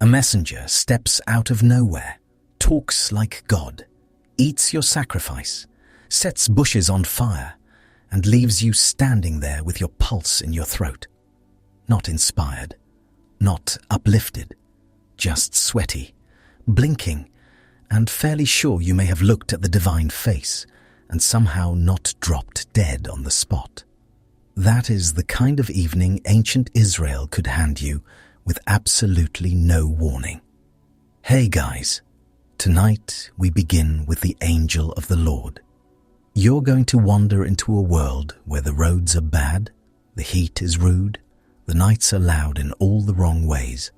messenger steps out of nowhere, talks like God, eats your sacrifice, sets bushes on fire, and leaves you standing there with your pulse in your throat. Not inspired, not uplifted, just sweaty, blinking, and fairly sure you may have looked at the divine face and somehow not dropped dead on the spot. That is the kind of evening ancient Israel could hand you with absolutely no warning. Hey guys, tonight we begin with the angel of the Lord. You're going to wander into a world where the roads are bad, the heat is rude, the nights are loud in all the wrong ways,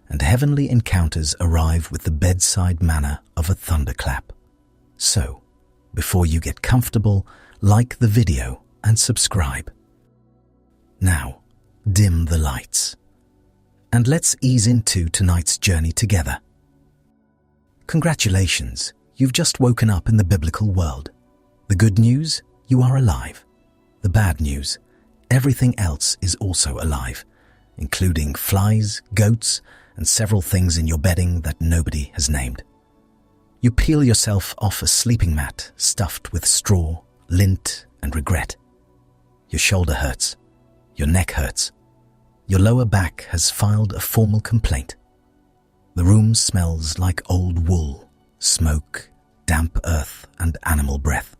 and heavenly encounters arrive with the bedside manner of a thunderclap. So, before you get comfortable, like the video and subscribe. Now, dim the lights. And let's ease into tonight's journey together. Congratulations, you've just woken up in the biblical world. The good news, you are alive. The bad news, everything else is also alive, including flies, goats, and several things in your bedding that nobody has named. You peel yourself off a sleeping mat stuffed with straw, lint, and regret. Your shoulder hurts. Your neck hurts. Your lower back has filed a formal complaint. The room smells like old wool, smoke, damp earth, and animal breath.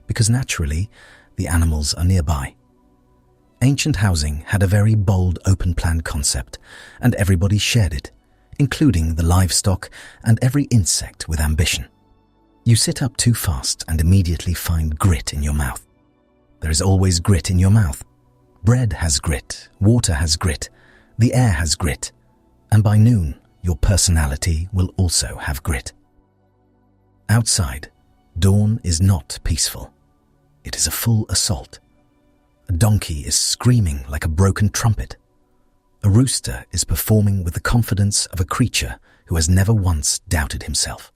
Because naturally, the animals are nearby. Ancient housing had a very bold open-plan concept, and everybody shared it, including the livestock and every insect with ambition. You sit up too fast and immediately find grit in your mouth. There is always grit in your mouth. Bread has grit, water has grit, the air has grit, and by noon, your personality will also have grit. Outside, dawn is not peaceful. It is a full assault. A donkey is screaming like a broken trumpet. A rooster is performing with the confidence of a creature who has never once doubted himself.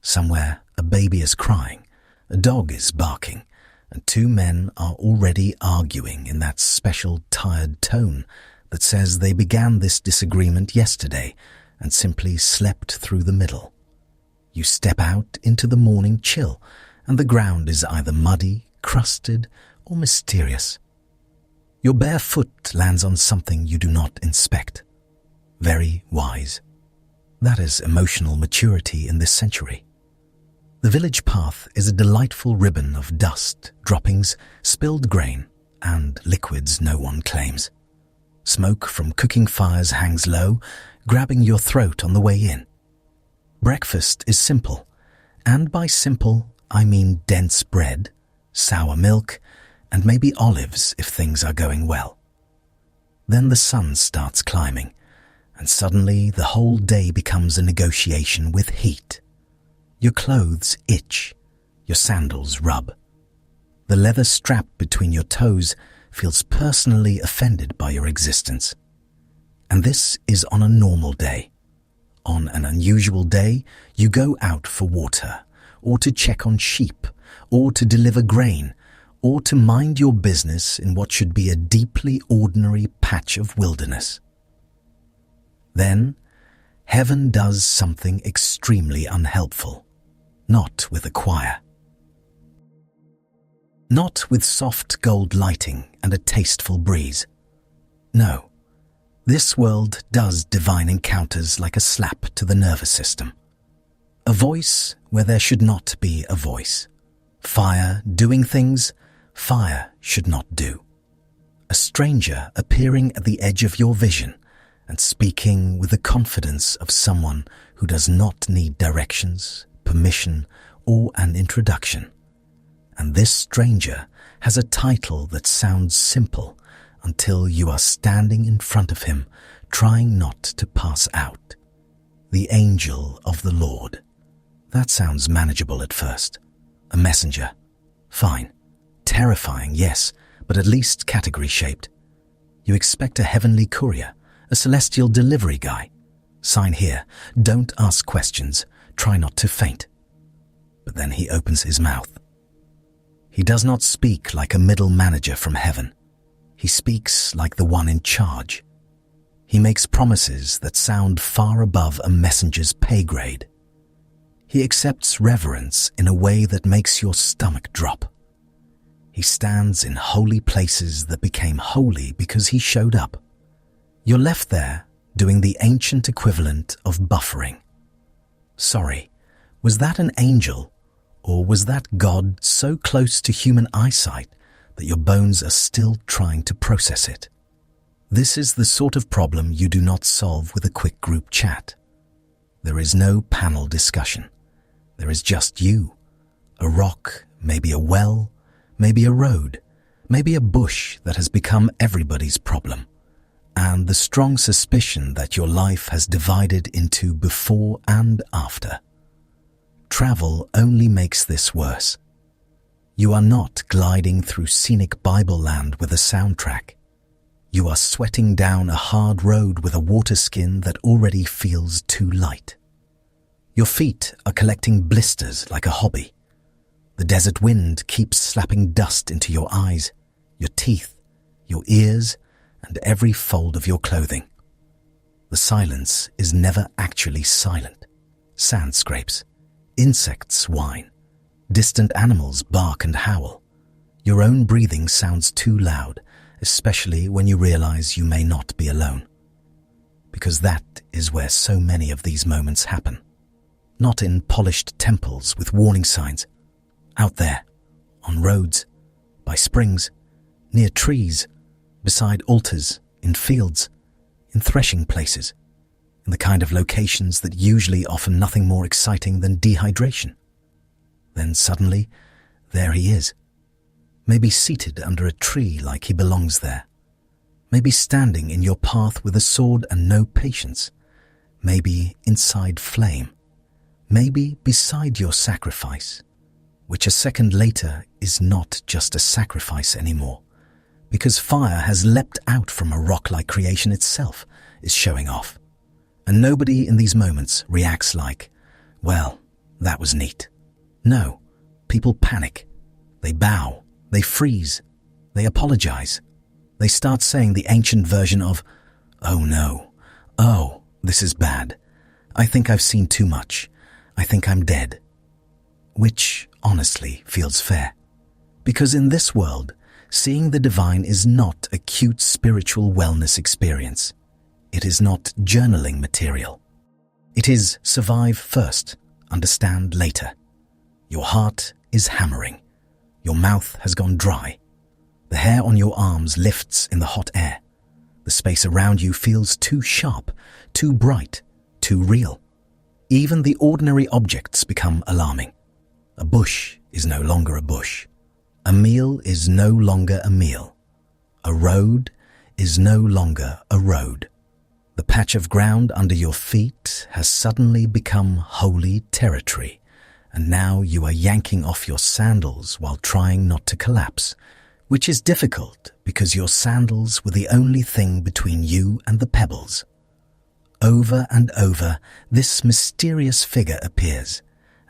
Somewhere, a baby is crying, a dog is barking, and two men are already arguing in that special tired tone that says they began this disagreement yesterday and simply slept through the middle. You step out into the morning chill, and the ground is either muddy, crusted, or mysterious. Your bare foot lands on something you do not inspect. Very wise. That is emotional maturity in this century. The village path is a delightful ribbon of dust, droppings, spilled grain, and liquids no one claims. Smoke from cooking fires hangs low, grabbing your throat on the way in. Breakfast is simple, and by simple, I mean dense bread, sour milk, and maybe olives if things are going well. Then the sun starts climbing, and suddenly the whole day becomes a negotiation with heat. Your clothes itch, your sandals rub. The leather strap between your toes feels personally offended by your existence. And this is on a normal day. On an unusual day, you go out for water, or to check on sheep, or to deliver grain, or to mind your business in what should be a deeply ordinary patch of wilderness. Then, heaven does something extremely unhelpful, not with a choir. Not with soft gold lighting and a tasteful breeze. No, this world does divine encounters like a slap to the nervous system. A voice where there should not be a voice. Fire doing things fire should not do. A stranger appearing at the edge of your vision and speaking with the confidence of someone who does not need directions, permission, or an introduction. And this stranger has a title that sounds simple until you are standing in front of him, trying not to pass out. The angel of the Lord. That sounds manageable at first. A messenger. Fine. Terrifying, yes, but at least category-shaped. You expect a heavenly courier, a celestial delivery guy. Sign here. Don't ask questions. Try not to faint. But then he opens his mouth. He does not speak like a middle manager from heaven. He speaks like the one in charge. He makes promises that sound far above a messenger's pay grade. He accepts reverence in a way that makes your stomach drop. He stands in holy places that became holy because he showed up. You're left there doing the ancient equivalent of buffering. Sorry, was that an angel, or was that God so close to human eyesight that your bones are still trying to process it? This is the sort of problem you do not solve with a quick group chat. There is no panel discussion. There is just you, a rock, maybe a well, maybe a road, maybe a bush that has become everybody's problem, and the strong suspicion that your life has divided into before and after. Travel only makes this worse. You are not gliding through scenic Bible land with a soundtrack. You are sweating down a hard road with a water skin that already feels too light. Your feet are collecting blisters like a hobby. The desert wind keeps slapping dust into your eyes, your teeth, your ears, and every fold of your clothing. The silence is never actually silent. Sand scrapes, insects whine, distant animals bark and howl. Your own breathing sounds too loud, especially when you realize you may not be alone. Because that is where so many of these moments happen. Not in polished temples with warning signs. Out there, on roads, by springs, near trees, beside altars, in fields, in threshing places, in the kind of locations that usually offer nothing more exciting than dehydration. Then suddenly, there he is. Maybe seated under a tree like he belongs there. Maybe standing in your path with a sword and no patience. Maybe inside flame. Maybe beside your sacrifice, which a second later is not just a sacrifice anymore, because fire has leapt out from a rock-like creation itself, is showing off. And nobody in these moments reacts like, well, that was neat. No, people panic. They bow, they freeze, they apologize. They start saying the ancient version of, oh no, oh, this is bad. I think I've seen too much. I think I'm dead. Which, honestly, feels fair. Because in this world, seeing the divine is not a cute spiritual wellness experience. It is not journaling material. It is survive first, understand later. Your heart is hammering. Your mouth has gone dry. The hair on your arms lifts in the hot air. The space around you feels too sharp, too bright, too real. Even the ordinary objects become alarming. A bush is no longer a bush. A meal is no longer a meal. A road is no longer a road. The patch of ground under your feet has suddenly become holy territory, and now you are yanking off your sandals while trying not to collapse, which is difficult because your sandals were the only thing between you and the pebbles. Over and over, this mysterious figure appears,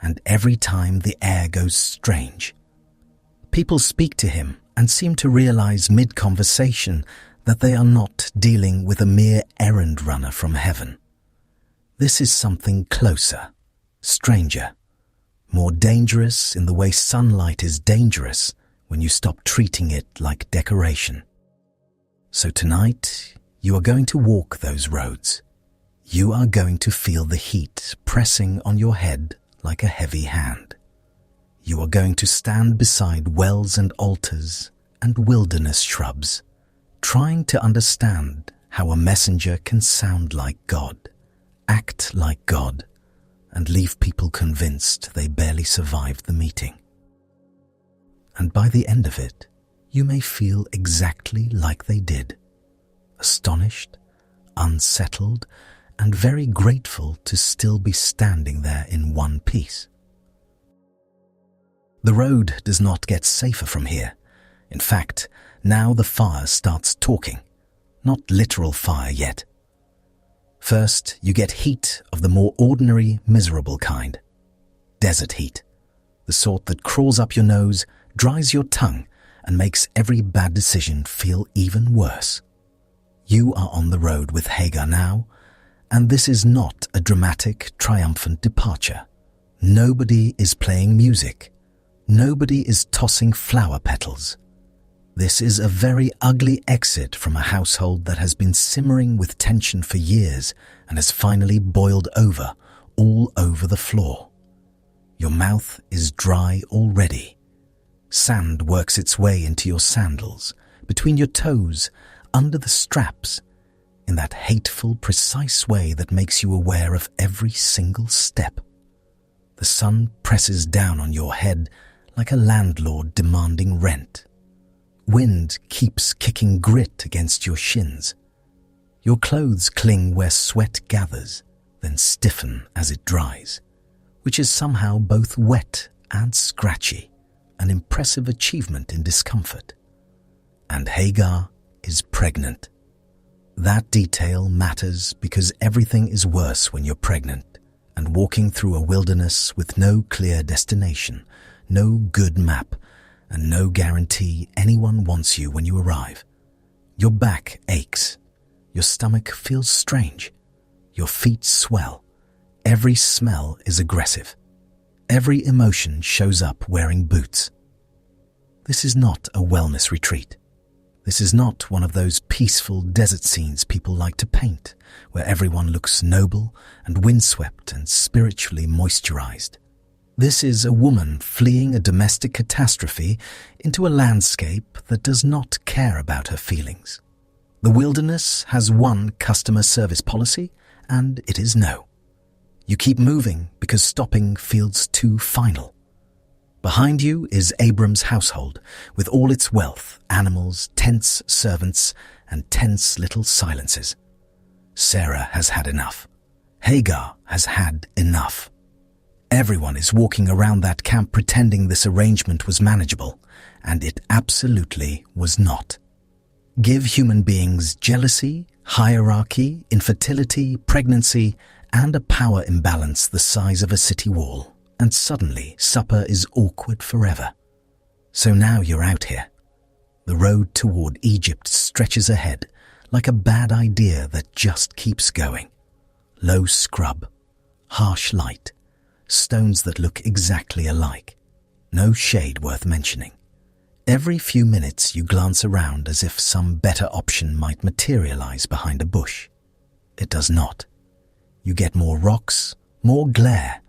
and every time the air goes strange. People speak to him and seem to realize mid-conversation that they are not dealing with a mere errand runner from heaven. This is something closer, stranger, more dangerous in the way sunlight is dangerous when you stop treating it like decoration. So tonight, you are going to walk those roads. You are going to feel the heat pressing on your head like a heavy hand. You are going to stand beside wells and altars and wilderness shrubs, trying to understand how a messenger can sound like God, act like God, and leave people convinced they barely survived the meeting. And by the end of it, you may feel exactly like they did, astonished, unsettled, and very grateful to still be standing there in one piece. The road does not get safer from here. In fact, now the fire starts talking, not literal fire yet. First, you get heat of the more ordinary, miserable kind. Desert heat, the sort that crawls up your nose, dries your tongue, and makes every bad decision feel even worse. You are on the road with Hagar now, and this is not a dramatic, triumphant departure. Nobody is playing music. Nobody is tossing flower petals. This is a very ugly exit from a household that has been simmering with tension for years and has finally boiled over, all over the floor. Your mouth is dry already. Sand works its way into your sandals, between your toes, under the straps, in that hateful, precise way that makes you aware of every single step. The sun presses down on your head like a landlord demanding rent. Wind keeps kicking grit against your shins. Your clothes cling where sweat gathers, then stiffen as it dries, which is somehow both wet and scratchy, an impressive achievement in discomfort. And Hagar is pregnant. That detail matters because everything is worse when you're pregnant and walking through a wilderness with no clear destination, no good map, and no guarantee anyone wants you when you arrive. Your back aches. Your stomach feels strange. Your feet swell. Every smell is aggressive. Every emotion shows up wearing boots. This is not a wellness retreat. This is not one of those peaceful desert scenes people like to paint, where everyone looks noble and windswept and spiritually moisturized. This is a woman fleeing a domestic catastrophe into a landscape that does not care about her feelings. The wilderness has one customer service policy, and it is no. You keep moving because stopping feels too final. Behind you is Abram's household, with all its wealth, animals, tents, servants, and tense little silences. Sarah has had enough. Hagar has had enough. Everyone is walking around that camp pretending this arrangement was manageable, and it absolutely was not. Give human beings jealousy, hierarchy, infertility, pregnancy, and a power imbalance the size of a city wall, and suddenly supper is awkward forever. So now you're out here. The road toward Egypt stretches ahead like a bad idea that just keeps going. Low scrub, harsh light, stones that look exactly alike. No shade worth mentioning. Every few minutes you glance around as if some better option might materialize behind a bush. It does not. You get more rocks, more glare,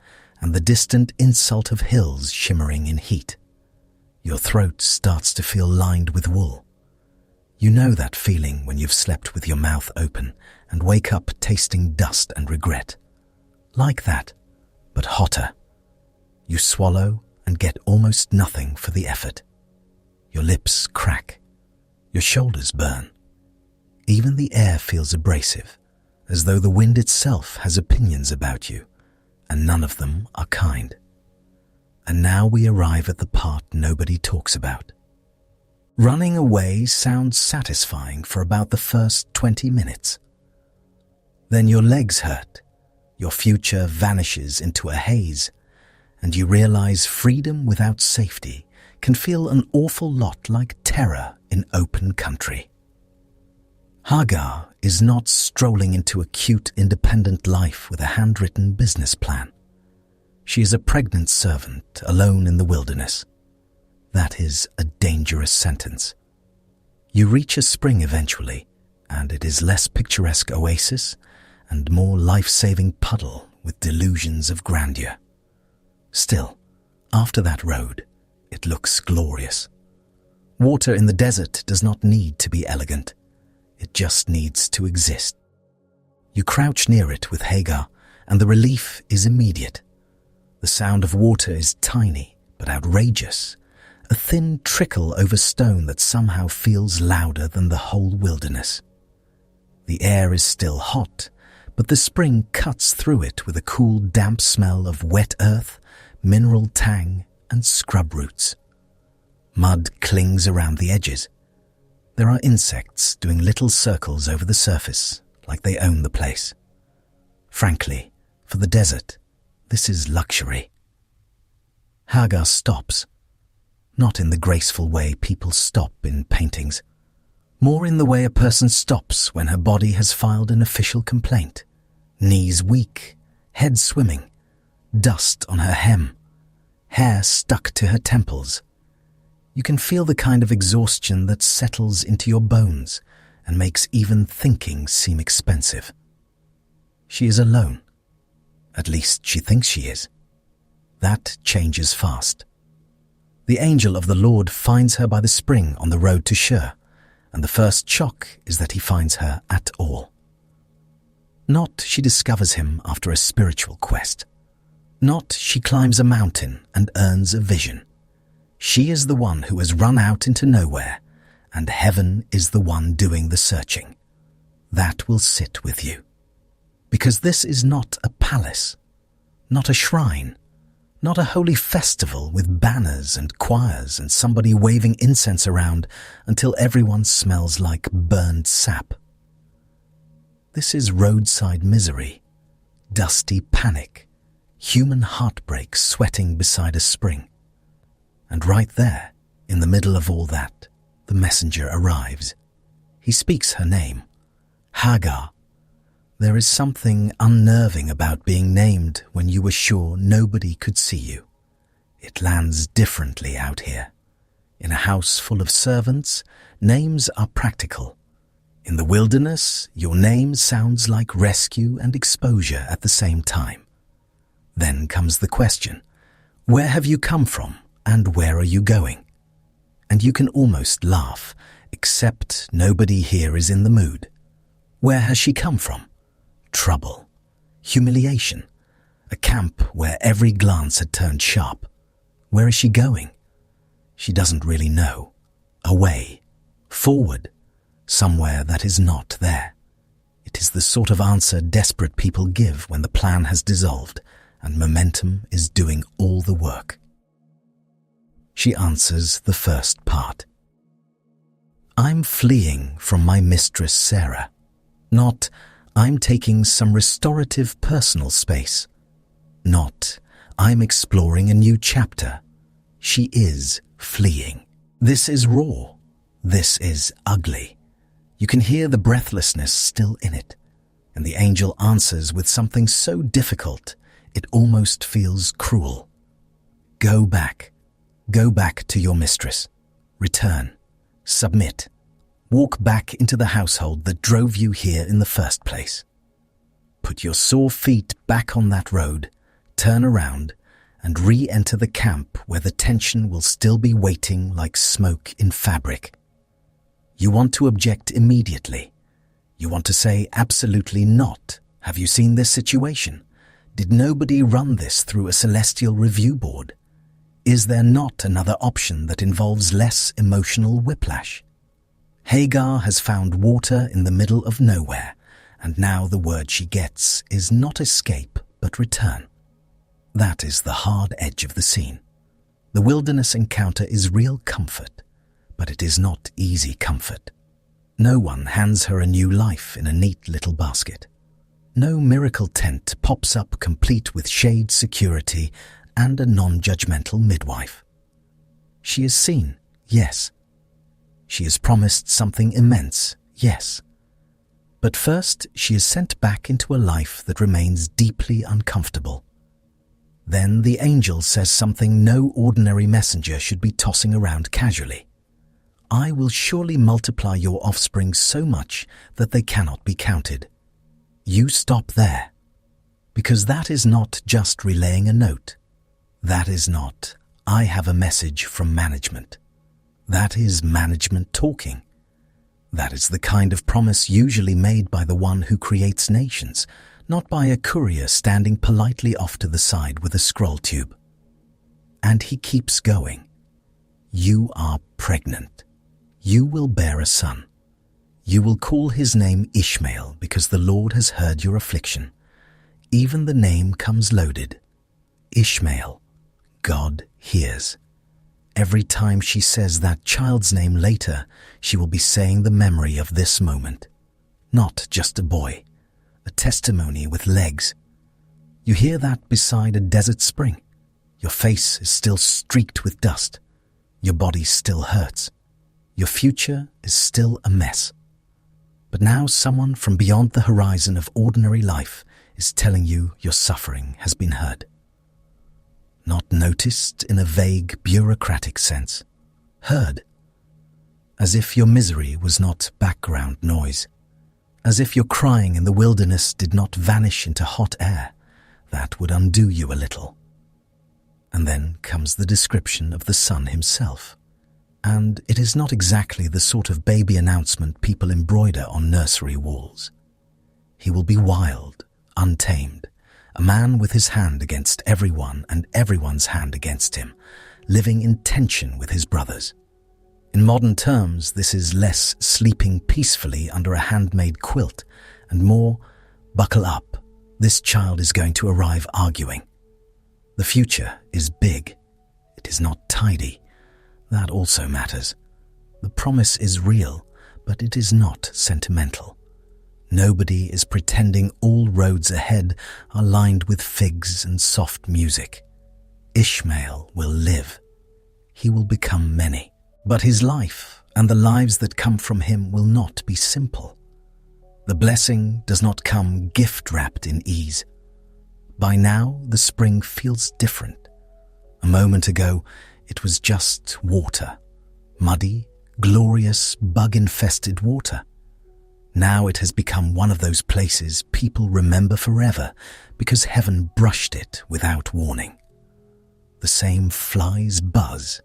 and the distant insult of hills shimmering in heat. Your throat starts to feel lined with wool. You know that feeling when you've slept with your mouth open and wake up tasting dust and regret. Like that, but hotter. You swallow and get almost nothing for the effort. Your lips crack. Your shoulders burn. Even the air feels abrasive, as though the wind itself has opinions about you, and none of them are kind. And now we arrive at the part nobody talks about. Running away sounds satisfying for about the first 20 minutes. Then your legs hurt, your future vanishes into a haze, and you realize freedom without safety can feel an awful lot like terror in open country. Hagar is not strolling into a cute, independent life with a handwritten business plan. She is a pregnant servant alone in the wilderness. That is a dangerous sentence. You reach a spring eventually, and it is less picturesque oasis and more life-saving puddle with delusions of grandeur. Still, after that road, it looks glorious. Water in the desert does not need to be elegant. It just needs to exist. You crouch near it with Hagar, and the relief is immediate. The sound of water is tiny but outrageous, a thin trickle over stone that somehow feels louder than the whole wilderness. The air is still hot, but the spring cuts through it with a cool, damp smell of wet earth, mineral tang, and scrub roots. Mud clings around the edges. There are insects doing little circles over the surface, like they own the place. Frankly, for the desert, this is luxury. Hagar stops, not in the graceful way people stop in paintings. more in the way a person stops when her body has filed an official complaint. Knees weak, head swimming, dust on her hem, hair stuck to her temples. You can feel the kind of exhaustion that settles into your bones and makes even thinking seem expensive. She is alone. At least she thinks she is. That changes fast. The angel of the Lord finds her by the spring on the road to Shur, and the first shock is that he finds her at all. Not she discovers him after a spiritual quest. Not she climbs a mountain and earns a vision. She is the one who has run out into nowhere, and heaven is the one doing the searching. That will sit with you. Because this is not a palace, not a shrine, not a holy festival with banners and choirs and somebody waving incense around until everyone smells like burned sap. This is roadside misery, dusty panic, human heartbreak sweating beside a spring. And right there, in the middle of all that, the messenger arrives. He speaks her name, Hagar. There is something unnerving about being named when you were sure nobody could see you. It lands differently out here. In a house full of servants, names are practical. In the wilderness, your name sounds like rescue and exposure at the same time. Then comes the question, where have you come from and where are you going? And you can almost laugh, except nobody here is in the mood. Where has she come from? Trouble, humiliation, a camp where every glance had turned sharp. Where is she going? She doesn't really know. Away, forward, somewhere that is not there. It is the sort of answer desperate people give when the plan has dissolved and momentum is doing all the work. She answers the first part. I'm fleeing from my mistress Sarah, not I'm taking some restorative personal space. Not, I'm exploring a new chapter. She is fleeing. This is raw. This is ugly. You can hear the breathlessness still in it. And the angel answers with something so difficult, it almost feels cruel. Go back. Go back to your mistress. Return. Submit. Walk back into the household that drove you here in the first place. Put your sore feet back on that road, turn around, and re-enter the camp where the tension will still be waiting like smoke in fabric. You want to object immediately. You want to say absolutely not. Have you seen this situation? Did nobody run this through a celestial review board? Is there not another option that involves less emotional whiplash? Hagar has found water in the middle of nowhere, and now the word she gets is not escape, but return. That is the hard edge of the scene. The wilderness encounter is real comfort, but it is not easy comfort. No one hands her a new life in a neat little basket. No miracle tent pops up complete with shade security and a non-judgmental midwife. She is seen, yes. She is promised something immense, yes. But first, she is sent back into a life that remains deeply uncomfortable. Then the angel says something no ordinary messenger should be tossing around casually. I will surely multiply your offspring so much that they cannot be counted. You stop there. Because that is not just relaying a note. That is not, I have a message from management. That is management talking. That is the kind of promise usually made by the one who creates nations, not by a courier standing politely off to the side with a scroll tube. And he keeps going. You are pregnant. You will bear a son. You will call his name Ishmael because the Lord has heard your affliction. Even the name comes loaded. Ishmael, God hears. Every time she says that child's name later, she will be saying the memory of this moment. Not just a boy, a testimony with legs. You hear that beside a desert spring. Your face is still streaked with dust. Your body still hurts. Your future is still a mess. But now someone from beyond the horizon of ordinary life is telling you your suffering has been heard. Not noticed in a vague, bureaucratic sense. Heard. As if your misery was not background noise. As if your crying in the wilderness did not vanish into hot air that would undo you a little. And then comes the description of the Son himself. And it is not exactly the sort of baby announcement people embroider on nursery walls. He will be wild, untamed, a man with his hand against everyone and everyone's hand against him, living in tension with his brothers. In modern terms, this is less sleeping peacefully under a handmade quilt and more, buckle up, this child is going to arrive arguing. The future is big. It is not tidy. That also matters. The promise is real, but it is not sentimental. Nobody is pretending all roads ahead are lined with figs and soft music. Ishmael will live. He will become many. But his life and the lives that come from him will not be simple. The blessing does not come gift-wrapped in ease. By now, the spring feels different. A moment ago, it was just water. Muddy, glorious, bug-infested water. Now it has become one of those places people remember forever because heaven brushed it without warning. The same flies buzz.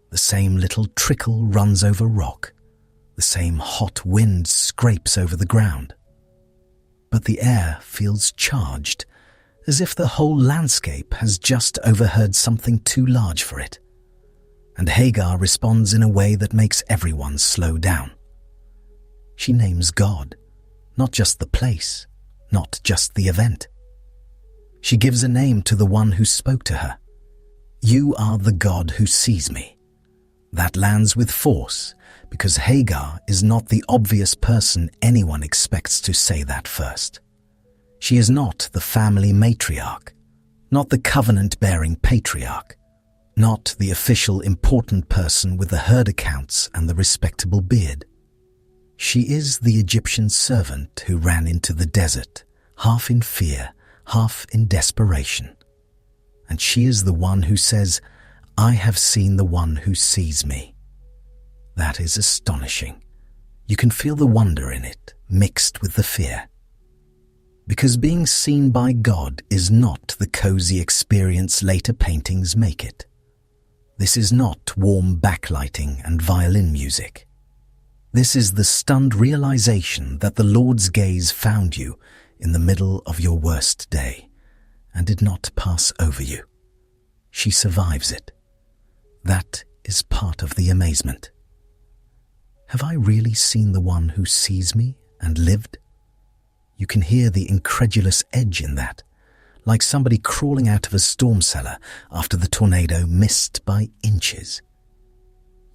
The same little trickle runs over rock. The same hot wind scrapes over the ground. But the air feels charged, as if the whole landscape has just overheard something too large for it. And Hagar responds in a way that makes everyone slow down. She names God, not just the place, not just the event. She gives a name to the one who spoke to her. You are the God who sees me. That lands with force, because Hagar is not the obvious person anyone expects to say that first. She is not the family matriarch, not the covenant-bearing patriarch, not the official important person with the herd accounts and the respectable beard. She is the Egyptian servant who ran into the desert, half in fear, half in desperation. And she is the one who says, I have seen the one who sees me. That is astonishing. You can feel the wonder in it, mixed with the fear. Because being seen by God is not the cozy experience later paintings make it. This is not warm backlighting and violin music. This is the stunned realization that the Lord's gaze found you in the middle of your worst day and did not pass over you. She survives it. That is part of the amazement. Have I really seen the one who sees me and lived? You can hear the incredulous edge in that, like somebody crawling out of a storm cellar after the tornado missed by inches.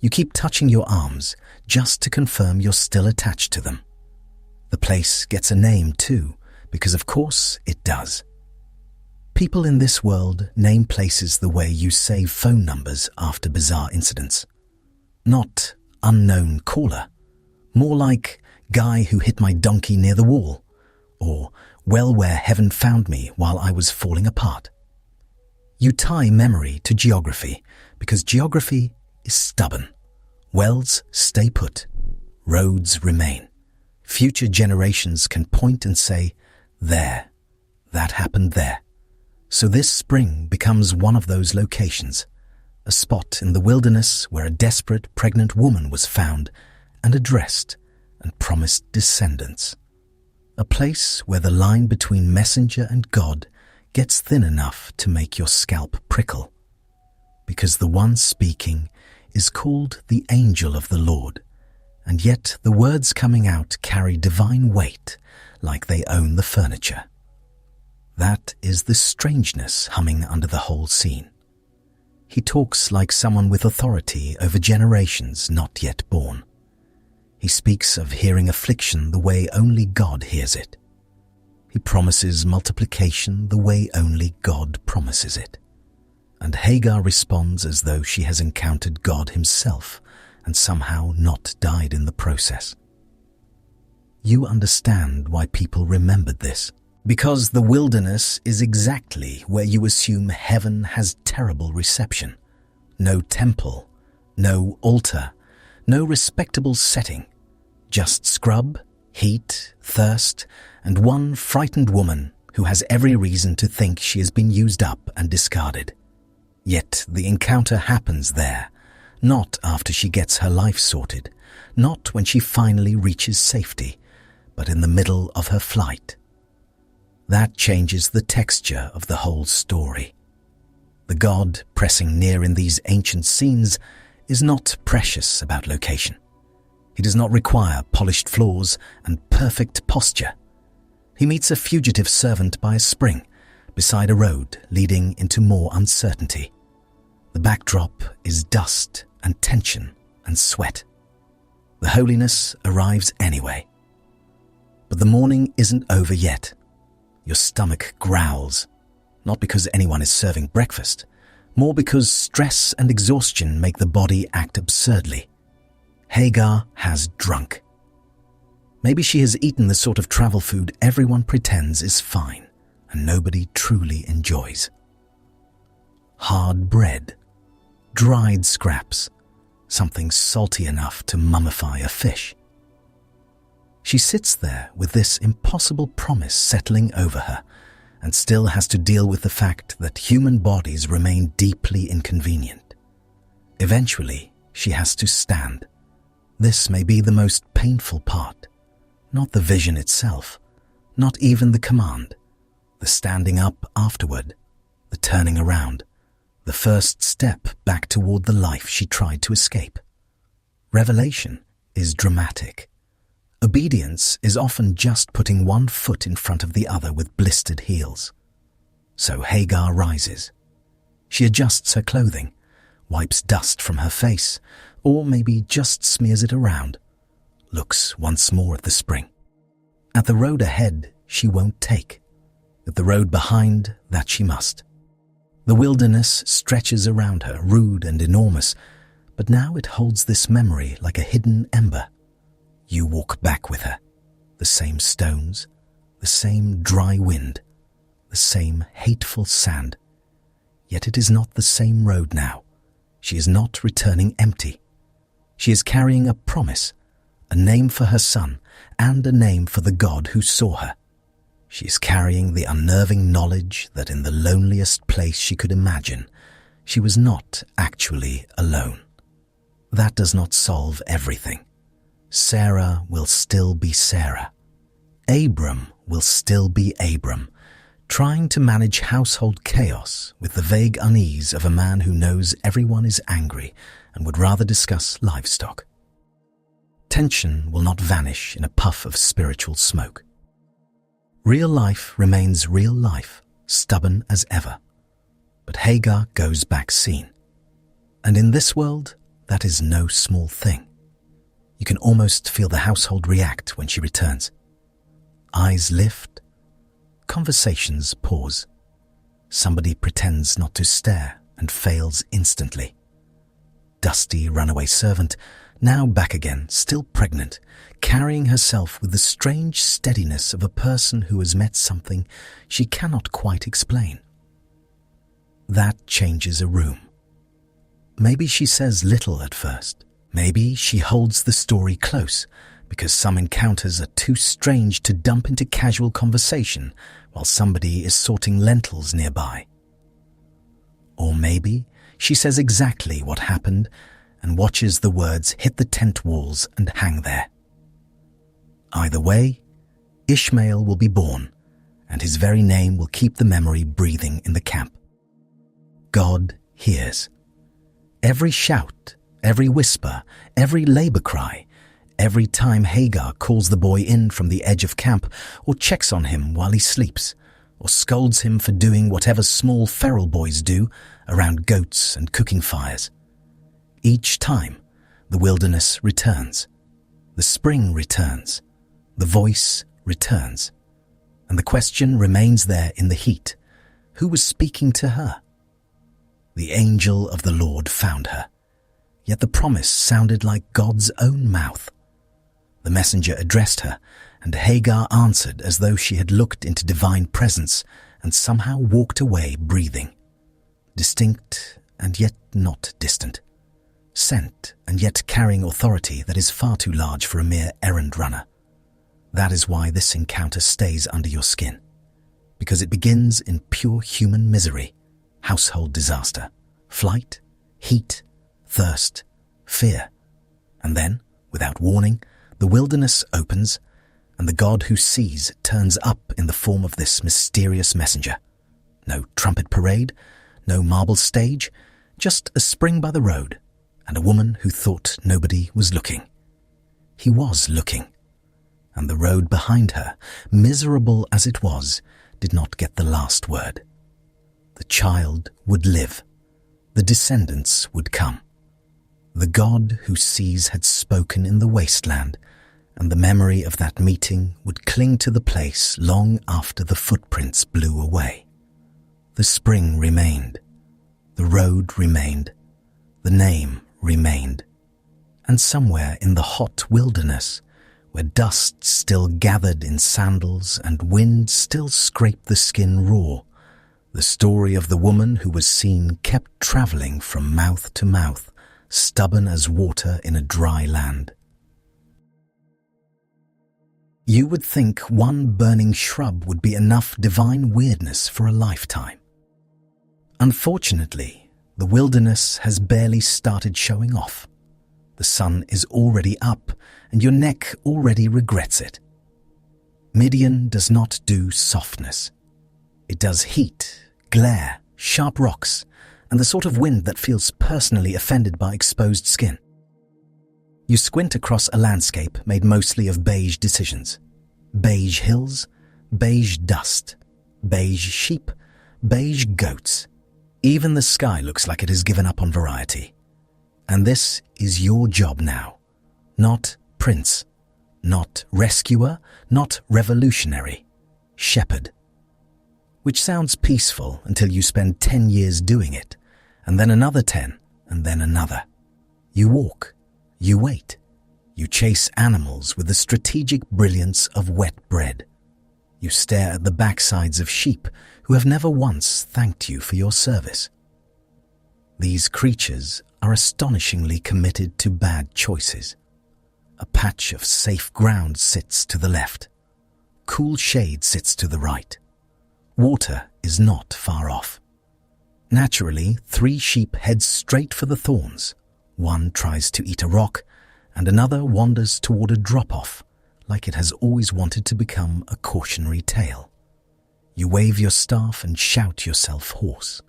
You keep touching your arms just to confirm you're still attached to them. The place gets a name too, because of course it does. People in this world name places the way you save phone numbers after bizarre incidents. Not unknown caller, more like guy who hit my donkey near the wall, or well where heaven found me while I was falling apart. You tie memory to geography because geography is stubborn. Wells stay put. Roads remain. Future generations can point and say, there, that happened there. So this spring becomes one of those locations, a spot in the wilderness where a desperate pregnant woman was found and addressed and promised descendants. A place where the line between messenger and God gets thin enough to make your scalp prickle. Because the one speaking is called the angel of the Lord, and yet the words coming out carry divine weight like they own the furniture. That is the strangeness humming under the whole scene. He talks like someone with authority over generations not yet born. He speaks of hearing affliction the way only God hears it. He promises multiplication the way only God promises it. And Hagar responds as though she has encountered God himself and somehow not died in the process. You understand why people remembered this. Because the wilderness is exactly where you assume heaven has terrible reception. No temple, no altar, no respectable setting. Just scrub, heat, thirst, and one frightened woman who has every reason to think she has been used up and discarded. Yet the encounter happens there, not after she gets her life sorted, not when she finally reaches safety, but in the middle of her flight. That changes the texture of the whole story. The God pressing near in these ancient scenes is not precious about location. He does not require polished floors and perfect posture. He meets a fugitive servant by a spring, beside a road leading into more uncertainty. The backdrop is dust and tension and sweat. The holiness arrives anyway. But the morning isn't over yet. Your stomach growls, not because anyone is serving breakfast, more because stress and exhaustion make the body act absurdly. Hagar has drunk. Maybe she has eaten the sort of travel food everyone pretends is fine and nobody truly enjoys. Hard bread, dried scraps, something salty enough to mummify a fish. She sits there with this impossible promise settling over her and still has to deal with the fact that human bodies remain deeply inconvenient. Eventually, she has to stand. This may be the most painful part, not the vision itself, not even the command, the standing up afterward, the turning around, the first step back toward the life she tried to escape. Revelation is dramatic. Obedience is often just putting one foot in front of the other with blistered heels. So Hagar rises. She adjusts her clothing, wipes dust from her face, or maybe just smears it around, looks once more at the spring. At the road ahead, she won't take. At the road behind, that she must. The wilderness stretches around her, rude and enormous, but now it holds this memory like a hidden ember. You walk back with her. The same stones, the same dry wind, the same hateful sand. Yet it is not the same road now. She is not returning empty. She is carrying a promise, a name for her son, and a name for the God who saw her. She is carrying the unnerving knowledge that in the loneliest place she could imagine, she was not actually alone. That does not solve everything. Sarah will still be Sarah. Abram will still be Abram, trying to manage household chaos with the vague unease of a man who knows everyone is angry and would rather discuss livestock. Tension will not vanish in a puff of spiritual smoke. Real life remains real life, stubborn as ever. But Hagar goes back seen. And in this world, that is no small thing. You can almost feel the household react when she returns. Eyes lift, conversations pause. Somebody pretends not to stare and fails instantly. Dusty runaway servant, now back again, still pregnant, carrying herself with the strange steadiness of a person who has met something she cannot quite explain. That changes a room. Maybe she says little at first. Maybe she holds the story close because some encounters are too strange to dump into casual conversation while somebody is sorting lentils nearby. Or maybe she says exactly what happened and watches the words hit the tent walls and hang there. Either way, Ishmael will be born, and his very name will keep the memory breathing in the camp. God hears. Every shout, every whisper, every labor cry, every time Hagar calls the boy in from the edge of camp or checks on him while he sleeps, or scolds him for doing whatever small feral boys do around goats and cooking fires. Each time, the wilderness returns, the spring returns, the voice returns, and the question remains there in the heat. Who was speaking to her? The angel of the Lord found her. yet the promise sounded like God's own mouth. The messenger addressed her, and Hagar answered as though she had looked into divine presence and somehow walked away breathing. Distinct and yet not distant. Sent and yet carrying authority that is far too large for a mere errand runner. That is why this encounter stays under your skin. Because it begins in pure human misery, household disaster, flight, heat, thirst, fear. And then, without warning, the wilderness opens, and the God who sees turns up in the form of this mysterious messenger. No trumpet parade, no marble stage, just a spring by the road, and a woman who thought nobody was looking. He was looking, and the road behind her, miserable as it was, did not get the last word. The child would live. The descendants would come. The God who sees had spoken in the wasteland, and the memory of that meeting would cling to the place long after the footprints blew away. The spring remained. The road remained. The name remained. And somewhere in the hot wilderness, where dust still gathered in sandals and wind still scraped the skin raw, the story of the woman who was seen kept traveling from mouth to mouth, stubborn as water in a dry land. You would think one burning shrub would be enough divine weirdness for a lifetime. Unfortunately, the wilderness has barely started showing off. The sun is already up, and your neck already regrets it. Midian does not do softness. It does heat, glare, sharp rocks, and the sort of wind that feels personally offended by exposed skin. You squint across a landscape made mostly of beige decisions. Beige hills, beige dust, beige sheep, beige goats. Even the sky looks like it has given up on variety. And this is your job now. Not prince, not rescuer, not revolutionary. Shepherd. Which sounds peaceful until you spend 10 years doing it, and then another 10, and then another. You walk, you wait, you chase animals with the strategic brilliance of wet bread. You stare at the backsides of sheep who have never once thanked you for your service. These creatures are astonishingly committed to bad choices. A patch of safe ground sits to the left. Cool shade sits to the right. Water is not far off. Naturally, 3 sheep head straight for the thorns. One tries to eat a rock, and another wanders toward a drop-off, like it has always wanted to become a cautionary tale. You wave your staff and shout yourself hoarse.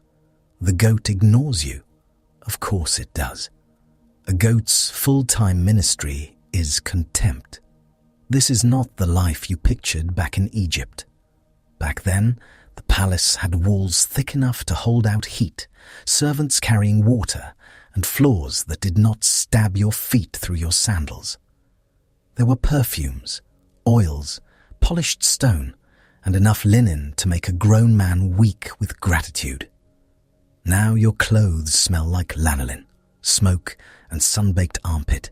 The goat ignores you. Of course it does. A goat's full-time ministry is contempt. This is not the life you pictured back in Egypt. Back then, the palace had walls thick enough to hold out heat, servants carrying water, and floors that did not stab your feet through your sandals. There were perfumes, oils, polished stone, and enough linen to make a grown man weak with gratitude. Now your clothes smell like lanolin, smoke, and sun-baked armpit.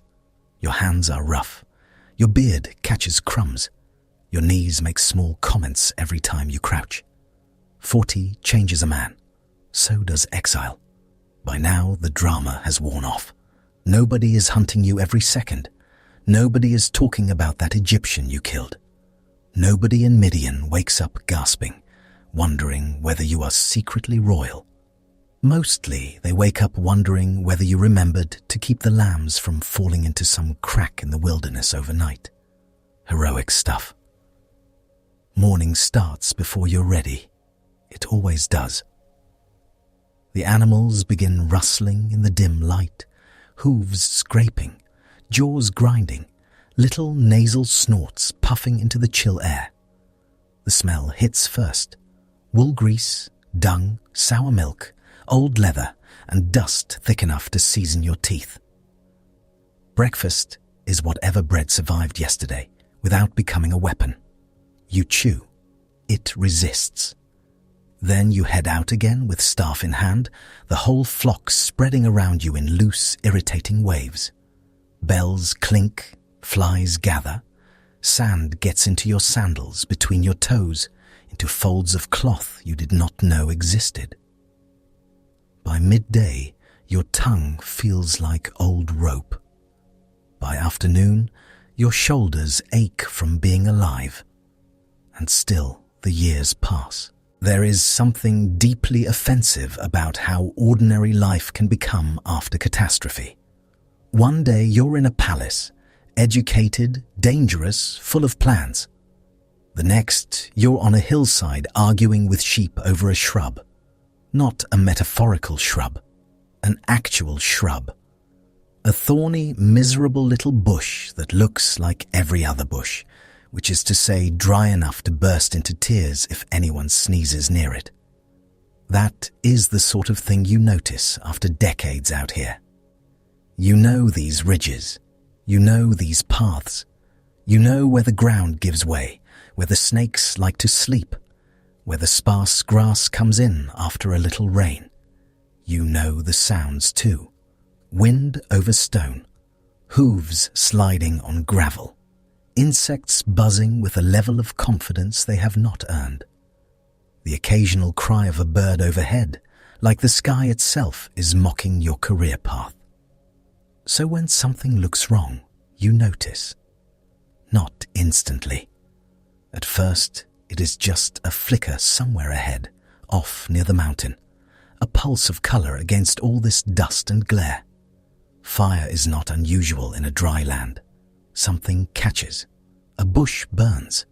Your hands are rough. Your beard catches crumbs. Your knees make small comments every time you crouch. 40 changes a man. So does exile. By now, the drama has worn off. Nobody is hunting you every second. Nobody is talking about that Egyptian you killed. Nobody in Midian wakes up gasping, wondering whether you are secretly royal. Mostly, they wake up wondering whether you remembered to keep the lambs from falling into some crack in the wilderness overnight. Heroic stuff. Morning starts before you're ready. It always does. The animals begin rustling in the dim light, hooves scraping, jaws grinding, little nasal snorts puffing into the chill air. The smell hits first. Wool grease, dung, sour milk, old leather, and dust thick enough to season your teeth. Breakfast is whatever bread survived yesterday without becoming a weapon. You chew. It resists. Then you head out again with staff in hand, the whole flock spreading around you in loose, irritating waves. Bells clink, flies gather, sand gets into your sandals, between your toes, into folds of cloth you did not know existed. By midday, your tongue feels like old rope. By afternoon, your shoulders ache from being alive. And still the years pass. There is something deeply offensive about how ordinary life can become after catastrophe. One day you're in a palace, educated, dangerous, full of plans. The next, you're on a hillside arguing with sheep over a shrub. Not a metaphorical shrub, an actual shrub. A thorny, miserable little bush that looks like every other bush, which is to say dry enough to burst into tears if anyone sneezes near it. That is the sort of thing you notice after decades out here. You know these ridges, you know these paths, you know where the ground gives way, where the snakes like to sleep, where the sparse grass comes in after a little rain. You know the sounds too. Wind over stone, hooves sliding on gravel, insects buzzing with a level of confidence they have not earned. The occasional cry of a bird overhead, like the sky itself is mocking your career path. So when something looks wrong, you notice. Not instantly. At first, it is just a flicker somewhere ahead, off near the mountain, a pulse of color against all this dust and glare. Fire is not unusual in a dry land. Something catches. A bush burns.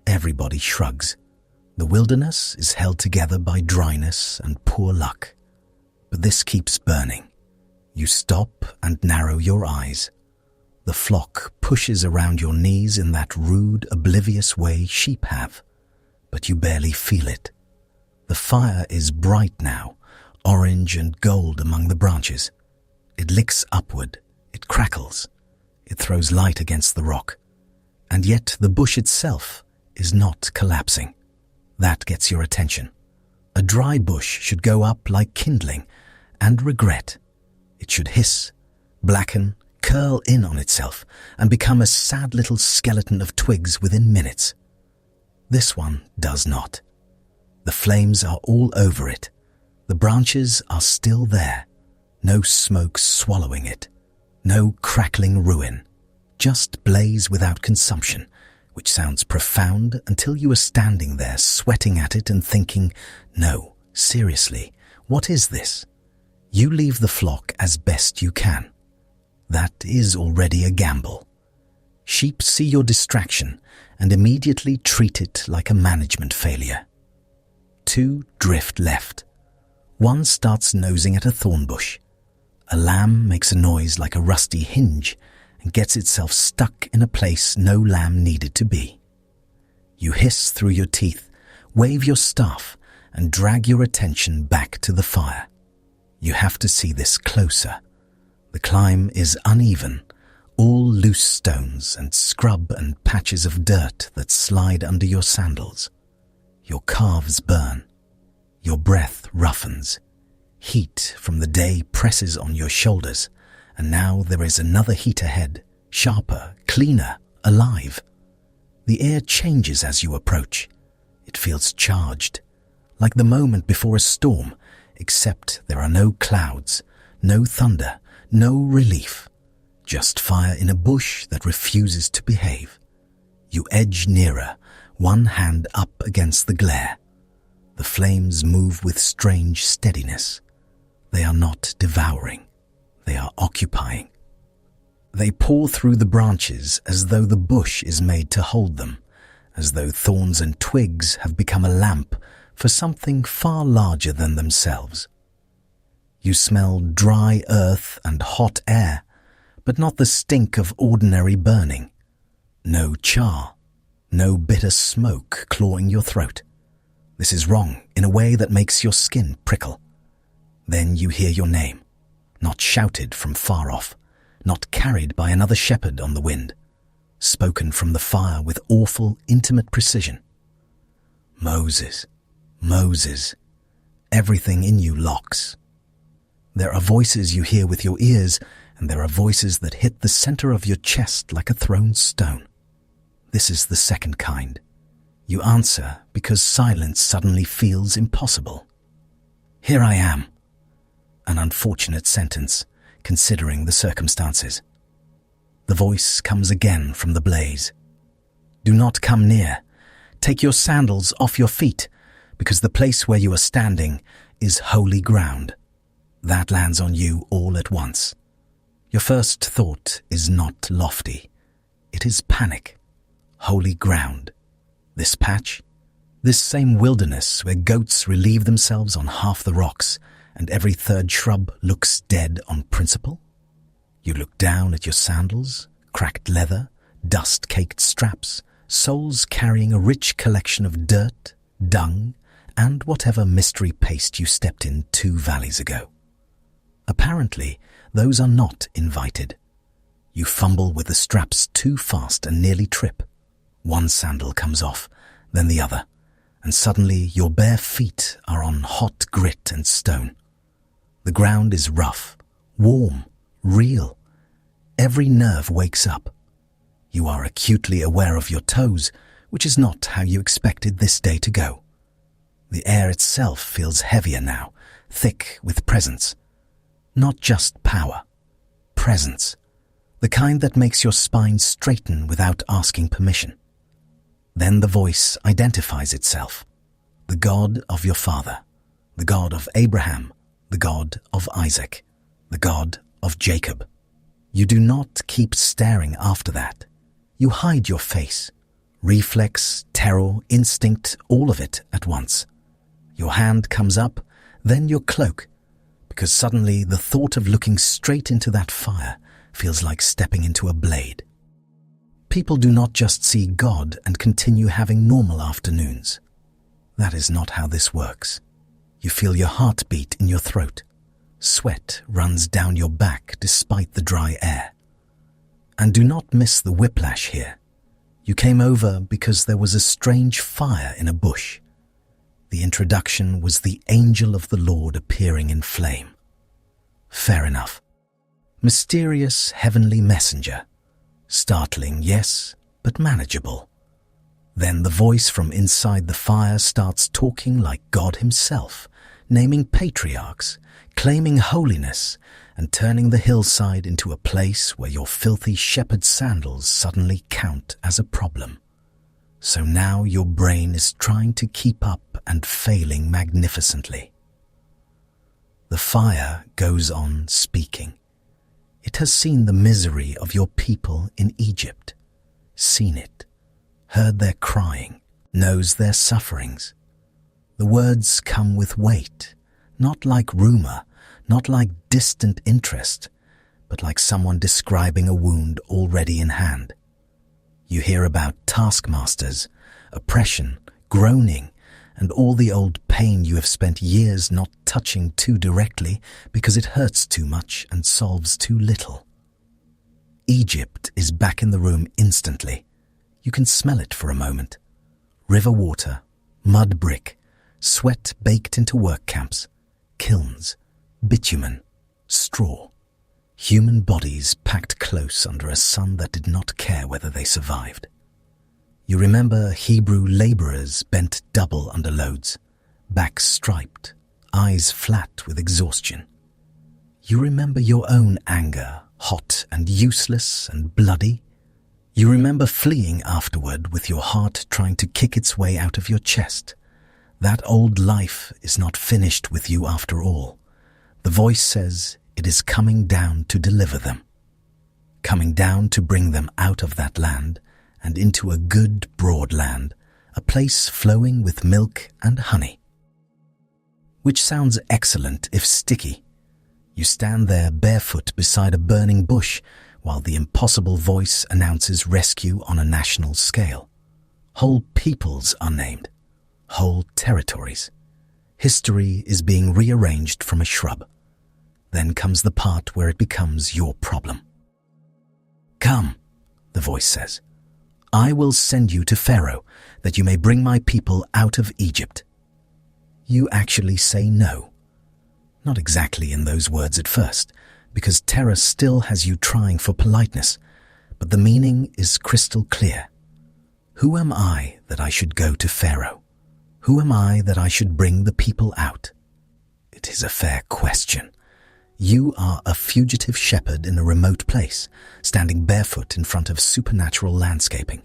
Everybody shrugs. The wilderness is held together by dryness and poor luck. But this keeps burning. You stop and narrow your eyes. The flock pushes around your knees in that rude, oblivious way sheep have, but you barely feel it. The fire is bright now, orange and gold among the branches. It licks upward, it crackles, it throws light against the rock. And yet the bush itself is not collapsing. That gets your attention. A dry bush should go up like kindling and regret. It should hiss, blacken, curl in on itself, and become a sad little skeleton of twigs within minutes. This one does not. The flames are all over it. The branches are still there. No smoke swallowing it. No crackling ruin. Just blaze without consumption, which sounds profound until you are standing there sweating at it and thinking, no, seriously, what is this? You leave the flock as best you can. That is already a gamble. Sheep see your distraction and immediately treat it like a management failure. Two drift left. One starts nosing at a thorn bush. A lamb makes a noise like a rusty hinge and gets itself stuck in a place no lamb needed to be. You hiss through your teeth, wave your staff, and drag your attention back to the fire. You have to see this closer. The climb is uneven, all loose stones and scrub and patches of dirt that slide under your sandals. Your calves burn. Your breath roughens. Heat from the day presses on your shoulders, and now there is another heat ahead, sharper, cleaner, alive. The air changes as you approach. It feels charged, like the moment before a storm, except there are no clouds, no thunder, no relief. Just fire in a bush that refuses to behave. You edge nearer, one hand up against the glare. The flames move with strange steadiness. They are not devouring. They are occupying. They pour through the branches as though the bush is made to hold them, as though thorns and twigs have become a lamp for something far larger than themselves. You smell dry earth and hot air, but not the stink of ordinary burning. No char, no bitter smoke clawing your throat. This is wrong in a way that makes your skin prickle. Then you hear your name, not shouted from far off, not carried by another shepherd on the wind, spoken from the fire with awful, intimate precision. Moses, Moses. Everything in you locks. There are voices you hear with your ears, and there are voices that hit the center of your chest like a thrown stone. This is the second kind. You answer because silence suddenly feels impossible. Here I am. An unfortunate sentence, considering the circumstances. The voice comes again from the blaze. Do not come near. Take your sandals off your feet, because the place where you are standing is holy ground. That lands on you all at once. Your first thought is not lofty. It is panic. Holy ground. This patch? This same wilderness where goats relieve themselves on half the rocks and every third shrub looks dead on principle? You look down at your sandals, cracked leather, dust-caked straps, soles carrying a rich collection of dirt, dung, and whatever mystery paste you stepped in 2 valleys ago. Apparently, those are not invited. You fumble with the straps too fast and nearly trip. One sandal comes off, then the other, and suddenly your bare feet are on hot grit and stone. The ground is rough, warm, real. Every nerve wakes up. You are acutely aware of your toes, which is not how you expected this day to go. The air itself feels heavier now, thick with presence. Not just power, presence. The kind that makes your spine straighten without asking permission. Then the voice identifies itself. The God of your father, the God of Abraham, the God of Isaac, the God of Jacob. You do not keep staring after that. You hide your face. Reflex, terror, instinct, all of it at once. Your hand comes up, then your cloak, because suddenly the thought of looking straight into that fire feels like stepping into a blade. People do not just see God and continue having normal afternoons. That is not how this works. You feel your heartbeat in your throat. Sweat runs down your back despite the dry air. And do not miss the whiplash here. You came over because there was a strange fire in a bush. The introduction was the angel of the Lord appearing in flame. Fair enough. Mysterious heavenly messenger. Startling, yes, but manageable. Then the voice from inside the fire starts talking like God himself, naming patriarchs, claiming holiness, and turning the hillside into a place where your filthy shepherd sandals suddenly count as a problem. So now your brain is trying to keep up and failing magnificently. The fire goes on speaking. It has seen the misery of your people in Egypt, seen it, heard their crying, knows their sufferings. The words come with weight, not like rumor, not like distant interest, but like someone describing a wound already in hand. You hear about taskmasters, oppression, groaning, and all the old pain you have spent years not touching too directly because it hurts too much and solves too little. Egypt is back in the room instantly. You can smell it for a moment. River water, mud brick, sweat baked into work camps, kilns, bitumen, straw. Human bodies packed close under a sun that did not care whether they survived. You remember Hebrew laborers bent double under loads, backs striped, eyes flat with exhaustion. You remember your own anger, hot and useless and bloody. You remember fleeing afterward with your heart trying to kick its way out of your chest. That old life is not finished with you after all. The voice says it is coming down to deliver them. Coming down to bring them out of that land and into a good broad land, a place flowing with milk and honey. Which sounds excellent if sticky. You stand there barefoot beside a burning bush while the impossible voice announces rescue on a national scale. Whole peoples are named, whole territories. History is being rearranged from a shrub. Then comes the part where it becomes your problem. Come, the voice says. I will send you to Pharaoh, that you may bring my people out of Egypt. you actually say no. Not exactly in those words at first, because terror still has you trying for politeness, but the meaning is crystal clear. Who am I that I should go to Pharaoh? Who am I that I should bring the people out? It is a fair question. You are a fugitive shepherd in a remote place, standing barefoot in front of supernatural landscaping.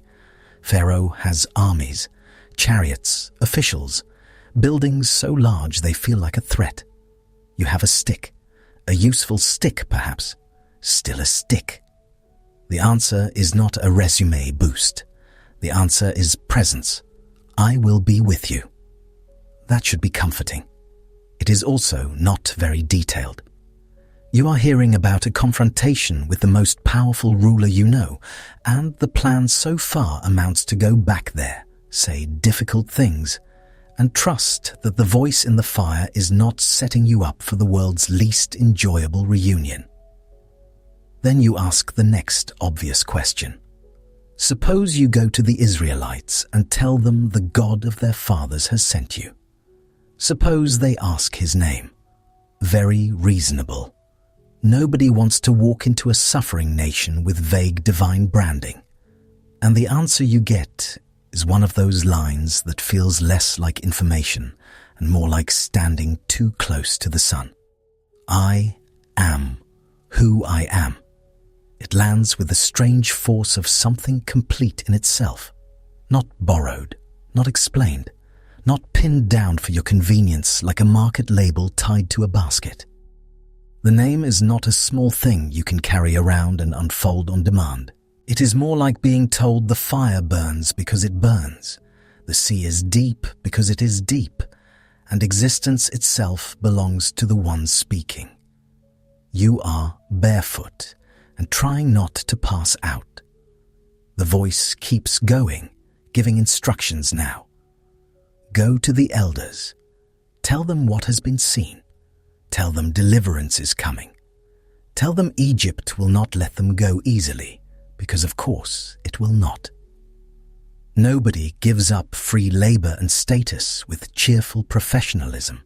Pharaoh has armies, chariots, officials, buildings so large they feel like a threat. You have a stick, a useful stick perhaps, still a stick. The answer is not a resume boost. The answer is presence. I will be with you. That should be comforting. It is also not very detailed. You are hearing about a confrontation with the most powerful ruler you know, and the plan so far amounts to go back there, say difficult things, and trust that the voice in the fire is not setting you up for the world's least enjoyable reunion. Then you ask the next obvious question. Suppose you go to the Israelites and tell them the God of their fathers has sent you. Suppose they ask his name. Very reasonable. Nobody wants to walk into a suffering nation with vague divine branding. And the answer you get is one of those lines that feels less like information and more like standing too close to the sun. I am who I am. It lands with the strange force of something complete in itself, not borrowed, not explained, not pinned down for your convenience like a market label tied to a basket. The name is not a small thing you can carry around and unfold on demand. It is more like being told the fire burns because it burns, the sea is deep because it is deep, and existence itself belongs to the one speaking. You are barefoot and trying not to pass out. The voice keeps going, giving instructions now. Go to the elders. Tell them what has been seen. Tell them deliverance is coming. Tell them Egypt will not let them go easily, because of course it will not. Nobody gives up free labor and status with cheerful professionalism.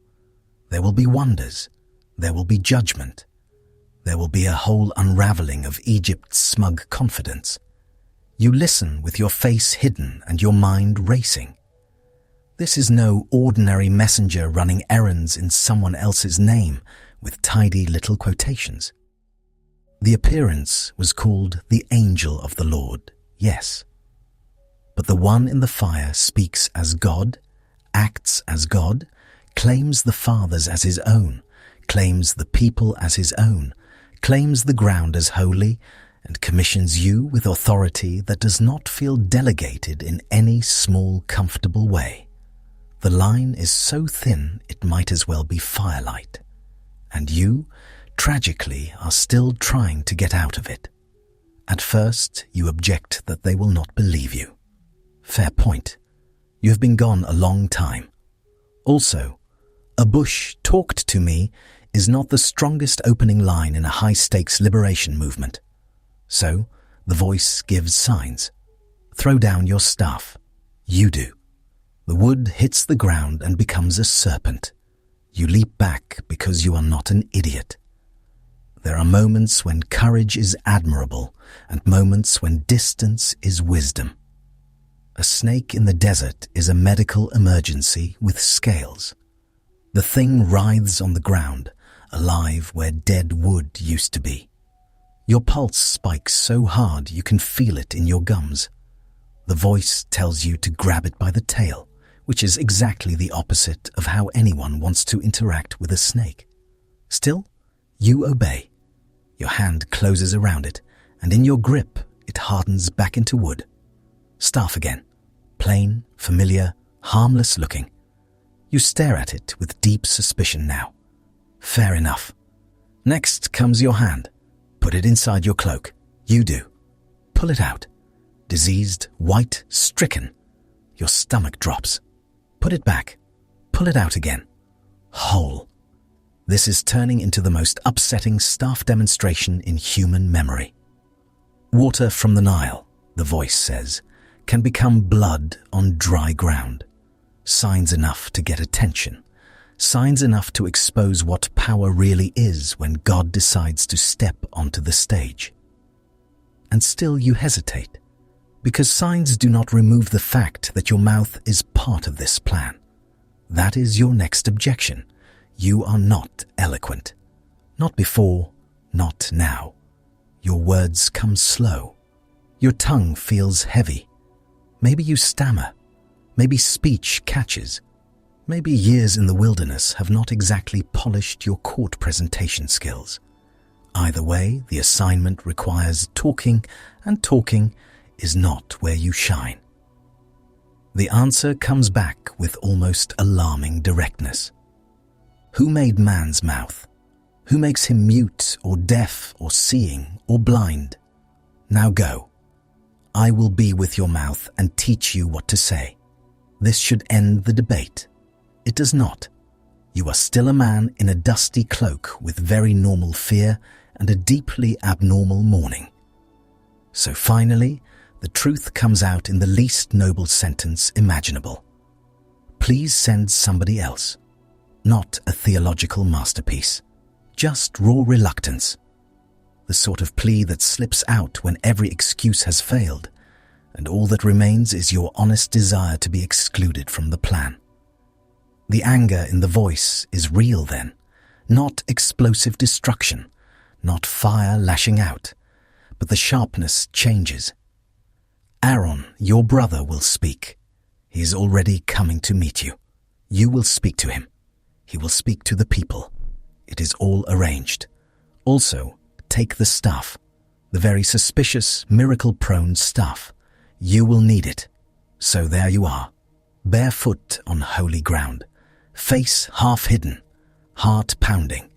There will be wonders. There will be judgment. There will be a whole unraveling of Egypt's smug confidence. You listen with your face hidden and your mind racing. This is no ordinary messenger running errands in someone else's name with tidy little quotations. The appearance was called the angel of the Lord, yes. But the one in the fire speaks as God, acts as God, claims the fathers as his own, claims the people as his own, claims the ground as holy, and commissions you with authority that does not feel delegated in any small, comfortable way. The line is so thin it might as well be firelight. And you, tragically, are still trying to get out of it. At first, you object that they will not believe you. Fair point. You have been gone a long time. Also, a bush talked to me is not the strongest opening line in a high-stakes liberation movement. So, the voice gives signs. Throw down your staff. You do. The wood hits the ground and becomes a serpent. You leap back because you are not an idiot. There are moments when courage is admirable and moments when distance is wisdom. A snake in the desert is a medical emergency with scales. The thing writhes on the ground, alive where dead wood used to be. Your pulse spikes so hard you can feel it in your gums. The voice tells you to grab it by the tail, which is exactly the opposite of how anyone wants to interact with a snake. Still, you obey. Your hand closes around it, and in your grip, it hardens back into wood. Staff again. Plain, familiar, harmless looking. You stare at it with deep suspicion now. Fair enough. Next comes your hand. Put it inside your cloak. You do. Pull it out. Diseased, white, stricken. Your stomach drops. Put it back. Pull it out again. Whole. This is turning into the most upsetting staff demonstration in human memory. Water from the Nile, the voice says, can become blood on dry ground. Signs enough to get attention, signs enough to expose what power really is when God decides to step onto the stage. And still you hesitate, because signs do not remove the fact that your mouth is part of this plan. That is your next objection. You are not eloquent. Not before, not now. Your words come slow. Your tongue feels heavy. Maybe you stammer. Maybe speech catches. Maybe years in the wilderness have not exactly polished your court presentation skills. Either way, the assignment requires talking, and talking is not where you shine. The answer comes back with almost alarming directness. Who made man's mouth? Who makes him mute or deaf or seeing or blind? Now go. I will be with your mouth and teach you what to say. This should end the debate. It does not. You are still a man in a dusty cloak with very normal fear and a deeply abnormal mourning. So finally, the truth comes out in the least noble sentence imaginable. Please send somebody else. Not a theological masterpiece. Just raw reluctance. The sort of plea that slips out when every excuse has failed, and all that remains is your honest desire to be excluded from the plan. The anger in the voice is real then, not explosive destruction, not fire lashing out, but the sharpness changes. Aaron, your brother, will speak. He is already coming to meet you. You will speak to him. He will speak to the people. It is all arranged. Also, take the staff, the very suspicious, miracle-prone staff. You will need it. So there you are, barefoot on holy ground, face half hidden, heart pounding,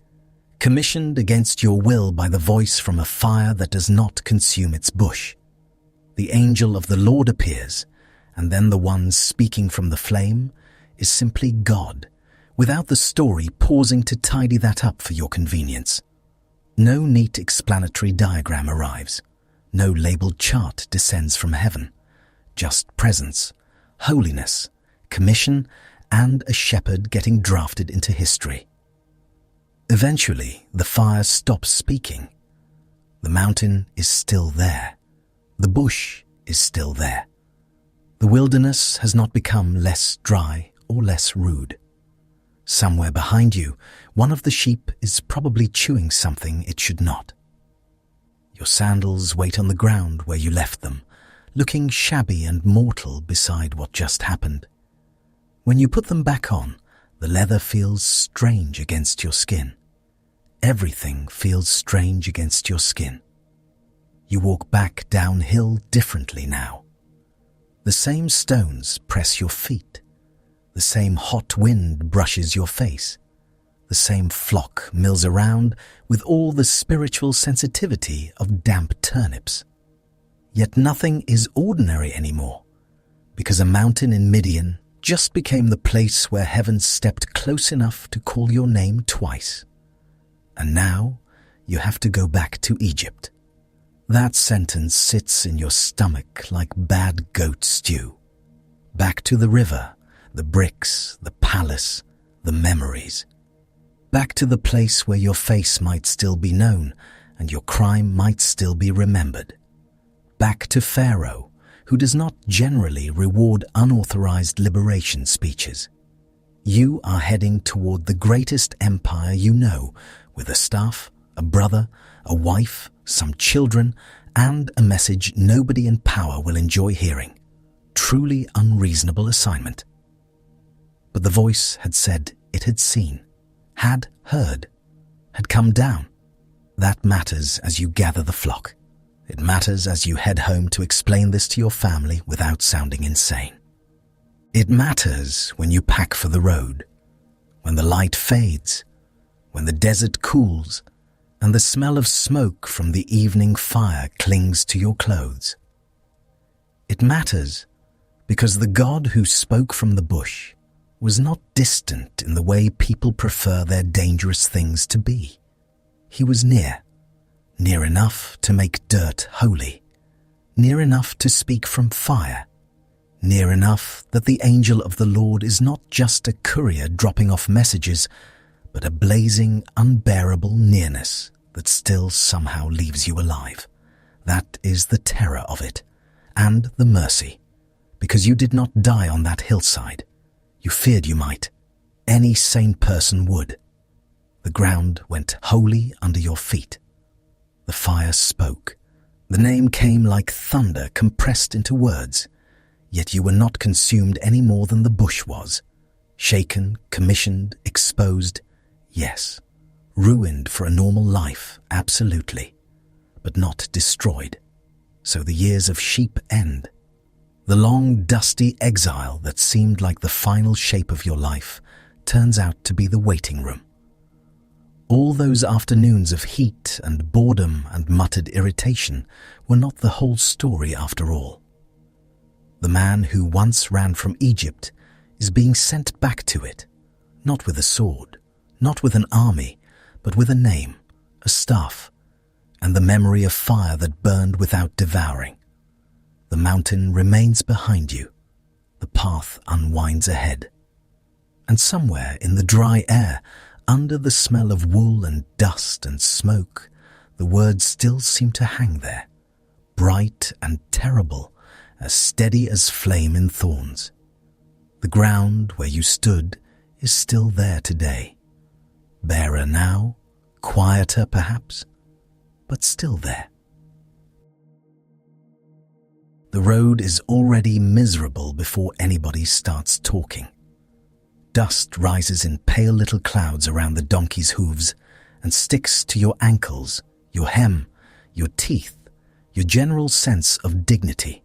commissioned against your will by the voice from a fire that does not consume its bush. The angel of the Lord appears, and then the one speaking from the flame is simply God, without the story pausing to tidy that up for your convenience. No neat explanatory diagram arrives. No labeled chart descends from heaven. Just presence, holiness, commission, and a shepherd getting drafted into history. Eventually, the fire stops speaking. The mountain is still there. The bush is still there. The wilderness has not become less dry or less rude. Somewhere behind you, one of the sheep is probably chewing something it should not. Your sandals wait on the ground where you left them, looking shabby and mortal beside what just happened. When you put them back on, the leather feels strange against your skin. Everything feels strange against your skin. You walk back downhill differently now. The same stones press your feet. The same hot wind brushes your face. The same flock mills around with all the spiritual sensitivity of damp turnips. Yet nothing is ordinary anymore, because a mountain in Midian just became the place where heaven stepped close enough to call your name twice. And now you have to go back to Egypt. That sentence sits in your stomach like bad goat stew. Back to the river, the bricks, the palace, the memories. Back to the place where your face might still be known and your crime might still be remembered. Back to Pharaoh, who does not generally reward unauthorized liberation speeches. You are heading toward the greatest empire you know, with a staff, a brother, a wife, some children, and a message nobody in power will enjoy hearing. Truly unreasonable assignment. But the voice had said it had seen, had heard, had come down. That matters as you gather the flock. It matters as you head home to explain this to your family without sounding insane. It matters when you pack for the road, when the light fades, when the desert cools, and the smell of smoke from the evening fire clings to your clothes. It matters because the God who spoke from the bush was not distant in the way people prefer their dangerous things to be. He was near enough to make dirt holy, near enough to speak from fire, near enough that the angel of the Lord is not just a courier dropping off messages, but a blazing, unbearable nearness that still somehow leaves you alive. That is the terror of it, and the mercy, because you did not die on that hillside. You feared you might. Any sane person would. The ground went wholly under your feet. The fire spoke. The name came like thunder compressed into words, yet you were not consumed any more than the bush was. Shaken, commissioned, exposed, yes. Ruined for a normal life, absolutely, but not destroyed. So the years of sheep end. The long, dusty exile that seemed like the final shape of your life turns out to be the waiting room. All those afternoons of heat and boredom and muttered irritation were not the whole story after all. The man who once ran from Egypt is being sent back to it, not with a sword, not with an army, but with a name, a staff, and the memory of fire that burned without devouring. The mountain remains behind you. The path unwinds ahead. And somewhere in the dry air, under the smell of wool and dust and smoke, the words still seem to hang there, bright and terrible, as steady as flame in thorns. The ground where you stood is still there today, barer now, quieter perhaps, but still there. The road is already miserable before anybody starts talking. Dust rises in pale little clouds around the donkey's hooves and sticks to your ankles, your hem, your teeth, your general sense of dignity.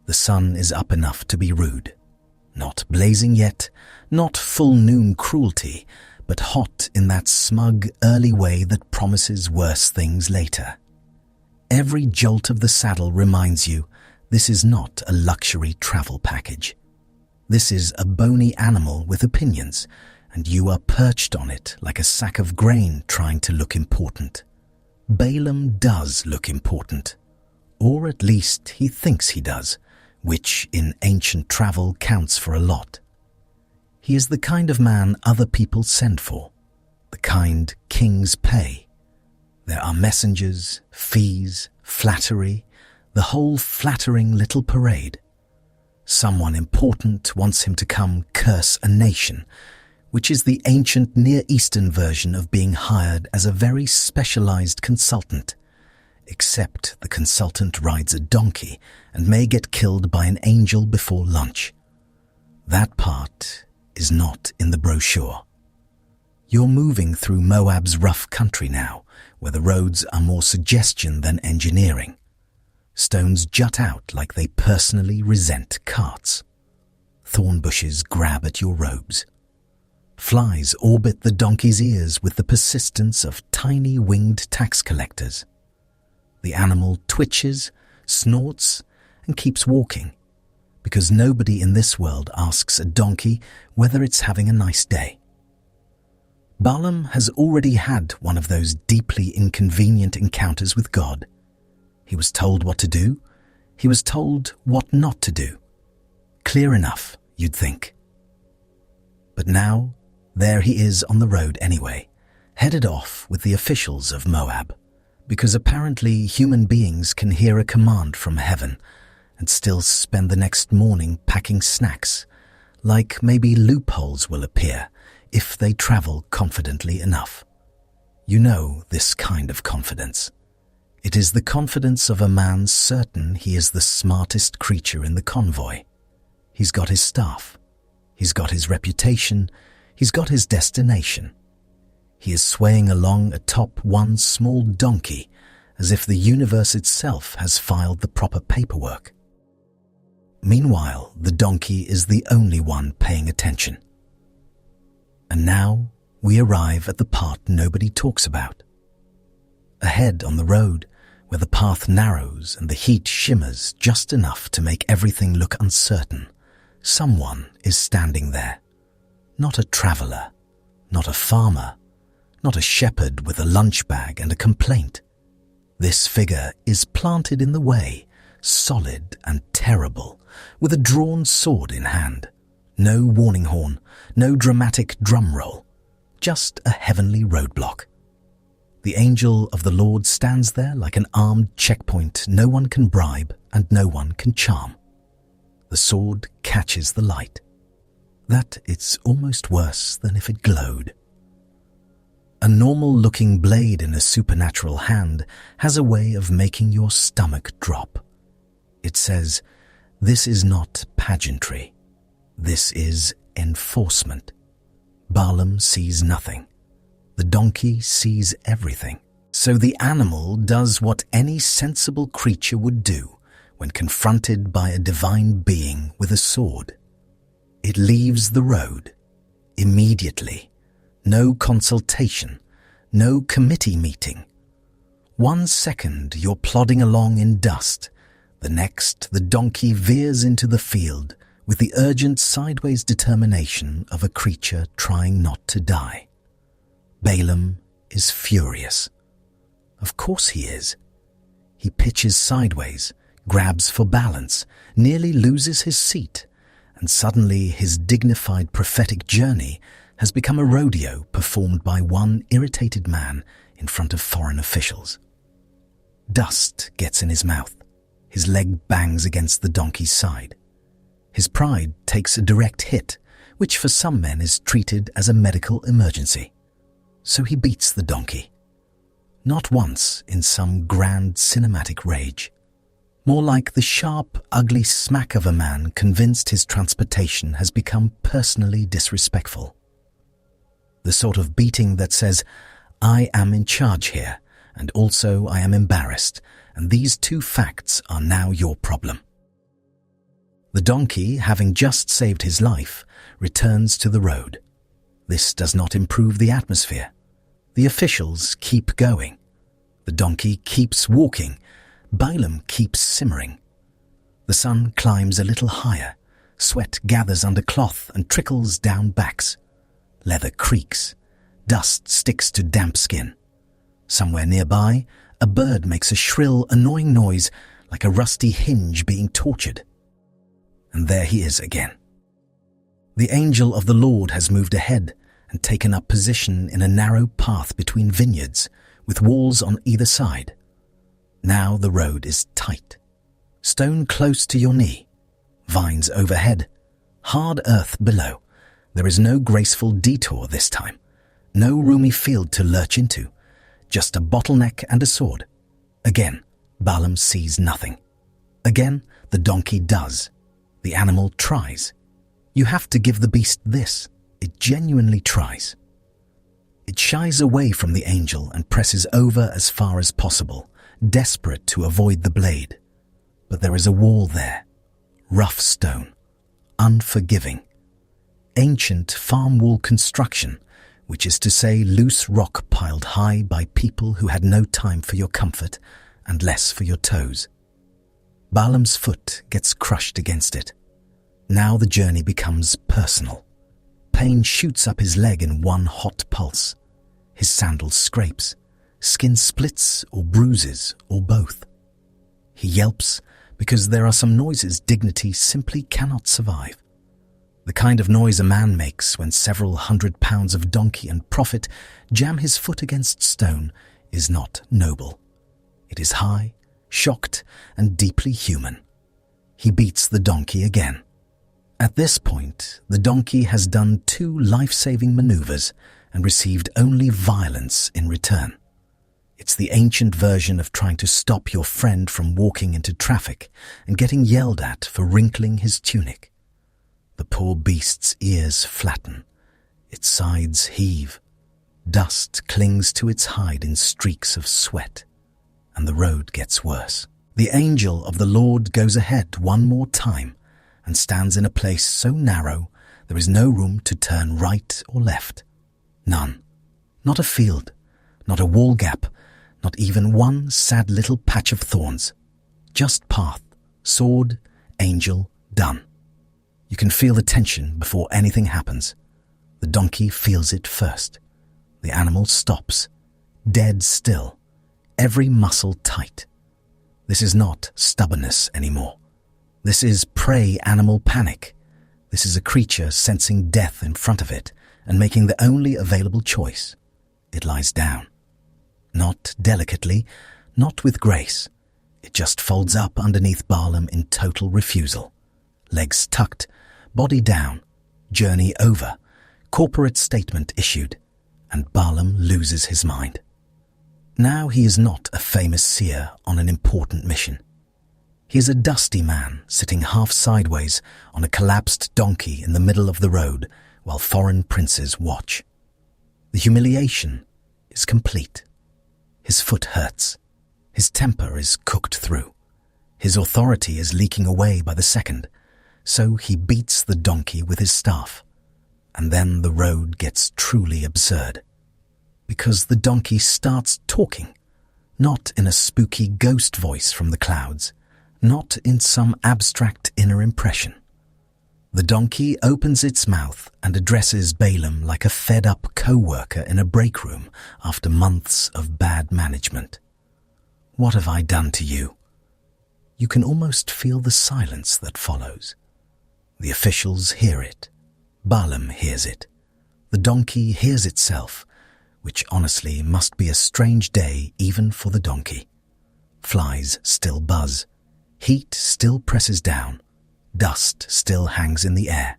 The sun is up enough to be rude. Not blazing yet, not full noon cruelty, but hot in that smug early way that promises worse things later. Every jolt of the saddle reminds you this is not a luxury travel package. This is a bony animal with opinions, and you are perched on it like a sack of grain trying to look important. Balaam does look important, or at least he thinks he does, which in ancient travel counts for a lot. He is the kind of man other people send for, the kind kings pay. There are messengers, fees, flattery, the whole flattering little parade. Someone important wants him to come curse a nation, which is the ancient Near Eastern version of being hired as a very specialized consultant, except the consultant rides a donkey and may get killed by an angel before lunch. That part is not in the brochure. You're moving through Moab's rough country now, where the roads are more suggestion than engineering. Stones jut out like they personally resent carts. Thorn bushes grab at your robes. Flies orbit the donkey's ears with the persistence of tiny winged tax collectors. The animal twitches, snorts, and keeps walking, because nobody in this world asks a donkey whether it's having a nice day. Balaam has already had one of those deeply inconvenient encounters with God. He was told what to do. He was told what not to do. Clear enough, you'd think. But now, there he is on the road anyway, headed off with the officials of Moab, because apparently human beings can hear a command from heaven and still spend the next morning packing snacks, like maybe loopholes will appear if they travel confidently enough. You know this kind of confidence. It is the confidence of a man certain he is the smartest creature in the convoy. He's got his staff. He's got his reputation. He's got his destination. He is swaying along atop one small donkey as if the universe itself has filed the proper paperwork. Meanwhile, the donkey is the only one paying attention. And now we arrive at the part nobody talks about. Ahead on the road, where the path narrows and the heat shimmers just enough to make everything look uncertain, someone is standing there. Not a traveler, not a farmer, not a shepherd with a lunch bag and a complaint. This figure is planted in the way, solid and terrible, with a drawn sword in hand. No warning horn, no dramatic drum roll, just a heavenly roadblock. The angel of the Lord stands there like an armed checkpoint no one can bribe and no one can charm. The sword catches the light. That it's almost worse than if it glowed. A normal-looking blade in a supernatural hand has a way of making your stomach drop. It says, "This is not pageantry. This is enforcement." Balaam sees nothing. The donkey sees everything. So the animal does what any sensible creature would do when confronted by a divine being with a sword. It leaves the road immediately. No consultation, no committee meeting. 1 second you're plodding along in dust. The next, the donkey veers into the field with the urgent sideways determination of a creature trying not to die. Balaam is furious. Of course he is. He pitches sideways, grabs for balance, nearly loses his seat, and suddenly his dignified prophetic journey has become a rodeo performed by one irritated man in front of foreign officials. Dust gets in his mouth. His leg bangs against the donkey's side. His pride takes a direct hit, which for some men is treated as a medical emergency. So he beats the donkey. Not once in some grand cinematic rage. More like the sharp, ugly smack of a man convinced his transportation has become personally disrespectful. The sort of beating that says, "I am in charge here, and also I am embarrassed, and these two facts are now your problem." The donkey, having just saved his life, returns to the road. This does not improve the atmosphere. The officials keep going. The donkey keeps walking. Balaam keeps simmering. The sun climbs a little higher. Sweat gathers under cloth and trickles down backs. Leather creaks. Dust sticks to damp skin. Somewhere nearby, a bird makes a shrill, annoying noise like a rusty hinge being tortured. And there he is again. The angel of the Lord has moved ahead and taken up position in a narrow path between vineyards, with walls on either side. Now the road is tight. Stone close to your knee. Vines overhead. Hard earth below. There is no graceful detour this time. No roomy field to lurch into. Just a bottleneck and a sword. Again, Balaam sees nothing. Again, the donkey does. The animal tries. You have to give the beast this. It genuinely tries. It shies away from the angel and presses over as far as possible, desperate to avoid the blade. But there is a wall there. Rough stone. Unforgiving. Ancient farm wall construction, which is to say loose rock piled high by people who had no time for your comfort and less for your toes. Balaam's foot gets crushed against it. Now the journey becomes personal. Pain shoots up his leg in one hot pulse. His sandal scrapes. Skin splits or bruises or both. He yelps because there are some noises dignity simply cannot survive. The kind of noise a man makes when several 100 pounds of donkey and profit jam his foot against stone is not noble. It is high, shocked, and deeply human. He beats the donkey again. At this point, the donkey has done 2 life-saving maneuvers and received only violence in return. It's the ancient version of trying to stop your friend from walking into traffic and getting yelled at for wrinkling his tunic. The poor beast's ears flatten. Its sides heave. Dust clings to its hide in streaks of sweat. And the road gets worse. The angel of the Lord goes ahead one more time and stands in a place so narrow there is no room to turn right or left. None. Not a field, not a wall gap, not even one sad little patch of thorns. Just path, sword, angel, done. You can feel the tension before anything happens. The donkey feels it first. The animal stops, dead still, every muscle tight. This is not stubbornness anymore. This is prey animal panic. This is a creature sensing death in front of it and making the only available choice. It lies down. Not delicately, not with grace. It just folds up underneath Balaam in total refusal. Legs tucked, body down, journey over, corporate statement issued, and Balaam loses his mind. Now he is not a famous seer on an important mission. He is a dusty man sitting half sideways on a collapsed donkey in the middle of the road while foreign princes watch. The humiliation is complete. His foot hurts. His temper is cooked through. His authority is leaking away by the second, so he beats the donkey with his staff. And then the road gets truly absurd. Because the donkey starts talking, not in a spooky ghost voice from the clouds, not in some abstract inner impression. The donkey opens its mouth and addresses Balaam like a fed-up co-worker in a break room after months of bad management. What have I done to you? You can almost feel the silence that follows. The officials hear it. Balaam hears it. The donkey hears itself, which honestly must be a strange day even for the donkey. Flies still buzz. Heat still presses down. Dust still hangs in the air.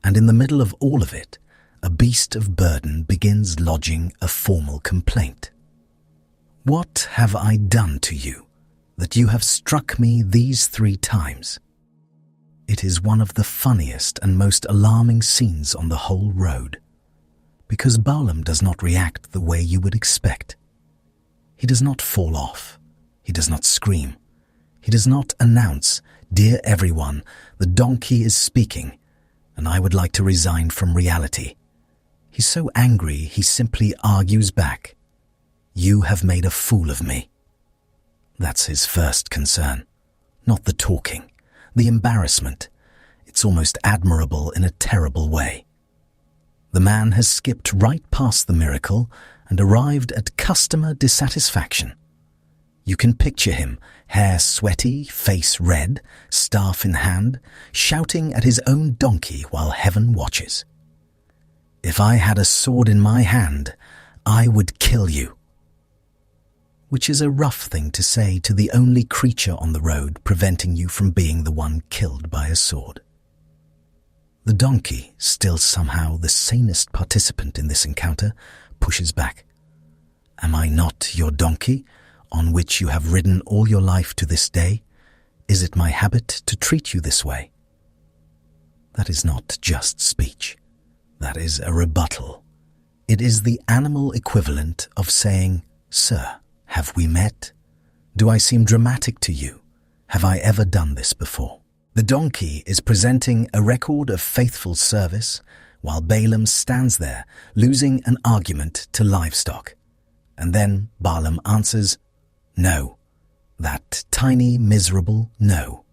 And in the middle of all of it, a beast of burden begins lodging a formal complaint. What have I done to you, that you have struck me these 3 times? It is one of the funniest and most alarming scenes on the whole road, because Balaam does not react the way you would expect. He does not fall off. He does not scream. He does not announce, "Dear everyone, the donkey is speaking, and I would like to resign from reality." He's so angry he simply argues back. "You have made a fool of me." That's his first concern, not the talking, the embarrassment. It's almost admirable in a terrible way. The man has skipped right past the miracle and arrived at customer dissatisfaction. You can picture him, hair sweaty, face red, staff in hand, shouting at his own donkey while heaven watches. "If I had a sword in my hand, I would kill you." Which is a rough thing to say to the only creature on the road preventing you from being the one killed by a sword. The donkey, still somehow the sanest participant in this encounter, pushes back. "Am I not your donkey, on which you have ridden all your life to this day? Is it my habit to treat you this way?" That is not just speech. That is a rebuttal. It is the animal equivalent of saying, "Sir, have we met? Do I seem dramatic to you? Have I ever done this before?" The donkey is presenting a record of faithful service, while Balaam stands there, losing an argument to livestock. And then Balaam answers, "No." That tiny, miserable no.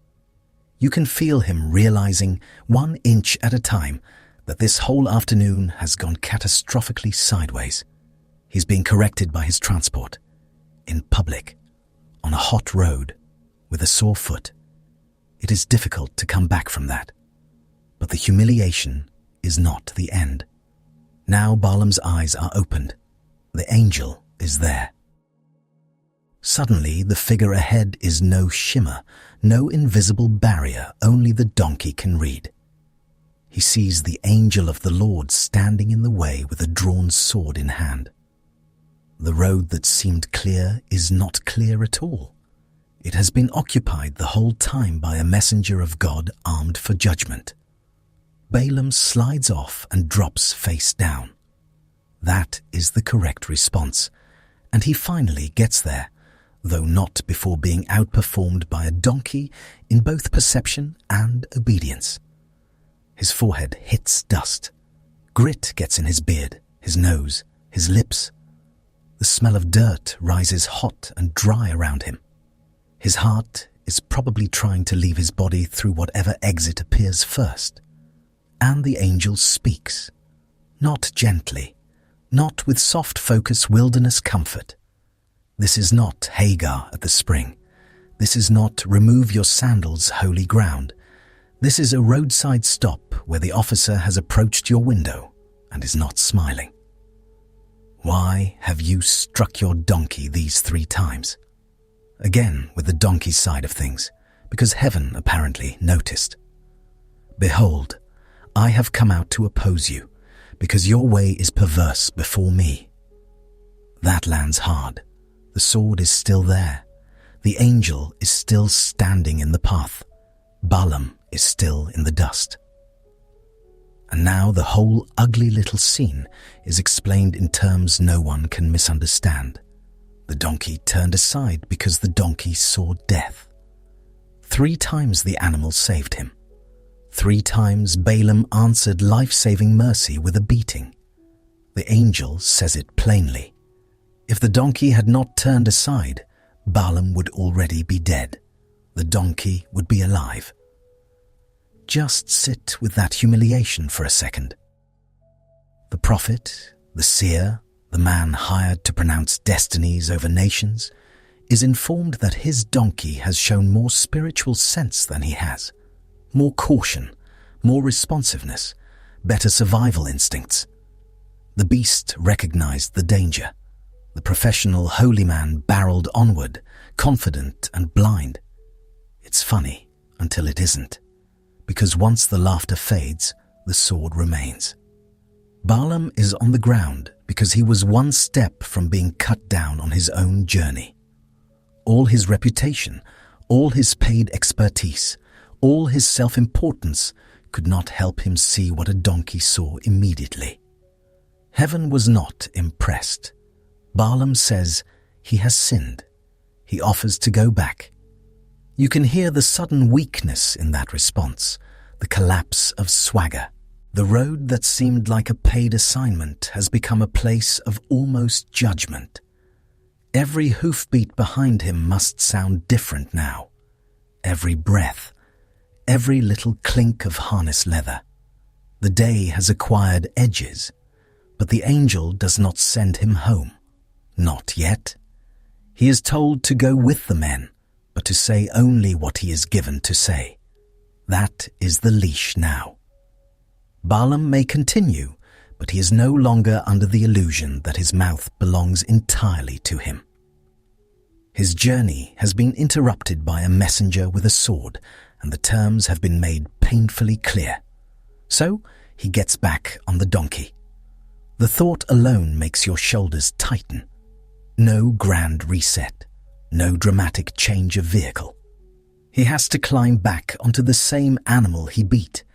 You can feel him realizing 1 inch at a time that this whole afternoon has gone catastrophically sideways. He's being corrected by his transport. In public, on a hot road, with a sore foot. It is difficult to come back from that. But the humiliation is not the end. Now Balaam's eyes are opened. The angel is there. Suddenly, the figure ahead is no shimmer, no invisible barrier only the donkey can read. He sees the angel of the Lord standing in the way with a drawn sword in hand. The road that seemed clear is not clear at all. It has been occupied the whole time by a messenger of God armed for judgment. Balaam slides off and drops face down. That is the correct response, and he finally gets there, though not before being outperformed by a donkey in both perception and obedience. His forehead hits dust. Grit gets in his beard, his nose, his lips. The smell of dirt rises hot and dry around him. His heart is probably trying to leave his body through whatever exit appears first. And the angel speaks, not gently, not with soft focus wilderness comfort. This is not Hagar at the spring. This is not remove your sandals, holy ground. This is a roadside stop where the officer has approached your window and is not smiling. Why have you struck your donkey these 3 times? Again with the donkey side of things, because heaven apparently noticed. Behold, I have come out to oppose you, because your way is perverse before me. That lands hard. The sword is still there. The angel is still standing in the path. Balaam is still in the dust. And now the whole ugly little scene is explained in terms no one can misunderstand. The donkey turned aside because the donkey saw death. 3 times the animal saved him. 3 times Balaam answered life-saving mercy with a beating. The angel says it plainly. If the donkey had not turned aside, Balaam would already be dead. The donkey would be alive. Just sit with that humiliation for a second. The prophet, the seer, the man hired to pronounce destinies over nations, is informed that his donkey has shown more spiritual sense than he has, more caution, more responsiveness, better survival instincts. The beast recognized the danger. The professional holy man barreled onward, confident and blind. It's funny until it isn't, because once the laughter fades, the sword remains. Balaam is on the ground because he was 1 step from being cut down on his own journey. All his reputation, all his paid expertise, all his self-importance could not help him see what a donkey saw immediately. Heaven was not impressed. Balaam says he has sinned. He offers to go back. You can hear the sudden weakness in that response, the collapse of swagger. The road that seemed like a paid assignment has become a place of almost judgment. Every hoofbeat behind him must sound different now. Every breath, every little clink of harness leather. The day has acquired edges, but the angel does not send him home. Not yet. He is told to go with the men, but to say only what he is given to say. That is the leash now. Balaam may continue, but he is no longer under the illusion that his mouth belongs entirely to him. His journey has been interrupted by a messenger with a sword, and the terms have been made painfully clear. So he gets back on the donkey. The thought alone makes your shoulders tighten. No grand reset, no dramatic change of vehicle. He has to climb back onto the same animal he beat,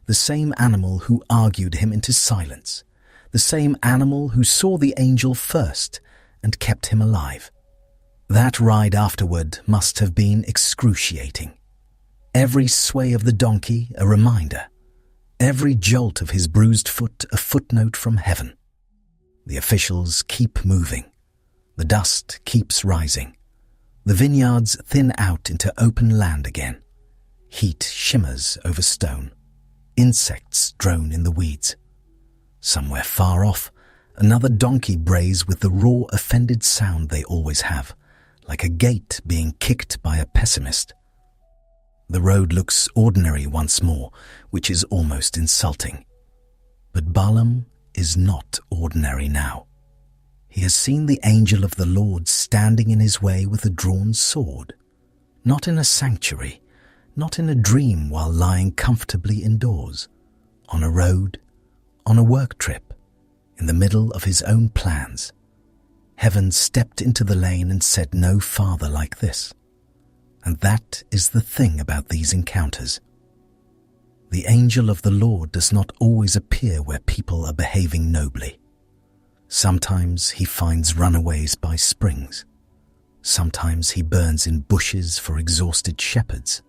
the same animal who argued him into silence, the same animal who saw the angel first and kept him alive. That ride afterward must have been excruciating. Every sway of the donkey a reminder, every jolt of his bruised foot a footnote from heaven. The officials keep moving. The dust keeps rising. The vineyards thin out into open land again. Heat shimmers over stone. Insects drone in the weeds. Somewhere far off, another donkey brays with the raw, offended sound they always have, like a gate being kicked by a pessimist. The road looks ordinary once more, which is almost insulting. But Balaam is not ordinary now. He has seen the angel of the Lord standing in his way with a drawn sword, not in a sanctuary, not in a dream while lying comfortably indoors, on a road, on a work trip, in the middle of his own plans. Heaven stepped into the lane and said no farther like this. And that is the thing about these encounters. The angel of the Lord does not always appear where people are behaving nobly. Sometimes he finds runaways by springs. Sometimes he burns in bushes for exhausted shepherds.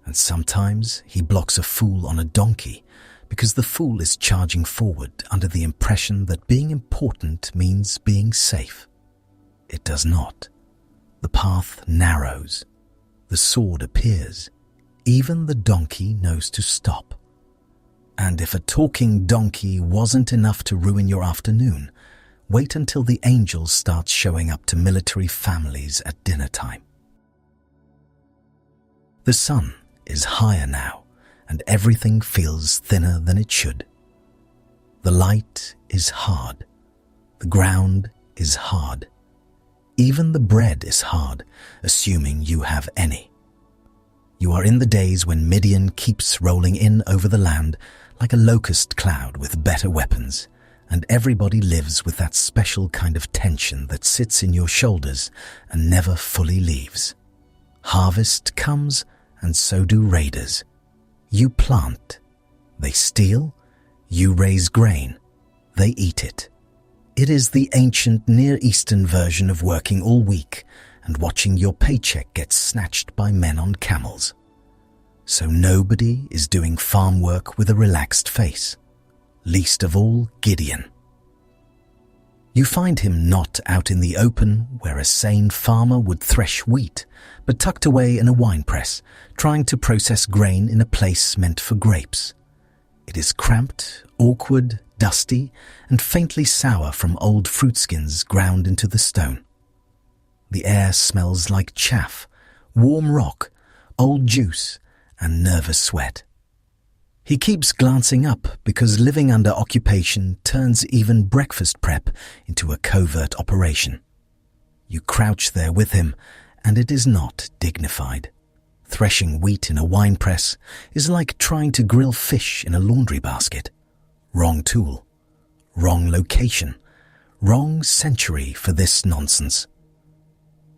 And sometimes he blocks a fool on a donkey because the fool is charging forward under the impression that being important means being safe. It does not. The path narrows. The sword appears. Even the donkey knows to stop. And if a talking donkey wasn't enough to ruin your afternoon, wait until the angel starts showing up to military families at dinner time. The sun is higher now, and everything feels thinner than it should. The light is hard. The ground is hard. Even the bread is hard, assuming you have any. You are in the days when Midian keeps rolling in over the land like a locust cloud with better weapons, and everybody lives with that special kind of tension that sits in your shoulders and never fully leaves. Harvest comes, and so do raiders. You plant. They steal. You raise grain. They eat it. It is the ancient Near Eastern version of working all week and watching your paycheck get snatched by men on camels. So nobody is doing farm work with a relaxed face, least of all Gideon. You find him not out in the open where a sane farmer would thresh wheat, but tucked away in a winepress, trying to process grain in a place meant for grapes. It is cramped, awkward, dusty, and faintly sour from old fruit skins ground into the stone. The air smells like chaff, warm rock, old juice, and nervous sweat. He keeps glancing up because living under occupation turns even breakfast prep into a covert operation. You crouch there with him, and it is not dignified. Threshing wheat in a winepress is like trying to grill fish in a laundry basket. Wrong tool, wrong location, wrong century for this nonsense.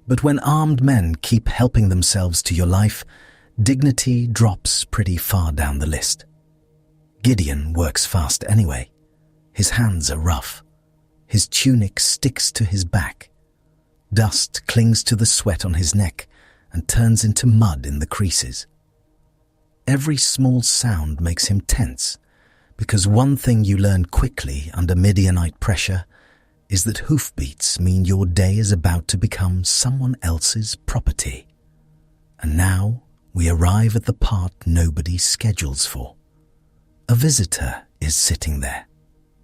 But when armed men keep helping themselves to your life, dignity drops pretty far down the list. Gideon works fast anyway. His hands are rough. His tunic sticks to his back. Dust clings to the sweat on his neck and turns into mud in the creases. Every small sound makes him tense, because one thing you learn quickly under Midianite pressure is that hoofbeats mean your day is about to become someone else's property. And now we arrive at the part nobody schedules for. A visitor is sitting there.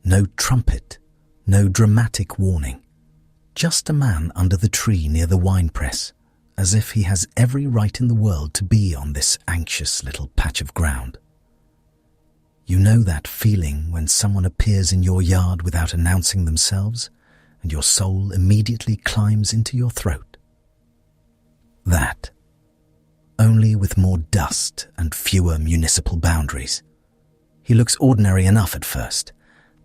No trumpet, no dramatic warning. Just a man under the tree near the winepress, as if he has every right in the world to be on this anxious little patch of ground. You know that feeling when someone appears in your yard without announcing themselves, and your soul immediately climbs into your throat. That, only with more dust and fewer municipal boundaries. He looks ordinary enough at first.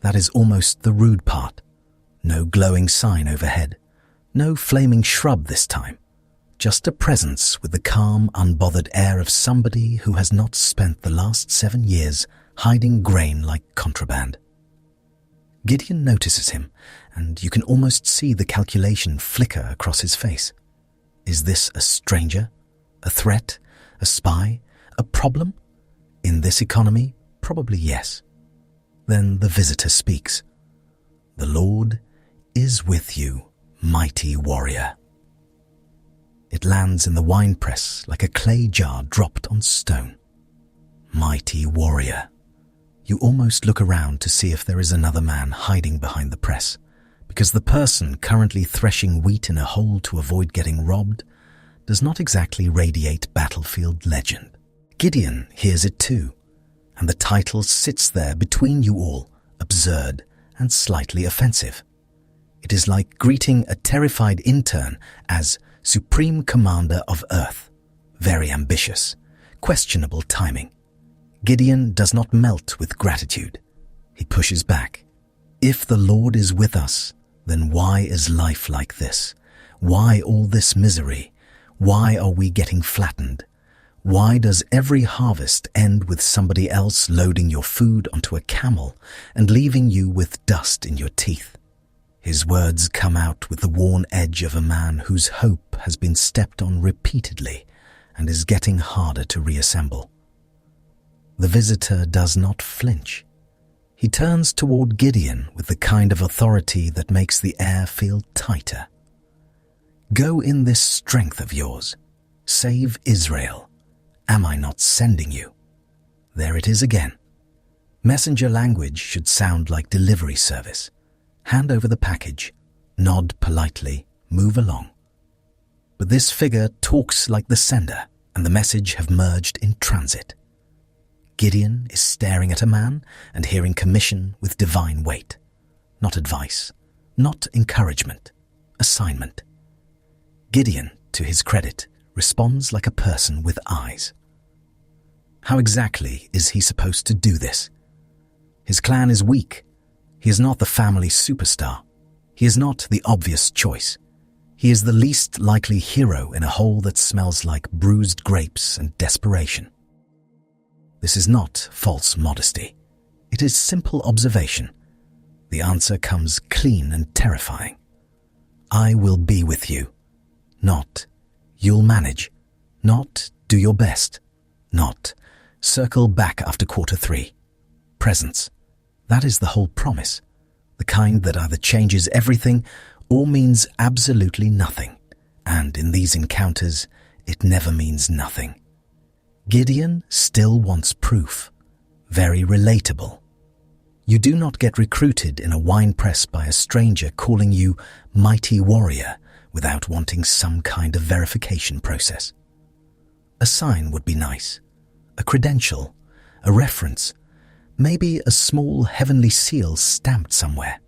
That is almost the rude part. No glowing sign overhead. No flaming shrub this time. Just a presence with the calm, unbothered air of somebody who has not spent the last 7 years hiding grain like contraband. Gideon notices him, and you can almost see the calculation flicker across his face. Is this a stranger? A threat? A spy? A problem? In this economy, probably yes. Then the visitor speaks. The Lord is with you, mighty warrior. It lands in the winepress like a clay jar dropped on stone. Mighty warrior. You almost look around to see if there is another man hiding behind the press, because the person currently threshing wheat in a hole to avoid getting robbed does not exactly radiate battlefield legend. Gideon hears it too, and the title sits there between you all, absurd and slightly offensive. It is like greeting a terrified intern as Supreme Commander of Earth. Very ambitious, questionable timing. Gideon does not melt with gratitude. He pushes back. If the Lord is with us, then why is life like this? Why all this misery? Why are we getting flattened? Why does every harvest end with somebody else loading your food onto a camel and leaving you with dust in your teeth? His words come out with the worn edge of a man whose hope has been stepped on repeatedly and is getting harder to reassemble. The visitor does not flinch. He turns toward Gideon with the kind of authority that makes the air feel tighter. Go in this strength of yours. Save Israel. Am I not sending you? There it is again. Messenger language should sound like delivery service. Hand over the package, nod politely, move along. But this figure talks like the sender, and the message have merged in transit. Gideon is staring at a man and hearing commission with divine weight. Not advice, not encouragement, assignment. Gideon, to his credit, responds like a person with eyes. How exactly is he supposed to do this? His clan is weak. He is not the family superstar. He is not the obvious choice. He is the least likely hero in a hole that smells like bruised grapes and desperation. This is not false modesty. It is simple observation. The answer comes clean and terrifying. I will be with you. Not, you'll manage. Not, do your best. Not, circle back after quarter 3. Presence. That is the whole promise. The kind that either changes everything or means absolutely nothing. And in these encounters, it never means nothing. Gideon still wants proof. Very relatable. You do not get recruited in a wine press by a stranger calling you mighty warrior without wanting some kind of verification process. A sign would be nice. A credential, a reference, maybe a small heavenly seal stamped somewhere.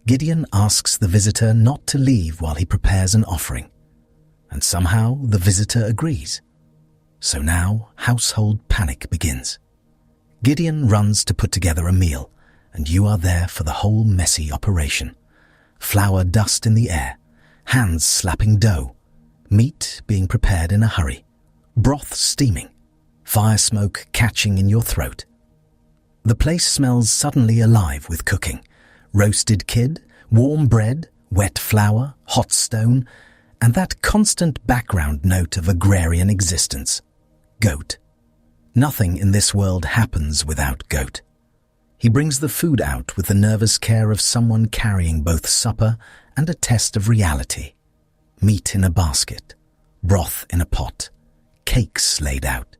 Gideon asks the visitor not to leave while he prepares an offering, and somehow the visitor agrees. So now household panic begins. Gideon runs to put together a meal, and you are there for the whole messy operation. Flour dust in the air, hands slapping dough, meat being prepared in a hurry, broth steaming, fire smoke catching in your throat. The place smells suddenly alive with cooking. Roasted kid, warm bread, wet flour, hot stone, and that constant background note of agrarian existence. Goat. Nothing in this world happens without Goat. He brings the food out with the nervous care of someone carrying both supper and a test of reality. Meat in a basket, broth in a pot, cakes laid out.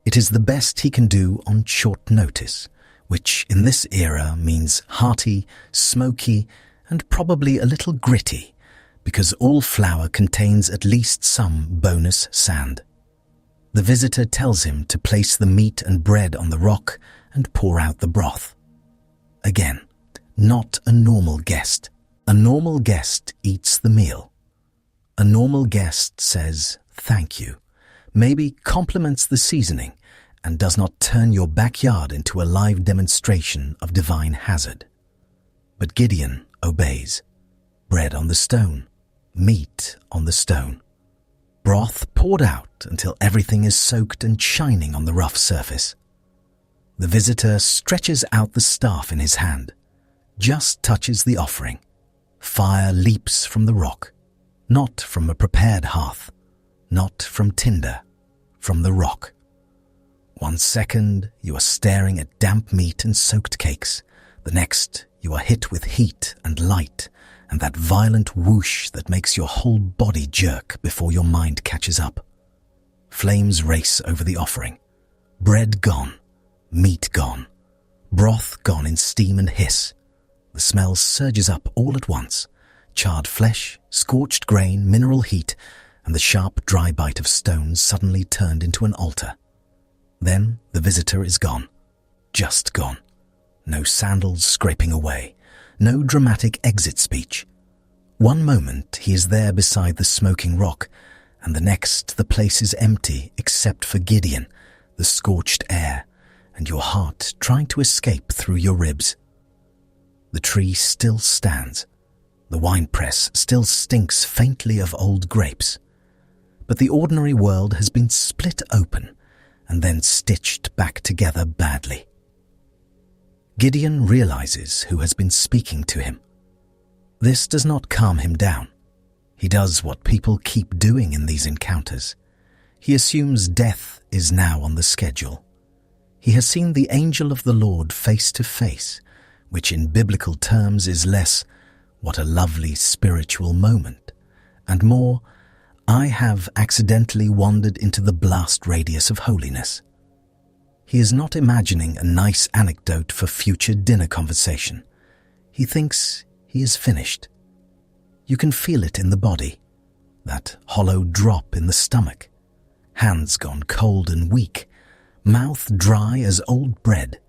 It is the best he can do on short notice, which in this era means hearty, smoky, and probably a little gritty, because all flour contains at least some bonus sand. The visitor tells him to place the meat and bread on the rock and pour out the broth. Again, not a normal guest. A normal guest eats the meal. A normal guest says thank you, maybe compliments the seasoning, and does not turn your backyard into a live demonstration of divine hazard. But Gideon obeys. Bread on the stone, meat on the stone. Broth poured out until everything is soaked and shining on the rough surface. The visitor stretches out the staff in his hand, just touches the offering. Fire leaps from the rock, not from a prepared hearth, not from tinder, from the rock. 1 second, you are staring at damp meat and soaked cakes. The next, you are hit with heat and light, and that violent whoosh that makes your whole body jerk before your mind catches up. Flames race over the offering. Bread gone, meat gone, broth gone in steam and hiss. The smell surges up all at once. Charred flesh, scorched grain, mineral heat, and the sharp, dry bite of stone suddenly turned into an altar. Then the visitor is gone. Just gone. No sandals scraping away. No dramatic exit speech. One moment he is there beside the smoking rock, and the next the place is empty except for Gideon, the scorched air, and your heart trying to escape through your ribs. The tree still stands. The winepress still stinks faintly of old grapes. But the ordinary world has been split open and then stitched back together badly. Gideon realizes who has been speaking to him. This does not calm him down. He does what people keep doing in these encounters. He assumes death is now on the schedule. He has seen the angel of the Lord face to face, which in biblical terms is less, what a lovely spiritual moment, and more, I have accidentally wandered into the blast radius of holiness. He is not imagining a nice anecdote for future dinner conversation. He thinks he is finished. You can feel it in the body, that hollow drop in the stomach. hands gone cold and weak, mouth dry as old bread,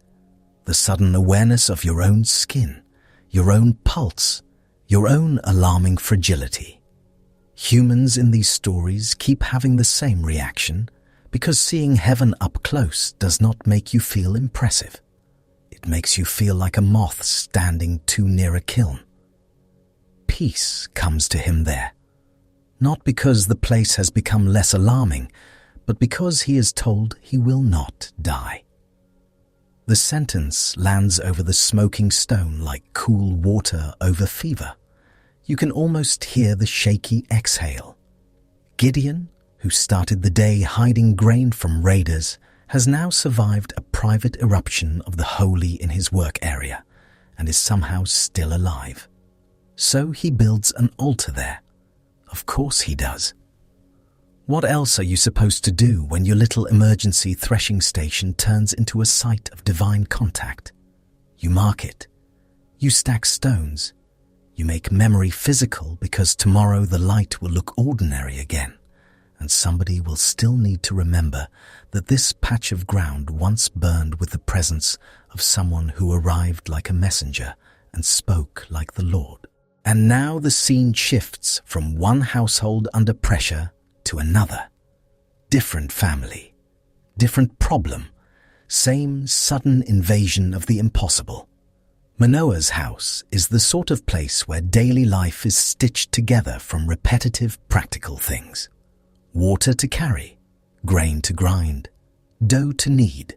the sudden awareness of your own skin, your own pulse, your own alarming fragility. Humans in these stories keep having the same reaction because seeing heaven up close does not make you feel impressive. It makes you feel like a moth standing too near a kiln. Peace comes to him there, not because the place has become less alarming, but because he is told he will not die. The sentence lands over the smoking stone like cool water over fever. You can almost hear the shaky exhale. Gideon, who started the day hiding grain from raiders, has now survived a private eruption of the holy in his work area and is somehow still alive. So he builds an altar there. Of course he does. What else are you supposed to do when your little emergency threshing station turns into a site of divine contact? You mark it. You stack stones. You make memory physical because tomorrow the light will look ordinary again, and somebody will still need to remember that this patch of ground once burned with the presence of someone who arrived like a messenger and spoke like the Lord. And now the scene shifts from one household under pressure to another. Different family, different problem, same sudden invasion of the impossible. Manoah's house is the sort of place where daily life is stitched together from repetitive practical things. Water to carry, grain to grind, dough to knead,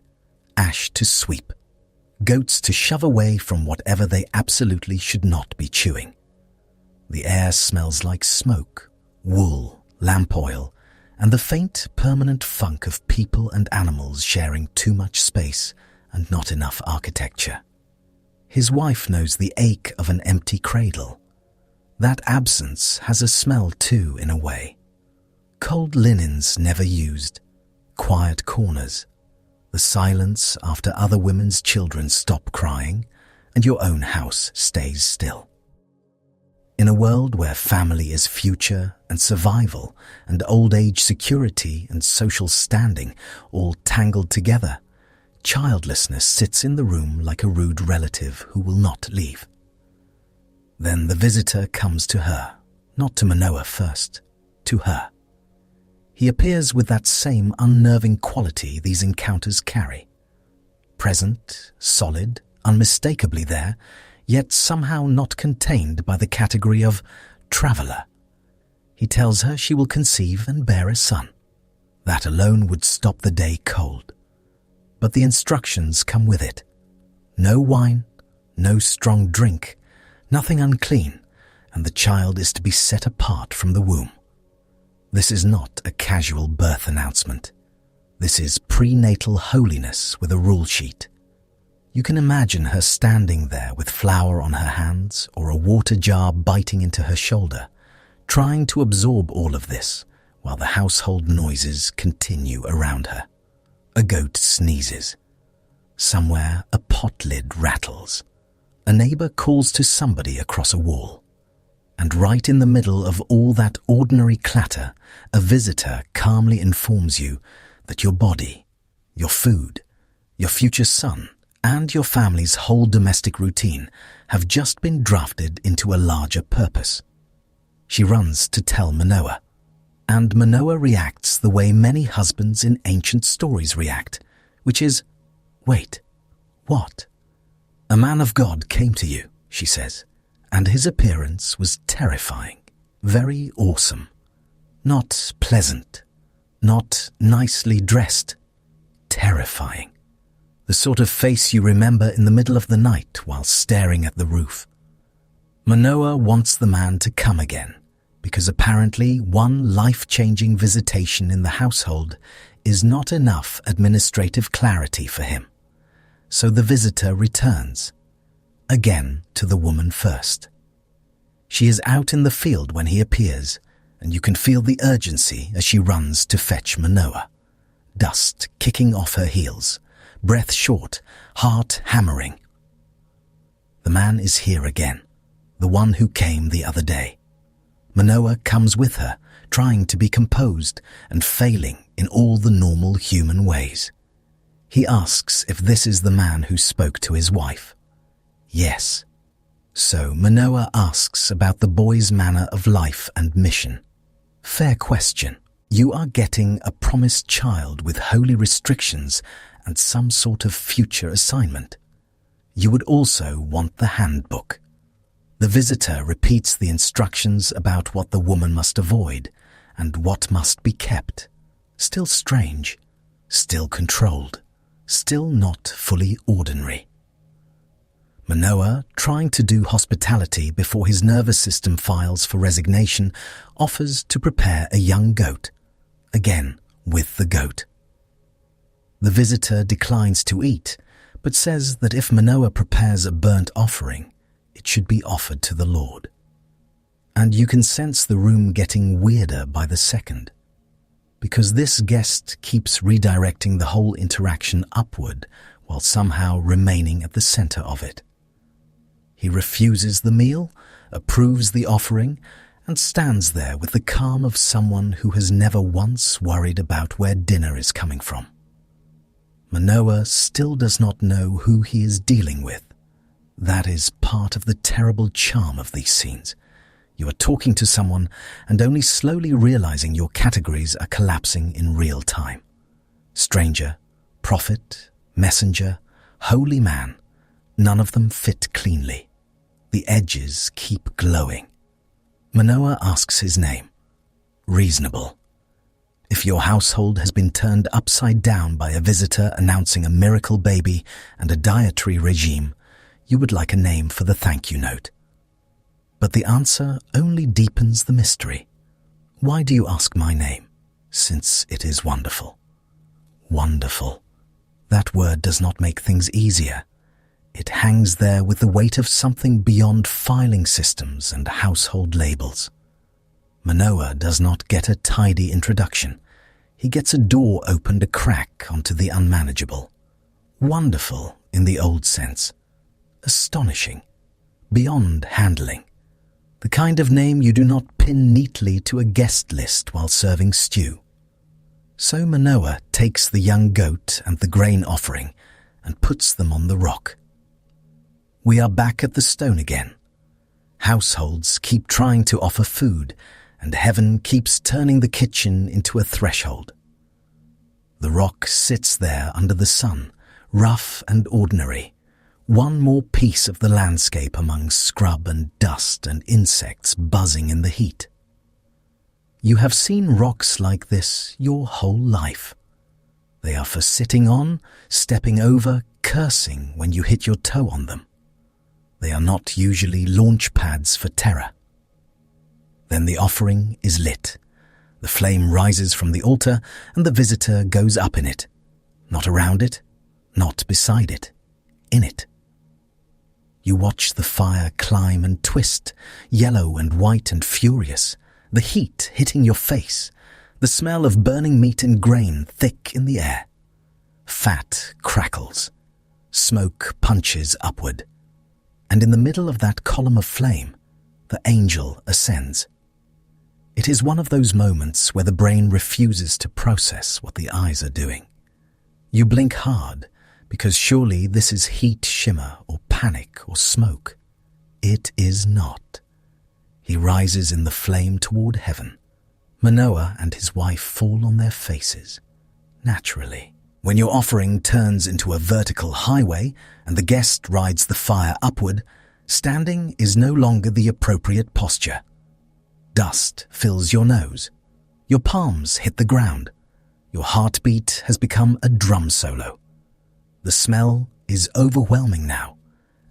ash to sweep, goats to shove away from whatever they absolutely should not be chewing. The air smells like smoke, wool, lamp oil, and the faint, permanent funk of people and animals sharing too much space and not enough architecture. His wife knows the ache of an empty cradle. That absence has a smell too, in a way. Cold linens never used, quiet corners, the silence after other women's children stop crying and your own house stays still. In a world where family is future and survival and old age security and social standing all tangled together, childlessness sits in the room like a rude relative who will not leave. Then the visitor comes to her, not to Manoah first, to her. He appears with that same unnerving quality these encounters carry. Present, solid, unmistakably there, yet somehow not contained by the category of traveller. He tells her she will conceive and bear a son. That alone would stop the day cold. But the instructions come with it. No wine, no strong drink, nothing unclean, and the child is to be set apart from the womb. This is not a casual birth announcement. This is prenatal holiness with a rule sheet. You can imagine her standing there with flour on her hands or a water jar biting into her shoulder, trying to absorb all of this while the household noises continue around her. A goat sneezes. Somewhere a pot lid rattles. A neighbor calls to somebody across a wall. And right in the middle of all that ordinary clatter, a visitor calmly informs you that your body, your food, your future son, and your family's whole domestic routine have just been drafted into a larger purpose. She runs to tell Manoah, and Manoah reacts the way many husbands in ancient stories react, which is, wait, what? A man of God came to you, she says, and his appearance was terrifying, very awesome. Not pleasant, not nicely dressed, terrifying. The sort of face you remember in the middle of the night while staring at the roof. Manoah wants the man to come again, because apparently one life-changing visitation in the household is not enough administrative clarity for him. So the visitor returns, again to the woman first. She is out in the field when he appears, and you can feel the urgency as she runs to fetch Manoah, dust kicking off her heels, breath short, heart hammering. The man is here again, the one who came the other day. Manoah comes with her, trying to be composed and failing in all the normal human ways. He asks if this is the man who spoke to his wife. Yes. So Manoah asks about the boy's manner of life and mission. Fair question. You are getting a promised child with holy restrictions and some sort of future assignment. You would also want the handbook. The visitor repeats the instructions about what the woman must avoid and what must be kept. Still strange, still controlled, still not fully ordinary. Manoah, trying to do hospitality before his nervous system files for resignation, offers to prepare a young goat, again with the goat. The visitor declines to eat, but says that if Manoah prepares a burnt offering, it should be offered to the Lord. And you can sense the room getting weirder by the second, because this guest keeps redirecting the whole interaction upward while somehow remaining at the center of it. He refuses the meal, approves the offering, and stands there with the calm of someone who has never once worried about where dinner is coming from. Manoah still does not know who he is dealing with. That is part of the terrible charm of these scenes. You are talking to someone and only slowly realizing your categories are collapsing in real time. Stranger, prophet, messenger, holy man, none of them fit cleanly. The edges keep glowing. Manoah asks his name. Reasonable. If your household has been turned upside down by a visitor announcing a miracle baby and a dietary regime, you would like a name for the thank you note. But the answer only deepens the mystery. Why do you ask my name, since it is wonderful? Wonderful. That word does not make things easier. It hangs there with the weight of something beyond filing systems and household labels. Manoah does not get a tidy introduction. He gets a door opened a crack onto the unmanageable. Wonderful in the old sense. Astonishing. Beyond handling. The kind of name you do not pin neatly to a guest list while serving stew. So Manoah takes the young goat and the grain offering and puts them on the rock. We are back at the stone again. Households keep trying to offer food, and heaven keeps turning the kitchen into a threshold. The rock sits there under the sun, rough and ordinary, one more piece of the landscape among scrub and dust and insects buzzing in the heat. You have seen rocks like this your whole life. They are for sitting on, stepping over, cursing when you hit your toe on them. They are not usually launch pads for terror. Then the offering is lit. The flame rises from the altar and the visitor goes up in it. Not around it, not beside it, in it. You watch the fire climb and twist, yellow and white and furious, the heat hitting your face, the smell of burning meat and grain thick in the air. Fat crackles. Smoke punches upward. And in the middle of that column of flame, the angel ascends. It is one of those moments where the brain refuses to process what the eyes are doing. You blink hard, because surely this is heat shimmer or panic or smoke. It is not. He rises in the flame toward heaven. Manoah and his wife fall on their faces, naturally. When your offering turns into a vertical highway and the guest rides the fire upward, standing is no longer the appropriate posture. Dust fills your nose. Your palms hit the ground. Your heartbeat has become a drum solo. The smell is overwhelming now.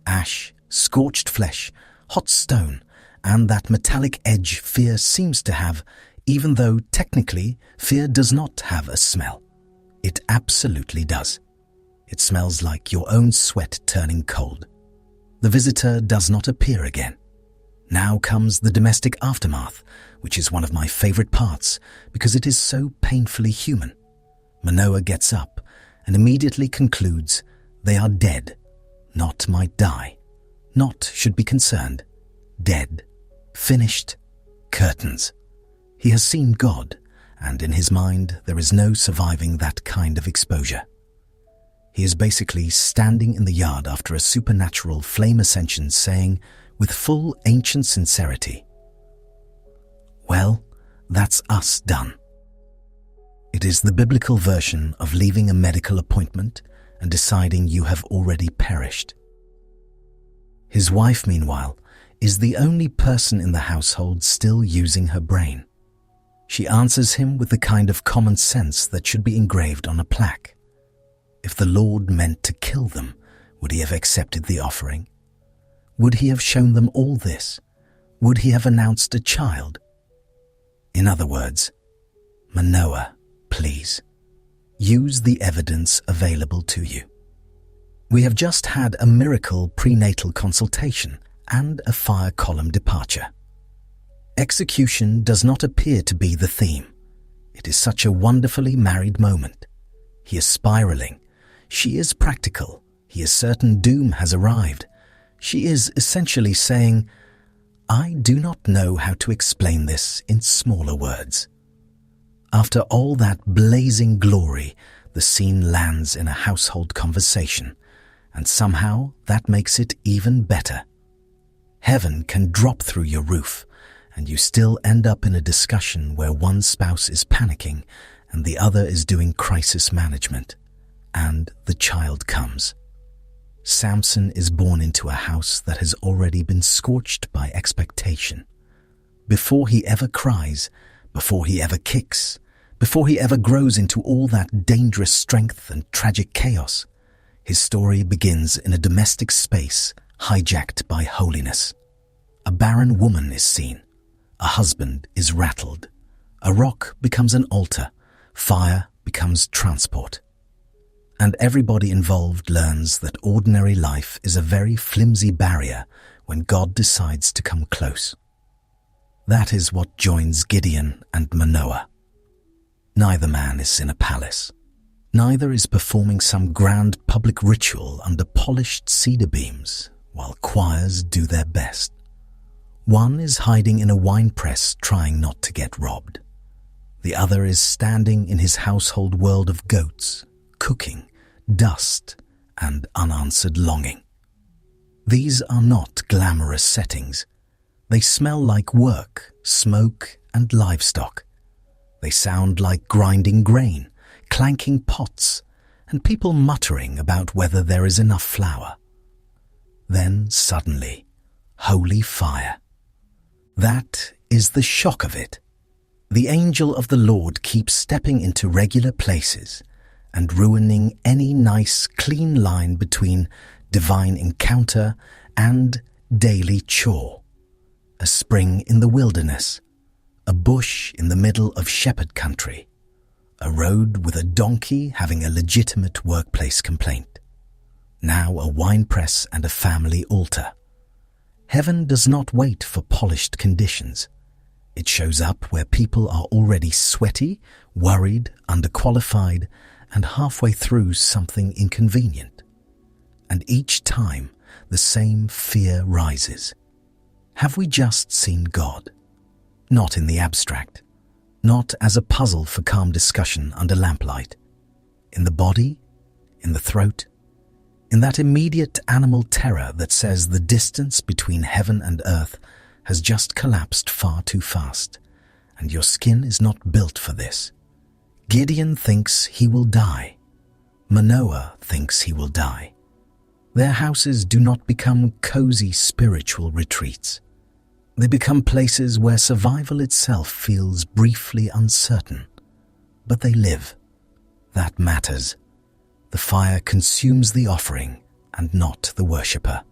Ash, scorched flesh, hot stone, and that metallic edge fear seems to have, even though technically fear does not have a smell. It absolutely does. It smells like your own sweat turning cold. The visitor does not appear again. Now comes the domestic aftermath, which is one of my favorite parts because it is so painfully human. Manoah gets up and immediately concludes they are dead, not might die, not should be concerned, dead, finished, curtains. He has seen God, and in his mind there is no surviving that kind of exposure. He is basically standing in the yard after a supernatural flame ascension saying, with full ancient sincerity, "Well, that's us done." It is the biblical version of leaving a medical appointment and deciding you have already perished. His wife, meanwhile, is the only person in the household still using her brain. She answers him with the kind of common sense that should be engraved on a plaque. If the Lord meant to kill them, would he have accepted the offering? Would he have shown them all this? Would he have announced a child? In other words, Manoah, please, use the evidence available to you. We have just had a miracle prenatal consultation and a fire column departure. Execution does not appear to be the theme. It is such a wonderfully married moment. He is spiraling. She is practical. He is certain doom has arrived. She is essentially saying, "I do not know how to explain this in smaller words." After all that blazing glory, the scene lands in a household conversation, and somehow that makes it even better. Heaven can drop through your roof, and you still end up in a discussion where one spouse is panicking and the other is doing crisis management, and the child comes. Samson is born into a house that has already been scorched by expectation. Before he ever cries, before he ever kicks, before he ever grows into all that dangerous strength and tragic chaos, his story begins in a domestic space hijacked by holiness. A barren woman is seen. A husband is rattled. A rock becomes an altar. Fire becomes transport. And everybody involved learns that ordinary life is a very flimsy barrier when God decides to come close. That is what joins Gideon and Manoah. Neither man is in a palace. Neither is performing some grand public ritual under polished cedar beams while choirs do their best. One is hiding in a winepress trying not to get robbed. The other is standing in his household world of goats, cooking, dust, and unanswered longing. These are not glamorous settings. They smell like work, smoke, and livestock. They sound like grinding grain, clanking pots, and people muttering about whether there is enough flour. Then suddenly, holy fire. That is the shock of it. The angel of the Lord keeps stepping into regular places and ruining any nice, clean line between divine encounter and daily chore. A spring in the wilderness, a bush in the middle of shepherd country, a road with a donkey having a legitimate workplace complaint. Now a winepress and a family altar. Heaven does not wait for polished conditions. It shows up where people are already sweaty, worried, underqualified, and halfway through something inconvenient. And each time, the same fear rises. Have we just seen God? Not in the abstract. Not as a puzzle for calm discussion under lamplight. In the body, in the throat, in that immediate animal terror that says the distance between heaven and earth has just collapsed far too fast, and your skin is not built for this. Gideon thinks he will die. Manoah thinks he will die. Their houses do not become cozy spiritual retreats. They become places where survival itself feels briefly uncertain. But they live. That matters. The fire consumes the offering and not the worshipper.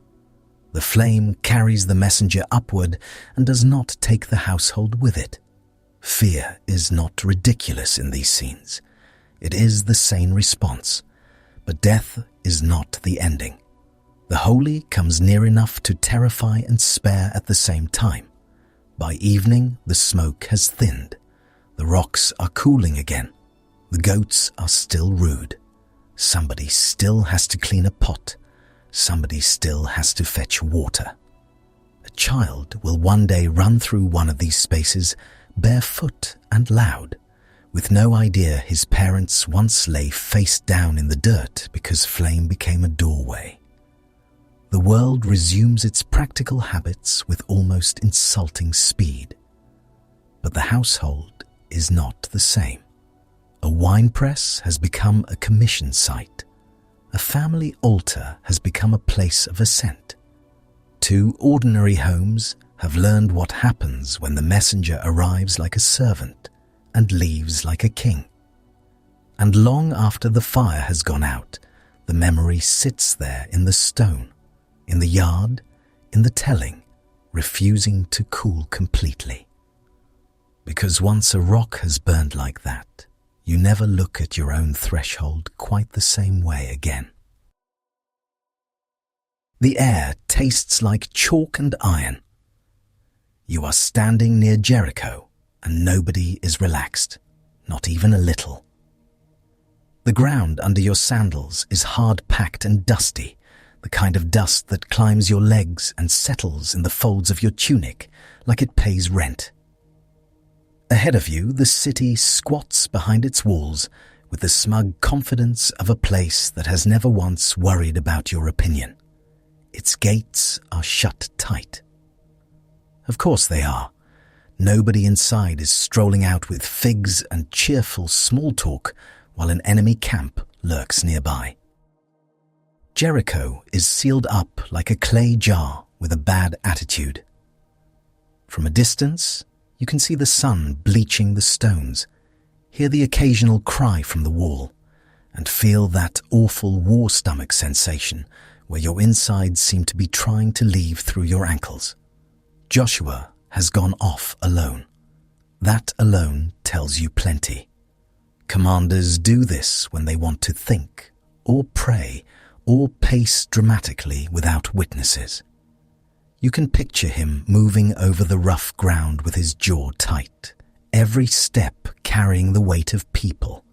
The flame carries the messenger upward and does not take the household with it. Fear is not ridiculous in these scenes. It is the sane response. But death is not the ending. The holy comes near enough to terrify and spare at the same time. By evening, the smoke has thinned. The rocks are cooling again. The goats are still rude. Somebody still has to clean a pot. Somebody still has to fetch water. A child will one day run through one of these spaces barefoot and loud, with no idea his parents once lay face down in the dirt because flame became a doorway. The world resumes its practical habits with almost insulting speed. But the household is not the same. A wine press has become a commission site. A family altar has become a place of ascent. Two ordinary homes have learned what happens when the messenger arrives like a servant and leaves like a king. And long after the fire has gone out, the memory sits there in the stone, in the yard, in the telling, refusing to cool completely. Because once a rock has burned like that, you never look at your own threshold quite the same way again. The air tastes like chalk and iron. You are standing near Jericho, and nobody is relaxed, not even a little. The ground under your sandals is hard-packed and dusty, the kind of dust that climbs your legs and settles in the folds of your tunic like it pays rent. Ahead of you, the city squats behind its walls with the smug confidence of a place that has never once worried about your opinion. Its gates are shut tight. Of course they are. Nobody inside is strolling out with figs and cheerful small talk while an enemy camp lurks nearby. Jericho is sealed up like a clay jar with a bad attitude. From a distance, you can see the sun bleaching the stones, hear the occasional cry from the wall, and feel that awful war stomach sensation where your insides seem to be trying to leave through your ankles. Joshua has gone off alone. That alone tells you plenty. Commanders do this when they want to think, or pray, or pace dramatically without witnesses. You can picture him moving over the rough ground with his jaw tight, every step carrying the weight of people,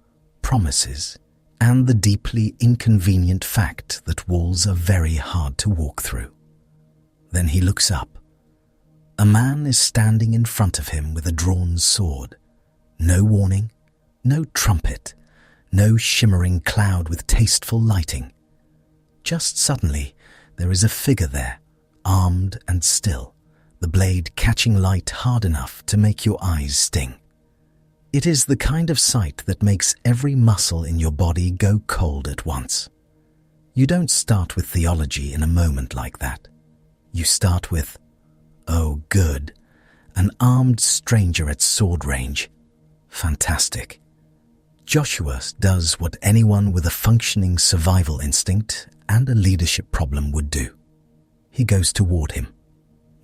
promises, and the deeply inconvenient fact that walls are very hard to walk through. Then he looks up. A man is standing in front of him with a drawn sword. No warning, no trumpet, no shimmering cloud with tasteful lighting. Just suddenly, there is a figure there, armed and still, the blade catching light hard enough to make your eyes sting. It is the kind of sight that makes every muscle in your body go cold at once. You don't start with theology in a moment like that. You start with, oh good, an armed stranger at sword range. Fantastic. Joshua does what anyone with a functioning survival instinct and a leadership problem would do. He goes toward him.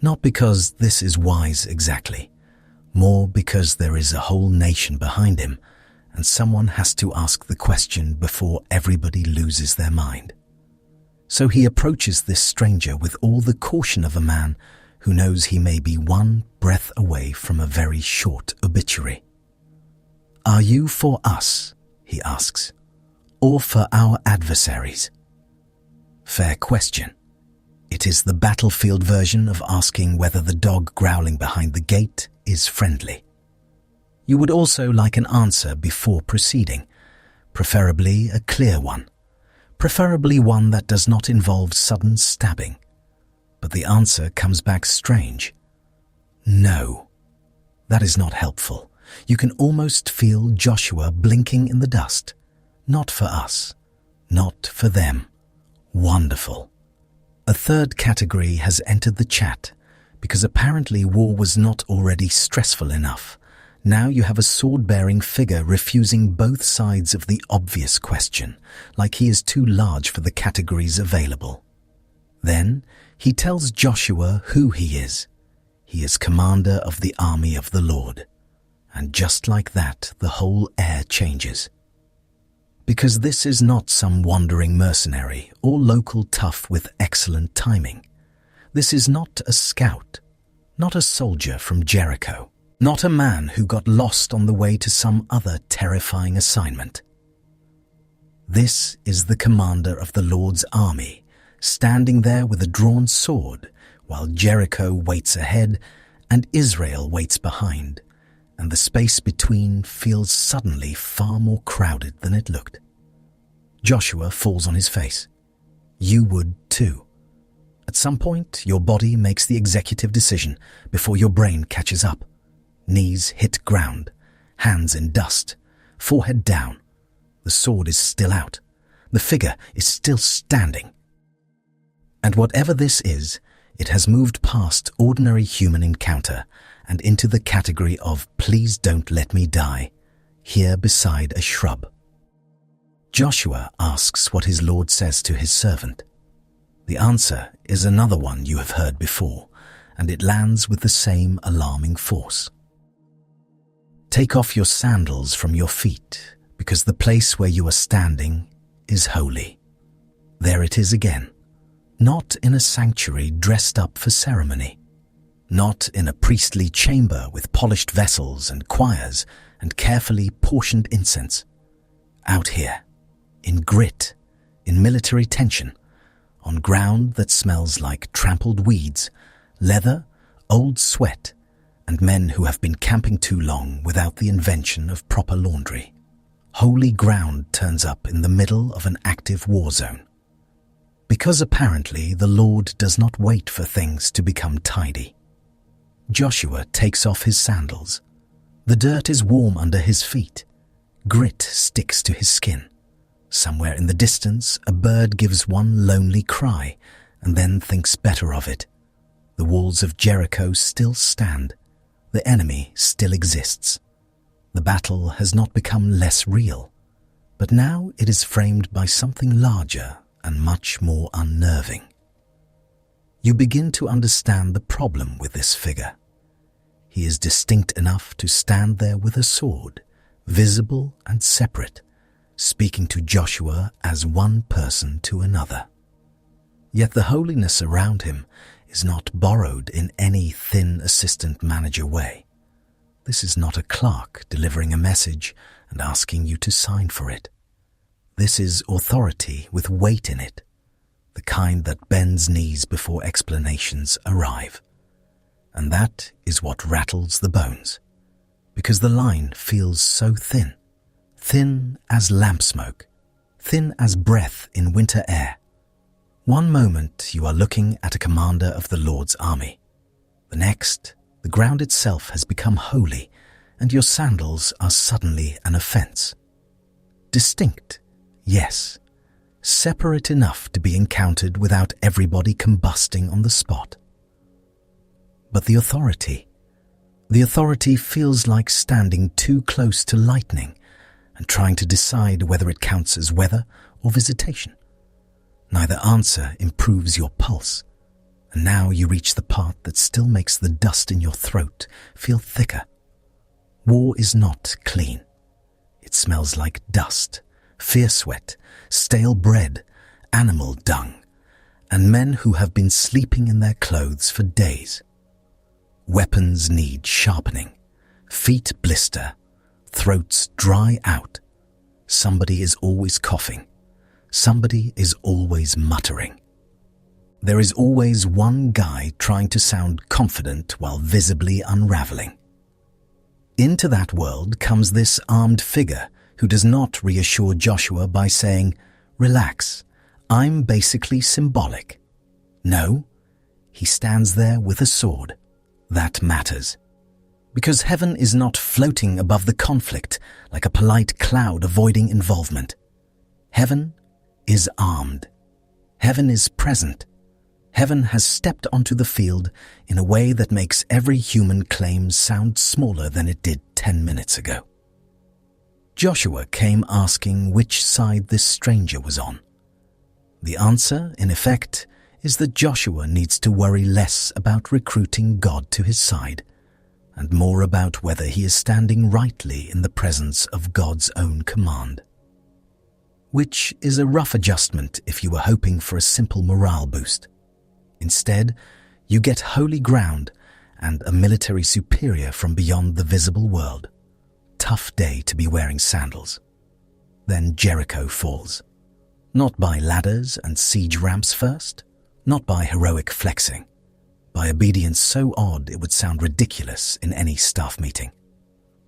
Not because this is wise exactly, more because there is a whole nation behind him, and someone has to ask the question before everybody loses their mind. So he approaches this stranger with all the caution of a man who knows he may be one breath away from a very short obituary. "Are you for us," he asks, "or for our adversaries?" Fair question. It is the battlefield version of asking whether the dog growling behind the gate is friendly. You would also like an answer before proceeding, preferably a clear one, preferably one that does not involve sudden stabbing. But the answer comes back strange. No. That is not helpful. You can almost feel Joshua blinking in the dust. Not for us. Not for them. Wonderful. A third category has entered the chat, because apparently war was not already stressful enough. Now you have a sword-bearing figure refusing both sides of the obvious question, like he is too large for the categories available. Then he tells Joshua who he is. He is commander of the army of the Lord. And just like that, the whole air changes. Because this is not some wandering mercenary or local tough with excellent timing. This is not a scout, not a soldier from Jericho, not a man who got lost on the way to some other terrifying assignment. This is the commander of the Lord's army, standing there with a drawn sword, while Jericho waits ahead and Israel waits behind, and the space between feels suddenly far more crowded than it looked. Joshua falls on his face. You would too. At some point, your body makes the executive decision before your brain catches up. Knees hit ground, hands in dust, forehead down. The sword is still out. The figure is still standing. And whatever this is, it has moved past ordinary human encounter and into the category of please don't let me die, here beside a shrub. Joshua asks what his Lord says to his servant. The answer is another one you have heard before, and it lands with the same alarming force. Take off your sandals from your feet, because the place where you are standing is holy. There it is again, not in a sanctuary dressed up for ceremony, not in a priestly chamber with polished vessels and choirs and carefully portioned incense. Out here, in grit, in military tension, on ground that smells like trampled weeds, leather, old sweat, and men who have been camping too long without the invention of proper laundry. Holy ground turns up in the middle of an active war zone. Because apparently the Lord does not wait for things to become tidy. Joshua takes off his sandals. The dirt is warm under his feet. Grit sticks to his skin. Somewhere in the distance, a bird gives one lonely cry and then thinks better of it. The walls of Jericho still stand. The enemy still exists. The battle has not become less real, but now it is framed by something larger and much more unnerving. You begin to understand the problem with this figure. He is distinct enough to stand there with a sword, visible and separate, speaking to Joshua as one person to another. Yet the holiness around him is not borrowed in any thin assistant manager way. This is not a clerk delivering a message and asking you to sign for it. This is authority with weight in it, the kind that bends knees before explanations arrive. And that is what rattles the bones, because the line feels so thin. Thin as lamp smoke, thin as breath in winter air. One moment you are looking at a commander of the Lord's army. The next, the ground itself has become holy, and your sandals are suddenly an offense. Distinct, yes. Separate enough to be encountered without everybody combusting on the spot. But the authority feels like standing too close to lightning and trying to decide whether it counts as weather or visitation. Neither answer improves your pulse, and now you reach the part that still makes the dust in your throat feel thicker. War is not clean. It smells like dust, fear sweat, stale bread, animal dung, and men who have been sleeping in their clothes for days. Weapons need sharpening, feet blister, throats dry out. Somebody is always coughing. Somebody is always muttering. There is always one guy trying to sound confident while visibly unraveling. Into that world comes this armed figure who does not reassure Joshua by saying, "Relax, I'm basically symbolic." No, he stands there with a sword. That matters. Because heaven is not floating above the conflict like a polite cloud avoiding involvement. Heaven is armed. Heaven is present. Heaven has stepped onto the field in a way that makes every human claim sound smaller than it did 10 minutes ago. Joshua came asking which side this stranger was on. The answer, in effect, is that Joshua needs to worry less about recruiting God to his side and more about whether he is standing rightly in the presence of God's own command. Which is a rough adjustment if you were hoping for a simple morale boost. Instead, you get holy ground and a military superior from beyond the visible world. Tough day to be wearing sandals. Then Jericho falls. Not by ladders and siege ramps first, not by heroic flexing, by obedience so odd it would sound ridiculous in any staff meeting.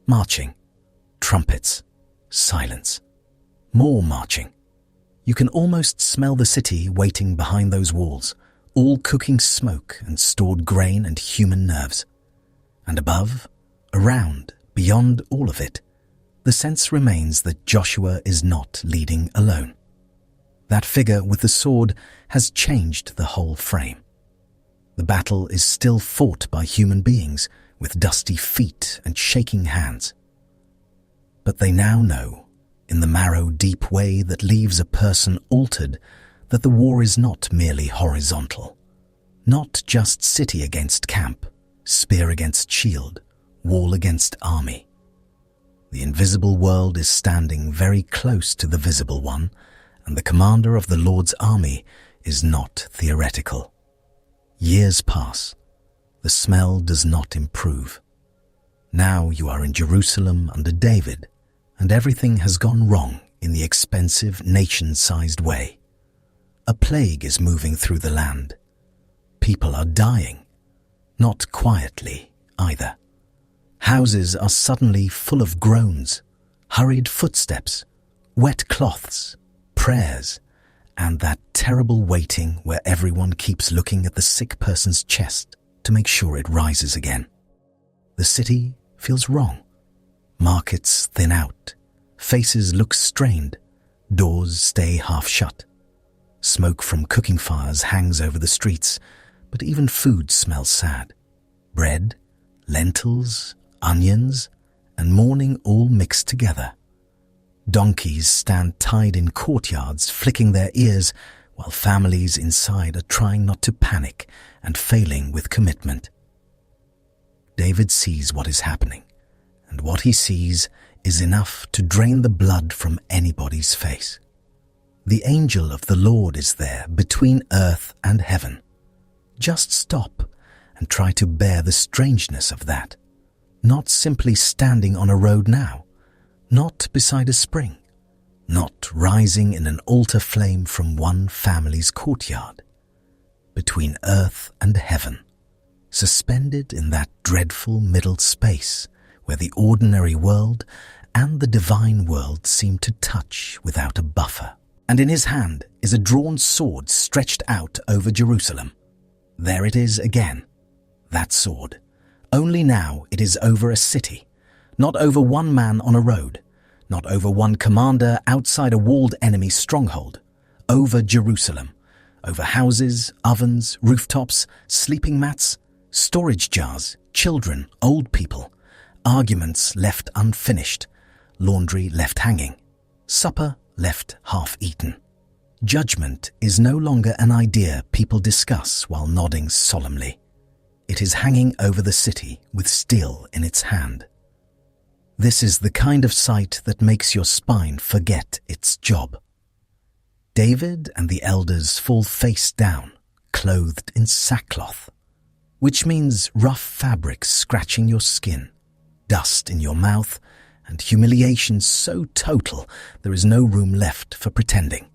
Marching, trumpets, silence, more marching. You can almost smell the city waiting behind those walls, all cooking smoke and stored grain and human nerves. And above, around, beyond all of it, the sense remains that Joshua is not leading alone. That figure with the sword has changed the whole frame. The battle is still fought by human beings with dusty feet and shaking hands. But they now know, in the marrow-deep way that leaves a person altered, that the war is not merely horizontal, not just city against camp, spear against shield, wall against army. The invisible world is standing very close to the visible one, and the commander of the Lord's army is not theoretical. Years pass. The smell does not improve. Now you are in Jerusalem under David, and everything has gone wrong in the expensive nation-sized way. A plague is moving through the land. People are dying. Not quietly, either. Houses are suddenly full of groans, hurried footsteps, wet cloths, prayers, and that terrible waiting where everyone keeps looking at the sick person's chest to make sure it rises again. The city feels wrong. Markets thin out. Faces look strained. Doors stay half shut. Smoke from cooking fires hangs over the streets, but even food smells sad. Bread, lentils, onions, and mourning all mixed together. Donkeys stand tied in courtyards, flicking their ears, while families inside are trying not to panic and failing with commitment. David sees what is happening, and what he sees is enough to drain the blood from anybody's face. The angel of the Lord is there between earth and heaven. Just stop and try to bear the strangeness of that. Not simply standing on a road now, not beside a spring, not rising in an altar flame from one family's courtyard. Between earth and heaven, suspended in that dreadful middle space where the ordinary world and the divine world seem to touch without a buffer. And in his hand is a drawn sword stretched out over Jerusalem. There it is again, that sword. Only now it is over a city, not over one man on a road, not over one commander outside a walled enemy stronghold, over Jerusalem, over houses, ovens, rooftops, sleeping mats, storage jars, children, old people, arguments left unfinished, laundry left hanging, supper left half-eaten. Judgment is no longer an idea people discuss while nodding solemnly. It is hanging over the city with steel in its hand. This is the kind of sight that makes your spine forget its job. David and the elders fall face down, clothed in sackcloth, which means rough fabrics scratching your skin, dust in your mouth, and humiliation so total there is no room left for pretending.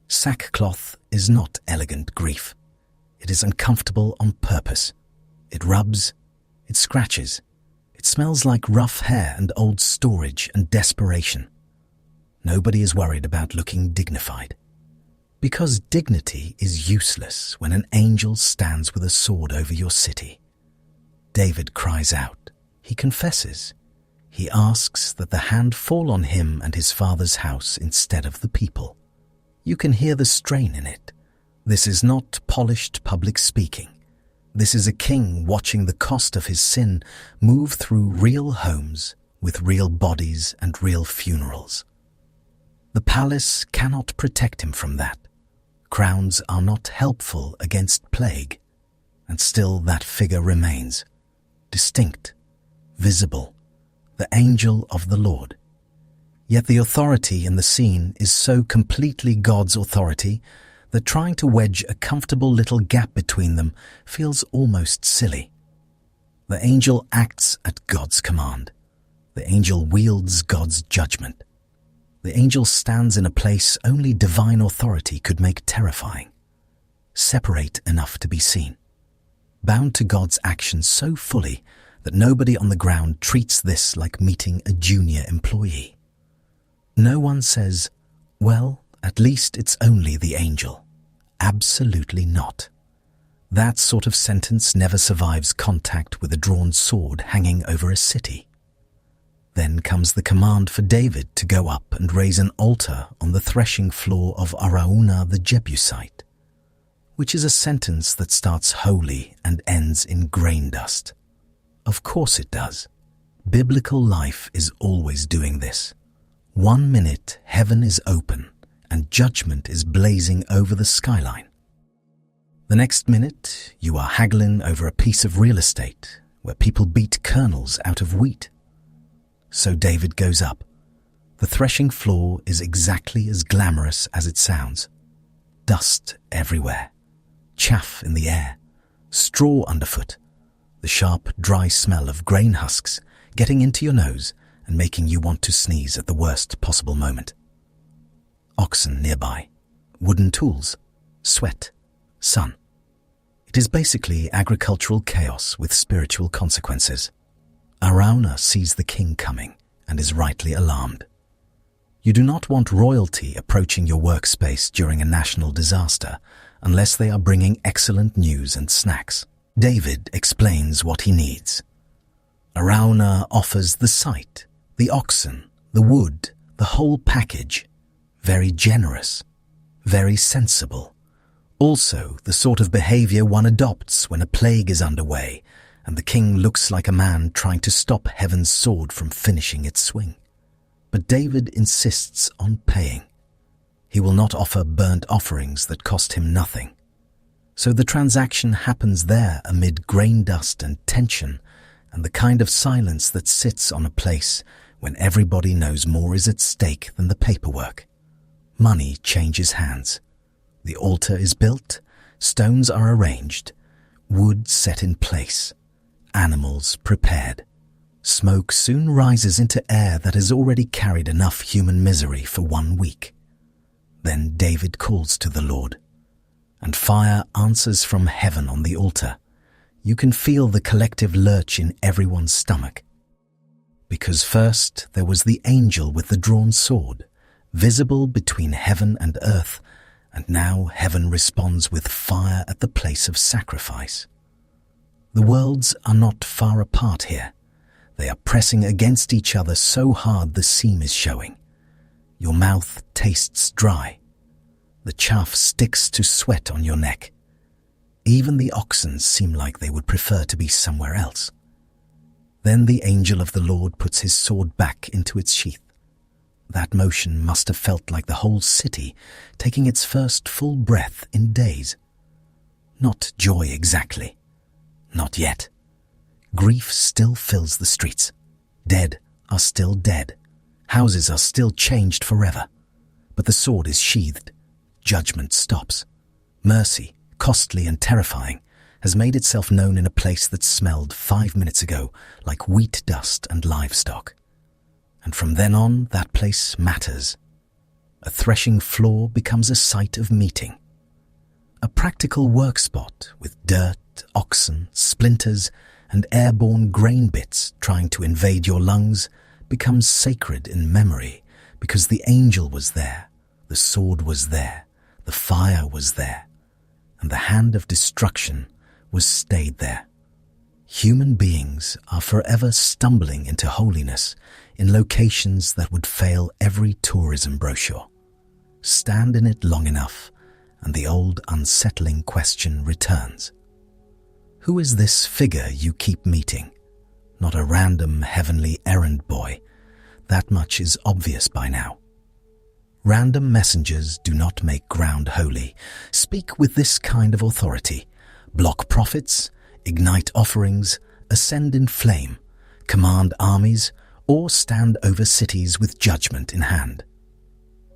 Sackcloth is not elegant grief. It is uncomfortable on purpose. It rubs, it scratches. It smells like rough hair and old storage and desperation. Nobody is worried about looking dignified. Because dignity is useless when an angel stands with a sword over your city. David cries out. He confesses. He asks that the hand fall on him and his father's house instead of the people. You can hear the strain in it. This is not polished public speaking. This is a king watching the cost of his sin move through real homes with real bodies and real funerals. The palace cannot protect him from that. Crowns are not helpful against plague, and still that figure remains, distinct, visible, the angel of the Lord. Yet the authority in the scene is so completely God's authority that trying to wedge a comfortable little gap between them feels almost silly. The angel acts at God's command. The angel wields God's judgment. The angel stands in a place only divine authority could make terrifying, separate enough to be seen. bound to God's action so fully that nobody on the ground treats this like meeting a junior employee. No one says, "Well, at least it's only the angel." Absolutely not. That sort of sentence never survives contact with a drawn sword hanging over a city. Then comes the command for David to go up and raise an altar on the threshing floor of Araunah the Jebusite, which is a sentence that starts holy and ends in grain dust. Of course it does. Biblical life is always doing this. 1 minute heaven is open and judgment is blazing over the skyline. The next minute you are haggling over a piece of real estate where people beat kernels out of wheat. So David goes up. The threshing floor is exactly as glamorous as it sounds. Dust everywhere, chaff in the air, straw underfoot, the sharp, dry smell of grain husks getting into your nose and making you want to sneeze at the worst possible moment. Oxen nearby, wooden tools, sweat, sun. It is basically agricultural chaos with spiritual consequences. Araunah sees the king coming and is rightly alarmed. You do not want royalty approaching your workspace during a national disaster unless they are bringing excellent news and snacks. David explains what he needs. Araunah offers the site, the oxen, the wood, the whole package. Very generous, very sensible. Also the sort of behavior one adopts when a plague is underway and the king looks like a man trying to stop heaven's sword from finishing its swing. But David insists on paying. He will not offer burnt offerings that cost him nothing. So the transaction happens there amid grain dust and tension and the kind of silence that sits on a place when everybody knows more is at stake than the paperwork. Money changes hands. The altar is built, stones are arranged, wood set in place, animals prepared. Smoke soon rises into air that has already carried enough human misery for 1 week. Then David calls to the Lord, and fire answers from heaven on the altar. You can feel the collective lurch in everyone's stomach. Because first there was the angel with the drawn sword, visible between heaven and earth, and now heaven responds with fire at the place of sacrifice. The worlds are not far apart here. They are pressing against each other so hard the seam is showing. Your mouth tastes dry. The chaff sticks to sweat on your neck. Even the oxen seem like they would prefer to be somewhere else. Then the angel of the Lord puts his sword back into its sheath. That motion must have felt like the whole city taking its first full breath in days. Not joy exactly. Not yet. Grief still fills the streets. Dead are still dead. Houses are still changed forever. But the sword is sheathed. Judgment stops. Mercy, costly and terrifying, has made itself known in a place that smelled 5 minutes ago like wheat dust and livestock. And from then on, that place matters. A threshing floor becomes a site of meeting. A practical work spot with dirt, oxen, splinters, and airborne grain bits trying to invade your lungs becomes sacred in memory because the angel was there, the sword was there, the fire was there, and the hand of destruction was stayed there. Human beings are forever stumbling into holiness in locations that would fail every tourism brochure. Stand in it long enough, and the old unsettling question returns. Who is this figure you keep meeting? Not a random heavenly errand boy. That much is obvious by now. Random messengers do not make ground holy. Speak with this kind of authority. Block prophets, ignite offerings, ascend in flame, command armies, or stand over cities with judgment in hand.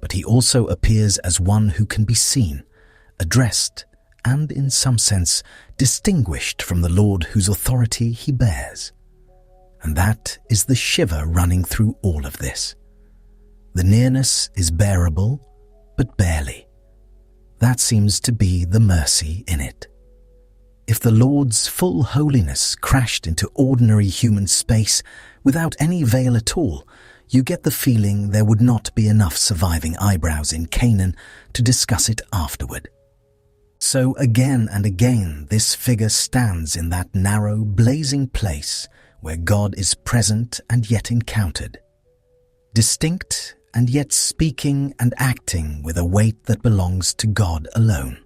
But he also appears as one who can be seen, addressed, and in some sense distinguished from the Lord whose authority he bears. And that is the shiver running through all of this. The nearness is bearable, but barely. That seems to be the mercy in it. if the Lord's full holiness crashed into ordinary human space without any veil at all, you get the feeling there would not be enough surviving eyebrows in Canaan to discuss it afterward. So again and again this figure stands in that narrow, blazing place where God is present and yet encountered, distinct and yet speaking and acting with a weight that belongs to God alone.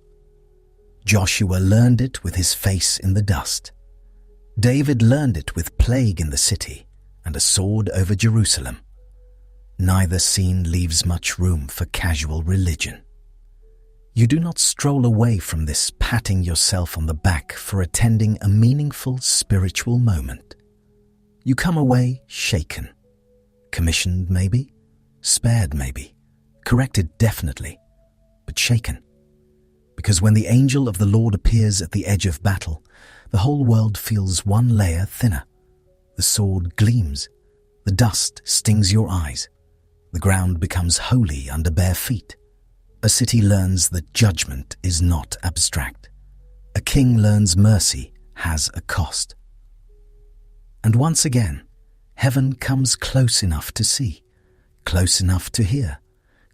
Joshua learned it with his face in the dust. David learned it with plague in the city and a sword over Jerusalem. Neither scene leaves much room for casual religion. You do not stroll away from this patting yourself on the back for attending a meaningful spiritual moment. You come away shaken, commissioned maybe, spared maybe, corrected definitely, but shaken. Because when the angel of the Lord appears at the edge of battle, the whole world feels one layer thinner. The sword gleams, the dust stings your eyes, the ground becomes holy under bare feet. A city learns that judgment is not abstract. A king learns mercy has a cost. And once again, heaven comes close enough to see, close enough to hear,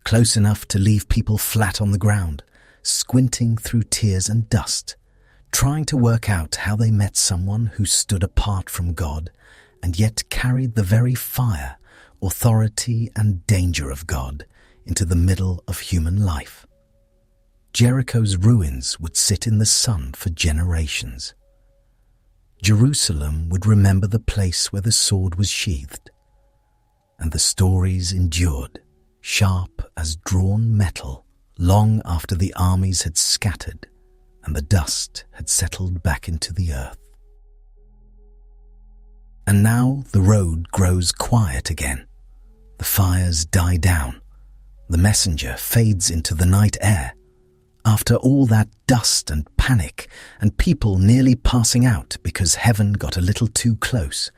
close enough to leave people flat on the ground, squinting through tears and dust, trying to work out how they met someone who stood apart from God and yet carried the very fire, authority and danger of God into the middle of human life. Jericho's ruins would sit in the sun for generations. Jerusalem would remember the place where the sword was sheathed, and the stories endured, sharp as drawn metal, long after the armies had scattered and the dust had settled back into the earth. And now the road grows quiet again. The fires die down. The messenger fades into the night air. After all that dust and panic and people nearly passing out because heaven got a little too close,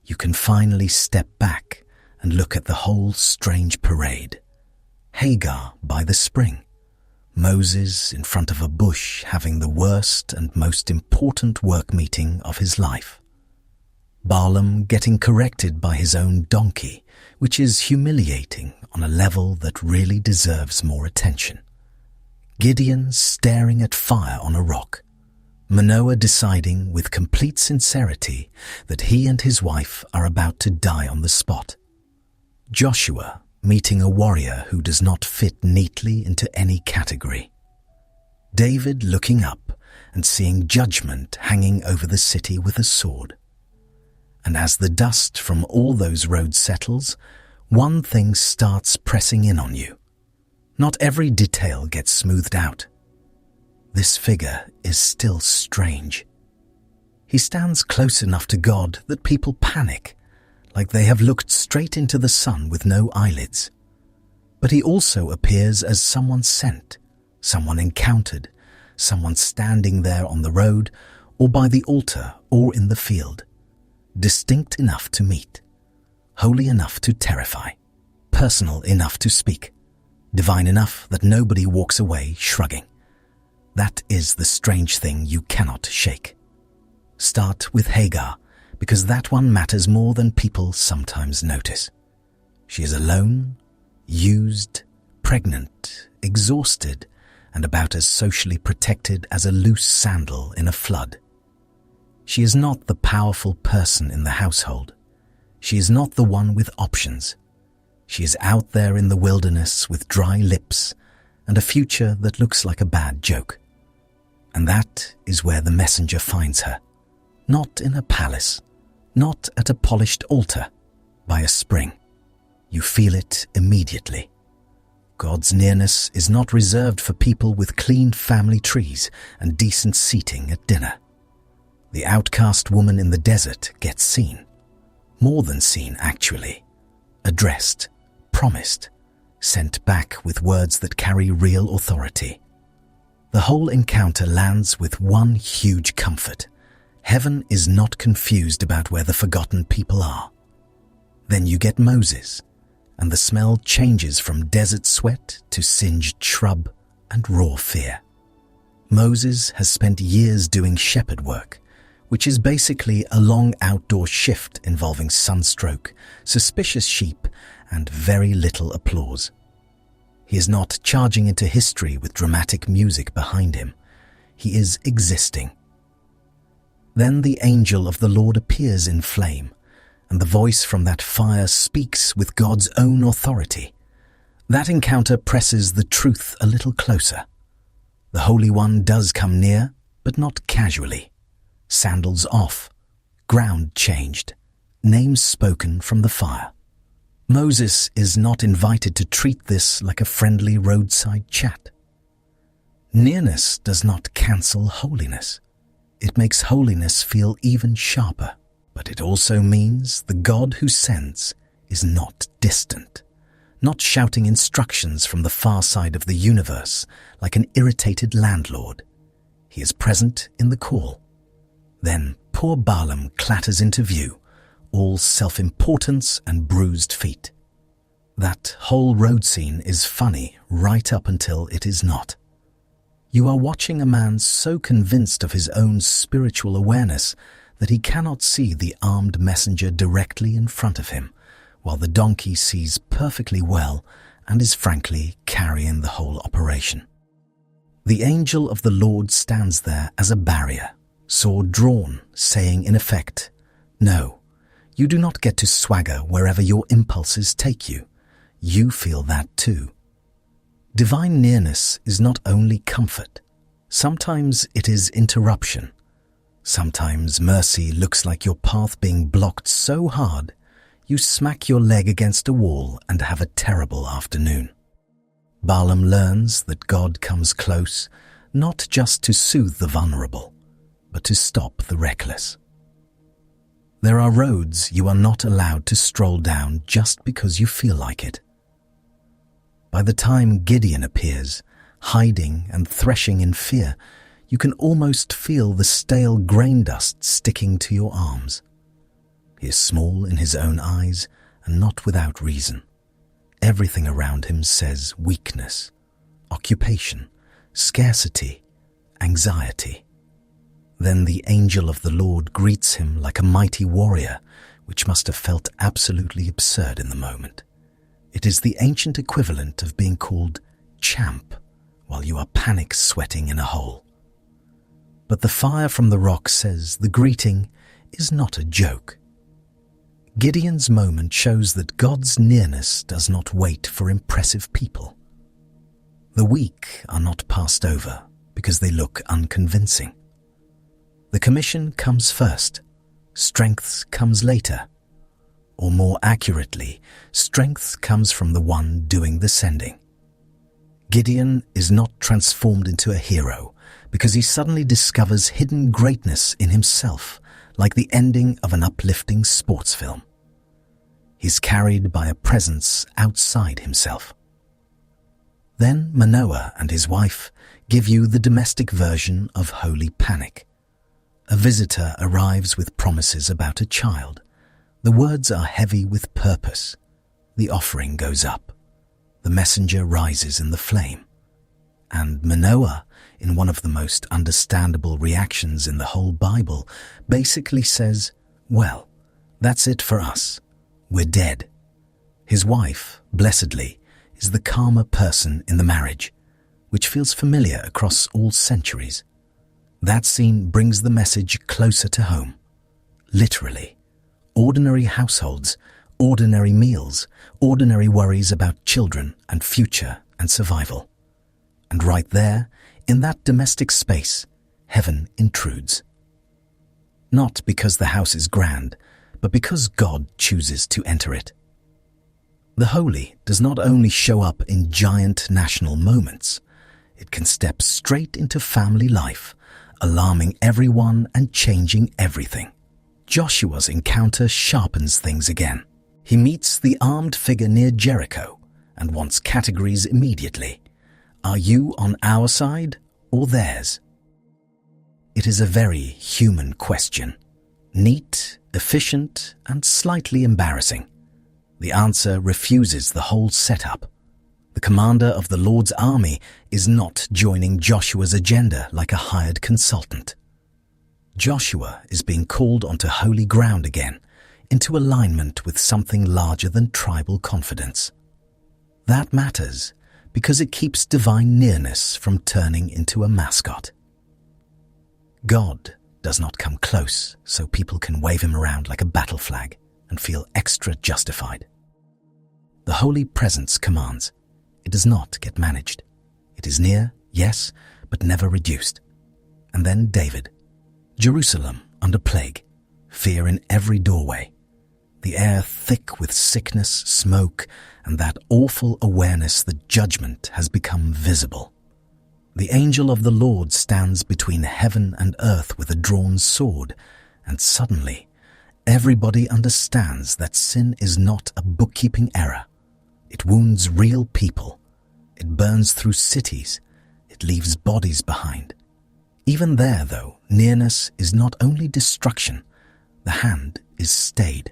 you can finally step back and look at the whole strange parade. Hagar by the spring. Moses in front of a bush having the worst and most important work meeting of his life. Balaam getting corrected by his own donkey, which is humiliating on a level that really deserves more attention. Gideon staring at fire on a rock. Manoah deciding with complete sincerity that he and his wife are about to die on the spot. Joshua meeting a warrior who does not fit neatly into any category. David looking up and seeing judgment hanging over the city with a sword. And as the dust from all those roads settles, one thing starts pressing in on you. Not every detail gets smoothed out. This figure is still strange. He stands close enough to God that people panic, like they have looked straight into the sun with no eyelids. But he also appears as someone sent, someone encountered, someone standing there on the road or by the altar or in the field, distinct enough to meet, holy enough to terrify, personal enough to speak, divine enough that nobody walks away shrugging. That is the strange thing you cannot shake. Start with Hagar, because that one matters more than people sometimes notice. She is alone, used, pregnant, exhausted, and about as socially protected as a loose sandal in a flood. She is not the powerful person in the household. She is not the one with options. She is out there in the wilderness with dry lips and a future that looks like a bad joke. And that is where the messenger finds her. Not in a palace, not at a polished altar, by a spring. You feel it immediately. God's nearness is not reserved for people with clean family trees and decent seating at dinner. The outcast woman in the desert gets seen. More than seen, actually. Addressed, promised, sent back with words that carry real authority. The whole encounter lands with one huge comfort. Heaven is not confused about where the forgotten people are. Then you get Moses, and the smell changes from desert sweat to singed shrub and raw fear. Moses has spent years doing shepherd work, which is basically a long outdoor shift involving sunstroke, suspicious sheep, and very little applause. He is not charging into history with dramatic music behind him. He is existing. Then the angel of the Lord appears in flame, and the voice from that fire speaks with God's own authority. That encounter presses the truth a little closer. The Holy One does come near, but not casually. Sandals off, ground changed, names spoken from the fire. Moses is not invited to treat this like a friendly roadside chat. Nearness does not cancel holiness. It makes holiness feel even sharper, but it also means the God who sends is not distant, not shouting instructions from the far side of the universe like an irritated landlord. He is present in the call. Then poor Balaam clatters into view, all self-importance and bruised feet. That whole road scene is funny right up until it is not. You are watching a man so convinced of his own spiritual awareness that he cannot see the armed messenger directly in front of him, while the donkey sees perfectly well and is frankly carrying the whole operation. The angel of the Lord stands there as a barrier, sword drawn, saying in effect, "No, you do not get to swagger wherever your impulses take you. You feel that too." Divine nearness is not only comfort. Sometimes it is interruption. Sometimes mercy looks like your path being blocked so hard, you smack your leg against a wall and have a terrible afternoon. Balaam learns that God comes close, not just to soothe the vulnerable, but to stop the reckless. There are roads you are not allowed to stroll down just because you feel like it. By the time Gideon appears, hiding and threshing in fear, you can almost feel the stale grain dust sticking to your arms. He is small in his own eyes, and not without reason. Everything around him says weakness, occupation, scarcity, anxiety. Then the angel of the Lord greets him like a mighty warrior, which must have felt absolutely absurd in the moment. It is the ancient equivalent of being called champ while you are panic sweating in a hole. But the fire from the rock says the greeting is not a joke. Gideon's moment shows that God's nearness does not wait for impressive people. The weak are not passed over because they look unconvincing. The commission comes first, strength comes later. Or more accurately, strength comes from the one doing the sending. Gideon is not transformed into a hero because he suddenly discovers hidden greatness in himself, like the ending of an uplifting sports film. He's carried by a presence outside himself. Then Manoah and his wife give you the domestic version of holy panic. A visitor arrives with promises about a child. The words are heavy with purpose. The offering goes up. The messenger rises in the flame. And Manoah, in one of the most understandable reactions in the whole Bible, basically says, "Well, that's it for us. We're dead." His wife, blessedly, is the calmer person in the marriage, which feels familiar across all centuries. That scene brings the message closer to home. Literally. Ordinary households, ordinary meals, ordinary worries about children and future and survival. And right there, in that domestic space, heaven intrudes. Not because the house is grand, but because God chooses to enter it. The holy does not only show up in giant national moments, it can step straight into family life, alarming everyone and changing everything. Joshua's encounter sharpens things again. He meets the armed figure near Jericho and wants categories immediately. Are you on our side or theirs? It is a very human question. Neat, efficient, and slightly embarrassing. The answer refuses the whole setup. The commander of the Lord's army is not joining Joshua's agenda like a hired consultant. Joshua is being called onto holy ground again, into alignment with something larger than tribal confidence. That matters because it keeps divine nearness from turning into a mascot. God does not come close so people can wave him around like a battle flag and feel extra justified. The holy presence commands. It does not get managed. It is near, yes, but never reduced. And then David. Jerusalem under plague, fear in every doorway, the air thick with sickness, smoke, and that awful awareness that judgment has become visible. The angel of the Lord stands between heaven and earth with a drawn sword, and suddenly everybody understands that sin is not a bookkeeping error. It wounds real people. It burns through cities. It leaves bodies behind. Even there, though, nearness is not only destruction, the hand is stayed.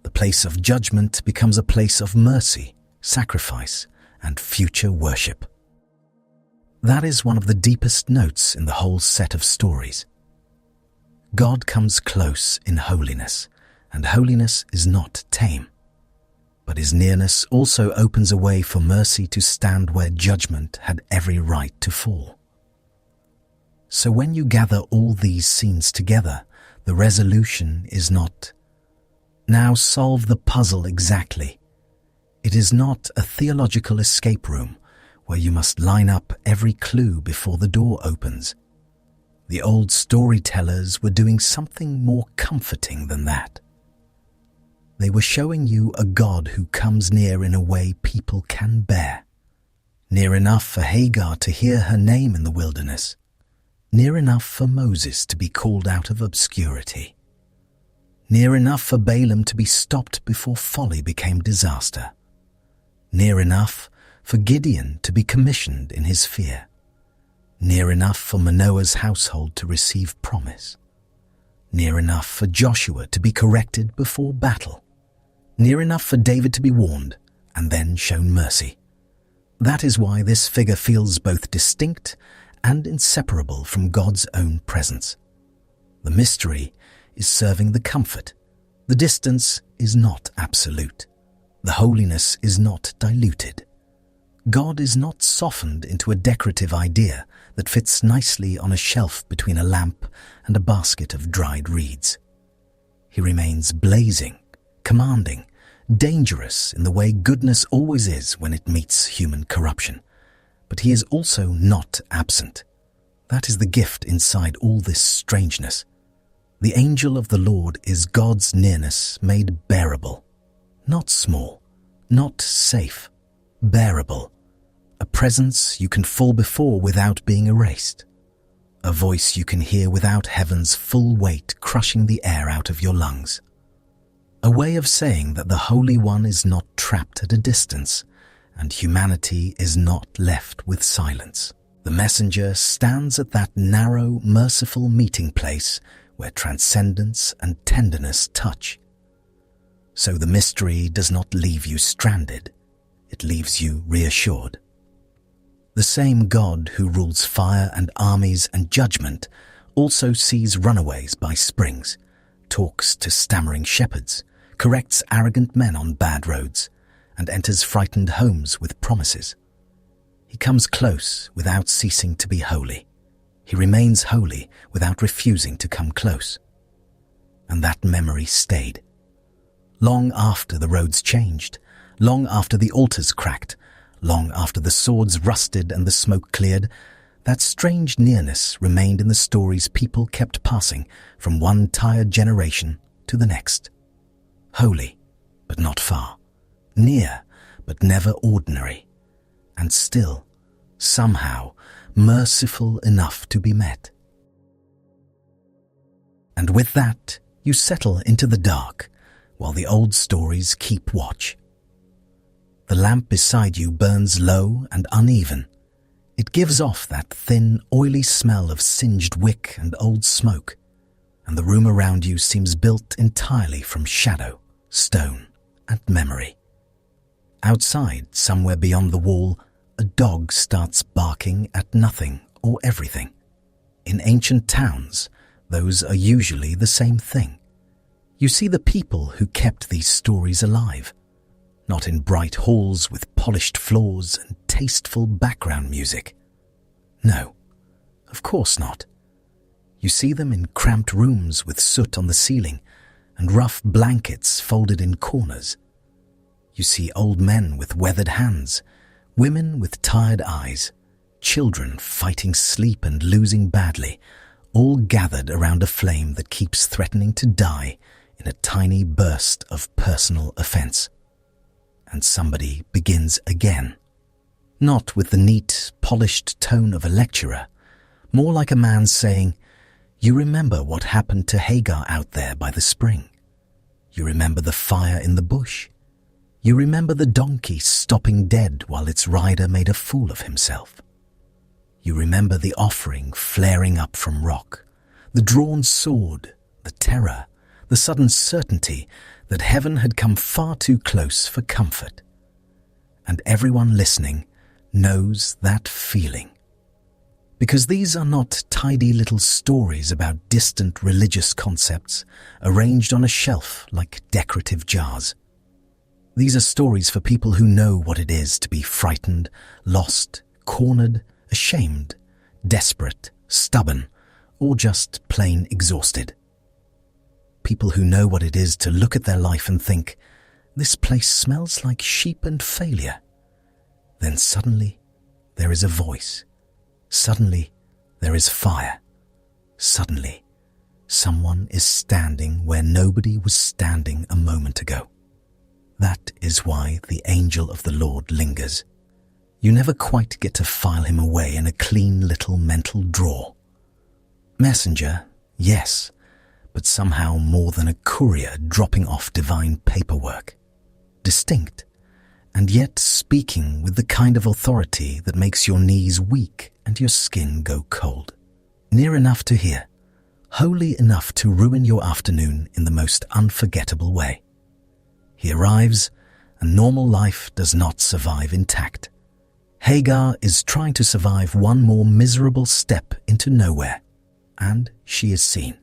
The place of judgment becomes a place of mercy, sacrifice, and future worship. That is one of the deepest notes in the whole set of stories. God comes close in holiness, and holiness is not tame. But his nearness also opens a way for mercy to stand where judgment had every right to fall. So when you gather all these scenes together, the resolution is not, now solve the puzzle exactly. It is not a theological escape room where you must line up every clue before the door opens. The old storytellers were doing something more comforting than that. They were showing you a God who comes near in a way people can bear. Near enough for Hagar to hear her name in the wilderness. Near enough for Moses to be called out of obscurity. Near enough for Balaam to be stopped before folly became disaster. Near enough for Gideon to be commissioned in his fear. Near enough for Manoah's household to receive promise. Near enough for Joshua to be corrected before battle. Near enough for David to be warned and then shown mercy. That is why this figure feels both distinct and inseparable from God's own presence. The mystery is serving the comfort. The distance is not absolute. The holiness is not diluted. God is not softened into a decorative idea that fits nicely on a shelf between a lamp and a basket of dried reeds. He remains blazing, commanding, dangerous in the way goodness always is when it meets human corruption. But he is also not absent. That is the gift inside all this strangeness. The angel of the Lord is God's nearness made bearable. Not small, not safe, bearable. A presence you can fall before without being erased. A voice you can hear without heaven's full weight crushing the air out of your lungs. A way of saying that the Holy One is not trapped at a distance, and humanity is not left with silence. The messenger stands at that narrow, merciful meeting place where transcendence and tenderness touch. So the mystery does not leave you stranded, it leaves you reassured. The same God who rules fire and armies and judgment also sees runaways by springs, talks to stammering shepherds, corrects arrogant men on bad roads, and enters frightened homes with promises. He comes close without ceasing to be holy. He remains holy without refusing to come close. And that memory stayed. Long after the roads changed, long after the altars cracked, long after the swords rusted and the smoke cleared, that strange nearness remained in the stories people kept passing from one tired generation to the next. Holy, but not far. Near, but never ordinary. And still, somehow, merciful enough to be met. And with that, you settle into the dark, while the old stories keep watch. The lamp beside you burns low and uneven. It gives off that thin, oily smell of singed wick and old smoke, and the room around you seems built entirely from shadow, stone, and memory. Outside, somewhere beyond the wall, a dog starts barking at nothing or everything. In ancient towns, those are usually the same thing. You see the people who kept these stories alive, not in bright halls with polished floors and tasteful background music. No, of course not. You see them in cramped rooms with soot on the ceiling and rough blankets folded in corners. You see old men with weathered hands, women with tired eyes, children fighting sleep and losing badly, all gathered around a flame that keeps threatening to die in a tiny burst of personal offense. And somebody begins again. Not with the neat, polished tone of a lecturer, more like a man saying, "You remember what happened to Hagar out there by the spring? You remember the fire in the bush? You remember the donkey stopping dead while its rider made a fool of himself? You remember the offering flaring up from rock, the drawn sword, the terror, the sudden certainty that heaven had come far too close for comfort. And everyone listening knows that feeling. Because these are not tidy little stories about distant religious concepts arranged on a shelf like decorative jars. These are stories for people who know what it is to be frightened, lost, cornered, ashamed, desperate, stubborn, or just plain exhausted. People who know what it is to look at their life and think, "This place smells like sheep and failure." Then suddenly there is a voice. Suddenly there is fire. Suddenly someone is standing where nobody was standing a moment ago. That is why the angel of the Lord lingers. You never quite get to file him away in a clean little mental drawer. Messenger, yes, but somehow more than a courier dropping off divine paperwork. Distinct, and yet speaking with the kind of authority that makes your knees weak and your skin go cold. Near enough to hear, holy enough to ruin your afternoon in the most unforgettable way. He arrives, and normal life does not survive intact. Hagar is trying to survive one more miserable step into nowhere, and she is seen.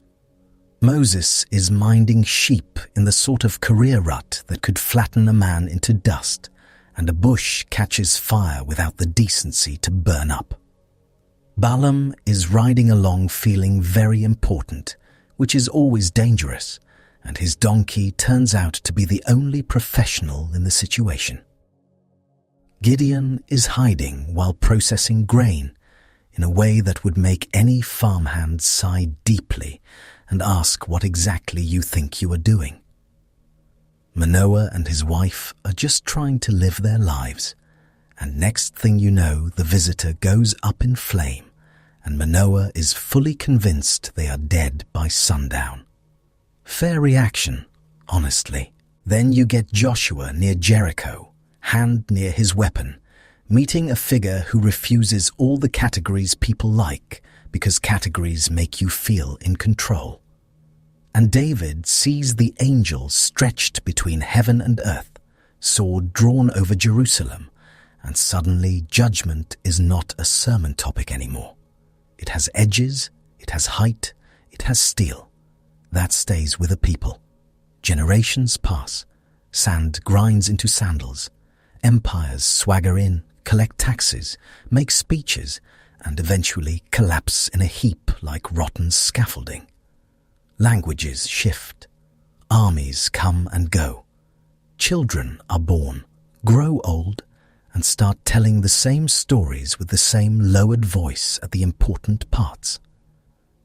Moses is minding sheep in the sort of career rut that could flatten a man into dust, and a bush catches fire without the decency to burn up. Balaam is riding along feeling very important, which is always dangerous, and his donkey turns out to be the only professional in the situation. Gideon is hiding while processing grain in a way that would make any farmhand sigh deeply and ask what exactly you think you are doing. Manoah and his wife are just trying to live their lives, and next thing you know, the visitor goes up in flame, and Manoah is fully convinced they are dead by sundown. Fair reaction, honestly. Then you get Joshua near Jericho, hand near his weapon, meeting a figure who refuses all the categories people like because categories make you feel in control. And David sees the angel stretched between heaven and earth, sword drawn over Jerusalem, and suddenly judgment is not a sermon topic anymore. It has edges, it has height, it has steel. That stays with a people. Generations pass, sand grinds into sandals, empires swagger in, collect taxes, make speeches, and eventually collapse in a heap like rotten scaffolding. Languages shift, armies come and go. Children are born, grow old, and start telling the same stories with the same lowered voice at the important parts.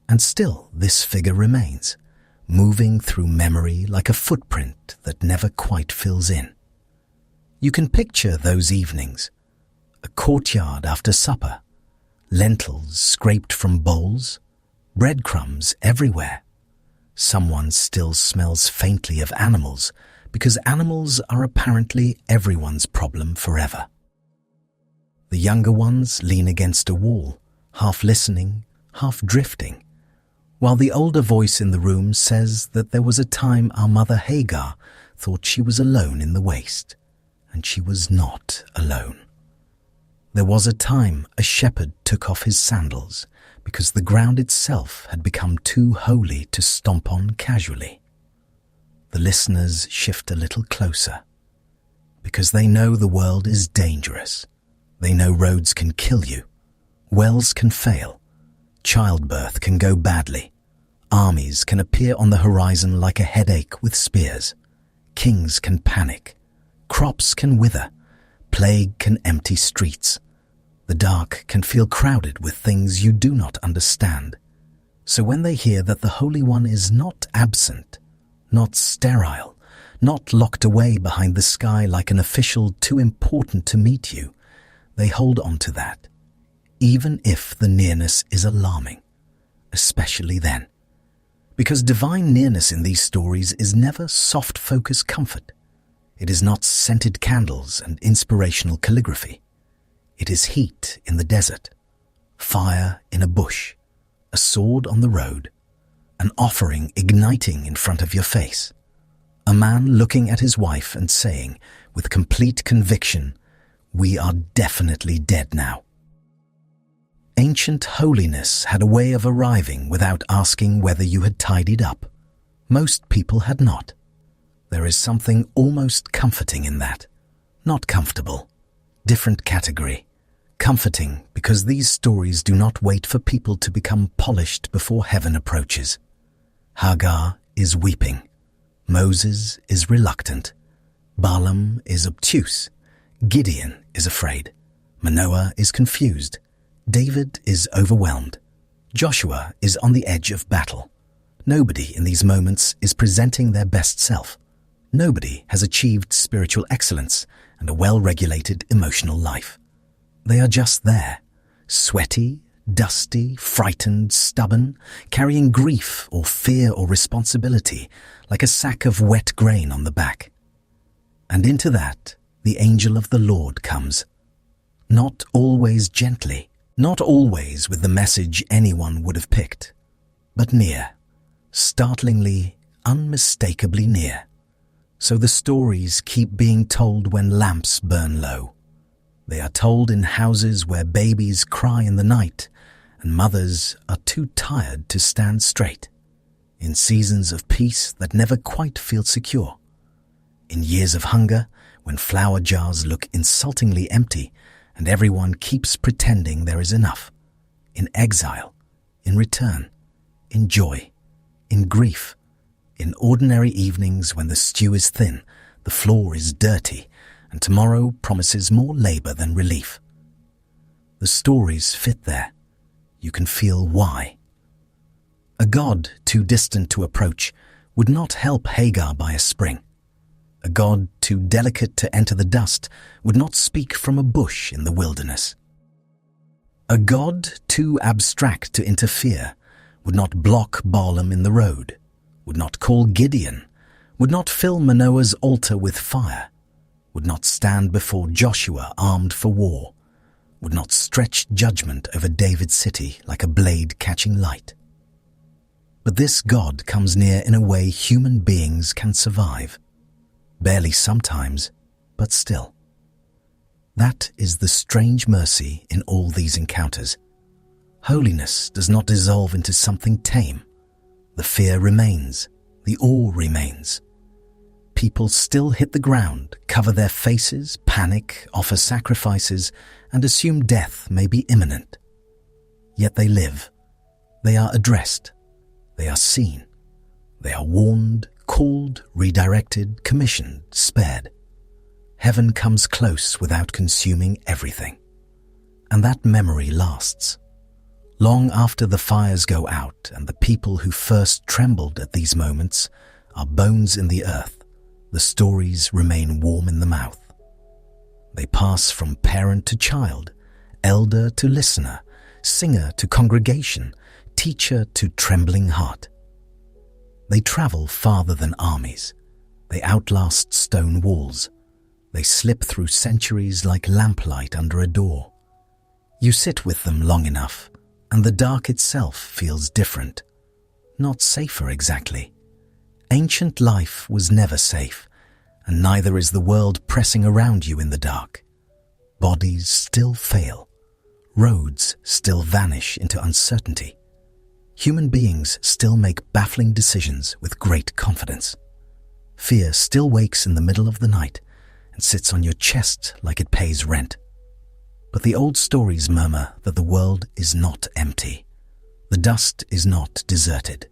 And still this figure remains, moving through memory like a footprint that never quite fills in. You can picture those evenings, a courtyard after supper, lentils scraped from bowls, breadcrumbs everywhere. Someone still smells faintly of animals because animals are apparently everyone's problem forever. The younger ones lean against a wall, half listening, half drifting, while the older voice in the room says that there was a time our mother Hagar thought she was alone in the waste, and she was not alone. There was a time a shepherd took off his sandals because the ground itself had become too holy to stomp on casually. The listeners shift a little closer because they know the world is dangerous. They know roads can kill you, wells can fail, childbirth can go badly, armies can appear on the horizon like a headache with spears, kings can panic, crops can wither, plague can empty streets. The dark can feel crowded with things you do not understand. So when they hear that the Holy One is not absent, not sterile, not locked away behind the sky like an official too important to meet you, they hold on to that, even if the nearness is alarming, especially then. Because divine nearness in these stories is never soft-focus comfort. It is not scented candles and inspirational calligraphy. It is heat in the desert, fire in a bush, a sword on the road, an offering igniting in front of your face, a man looking at his wife and saying, with complete conviction, "We are definitely dead now." Ancient holiness had a way of arriving without asking whether you had tidied up. Most people had not. There is something almost comforting in that. Not comfortable. Different category. Comforting because these stories do not wait for people to become polished before heaven approaches. Hagar is weeping. Moses is reluctant. Balaam is obtuse. Gideon is afraid. Manoah is confused. David is overwhelmed. Joshua is on the edge of battle. Nobody in these moments is presenting their best self. Nobody has achieved spiritual excellence and a well-regulated emotional life. They are just there, sweaty, dusty, frightened, stubborn, carrying grief or fear or responsibility like a sack of wet grain on the back. And into that, the angel of the Lord comes. Not always gently, not always with the message anyone would have picked, but near, startlingly, unmistakably near. So the stories keep being told when lamps burn low. They are told in houses where babies cry in the night and mothers are too tired to stand straight, in seasons of peace that never quite feel secure, in years of hunger when flour jars look insultingly empty and everyone keeps pretending there is enough, in exile, in return, in joy, in grief, in ordinary evenings when the stew is thin, the floor is dirty, and tomorrow promises more labor than relief. The stories fit there. You can feel why. A God too distant to approach would not help Hagar by a spring. A God too delicate to enter the dust would not speak from a bush in the wilderness. A God too abstract to interfere would not block Balaam in the road, would not call Gideon, would not fill Manoah's altar with fire, would not stand before Joshua armed for war, would not stretch judgment over David's city like a blade catching light. But this God comes near in a way human beings can survive. Barely sometimes, but still. That is the strange mercy in all these encounters. Holiness does not dissolve into something tame. The fear remains, the awe remains. People still hit the ground, cover their faces, panic, offer sacrifices, and assume death may be imminent. Yet they live. They are addressed. They are seen. They are warned, called, redirected, commissioned, spared. Heaven comes close without consuming everything. And that memory lasts. Long after the fires go out and the people who first trembled at these moments are bones in the earth, the stories remain warm in the mouth. They pass from parent to child, elder to listener, singer to congregation, teacher to trembling heart. They travel farther than armies. They outlast stone walls. They slip through centuries like lamplight under a door. You sit with them long enough, and the dark itself feels different. Not safer exactly. Ancient life was never safe, and neither is the world pressing around you in the dark. Bodies still fail. Roads still vanish into uncertainty. Human beings still make baffling decisions with great confidence. Fear still wakes in the middle of the night and sits on your chest like it pays rent. But the old stories murmur that the world is not empty. The dust is not deserted.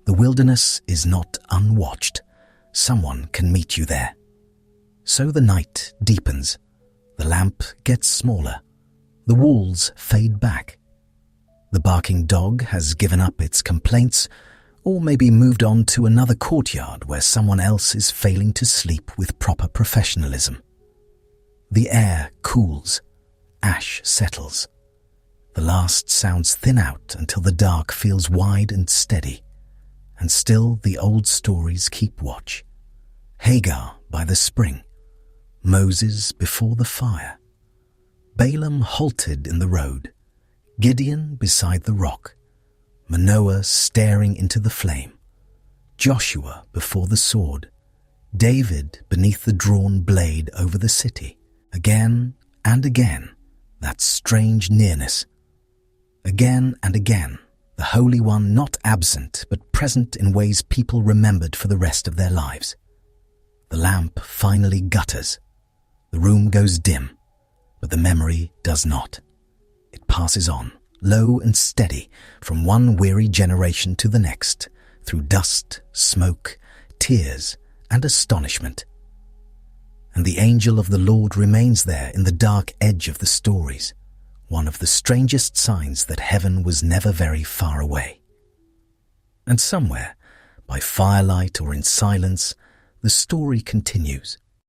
The wilderness is not unwatched. Someone can meet you there. So the night deepens. The lamp gets smaller. The walls fade back. The barking dog has given up its complaints, or maybe moved on to another courtyard where someone else is failing to sleep with proper professionalism. The air cools. Ash settles. The last sounds thin out until the dark feels wide and steady. And still the old stories keep watch. Hagar by the spring. Moses before the fire. Balaam halted in the road. Gideon beside the rock. Manoah staring into the flame. Joshua before the sword. David beneath the drawn blade over the city. Again and again, that strange nearness. Again and again, the Holy One not absent but present in ways people remembered for the rest of their lives. The lamp finally gutters. The room goes dim, but the memory does not. It passes on, low and steady, from one weary generation to the next, through dust, smoke, tears, and astonishment. And the angel of the Lord remains there in the dark edge of the stories, one of the strangest signs that heaven was never very far away. And somewhere, by firelight or in silence, the story continues.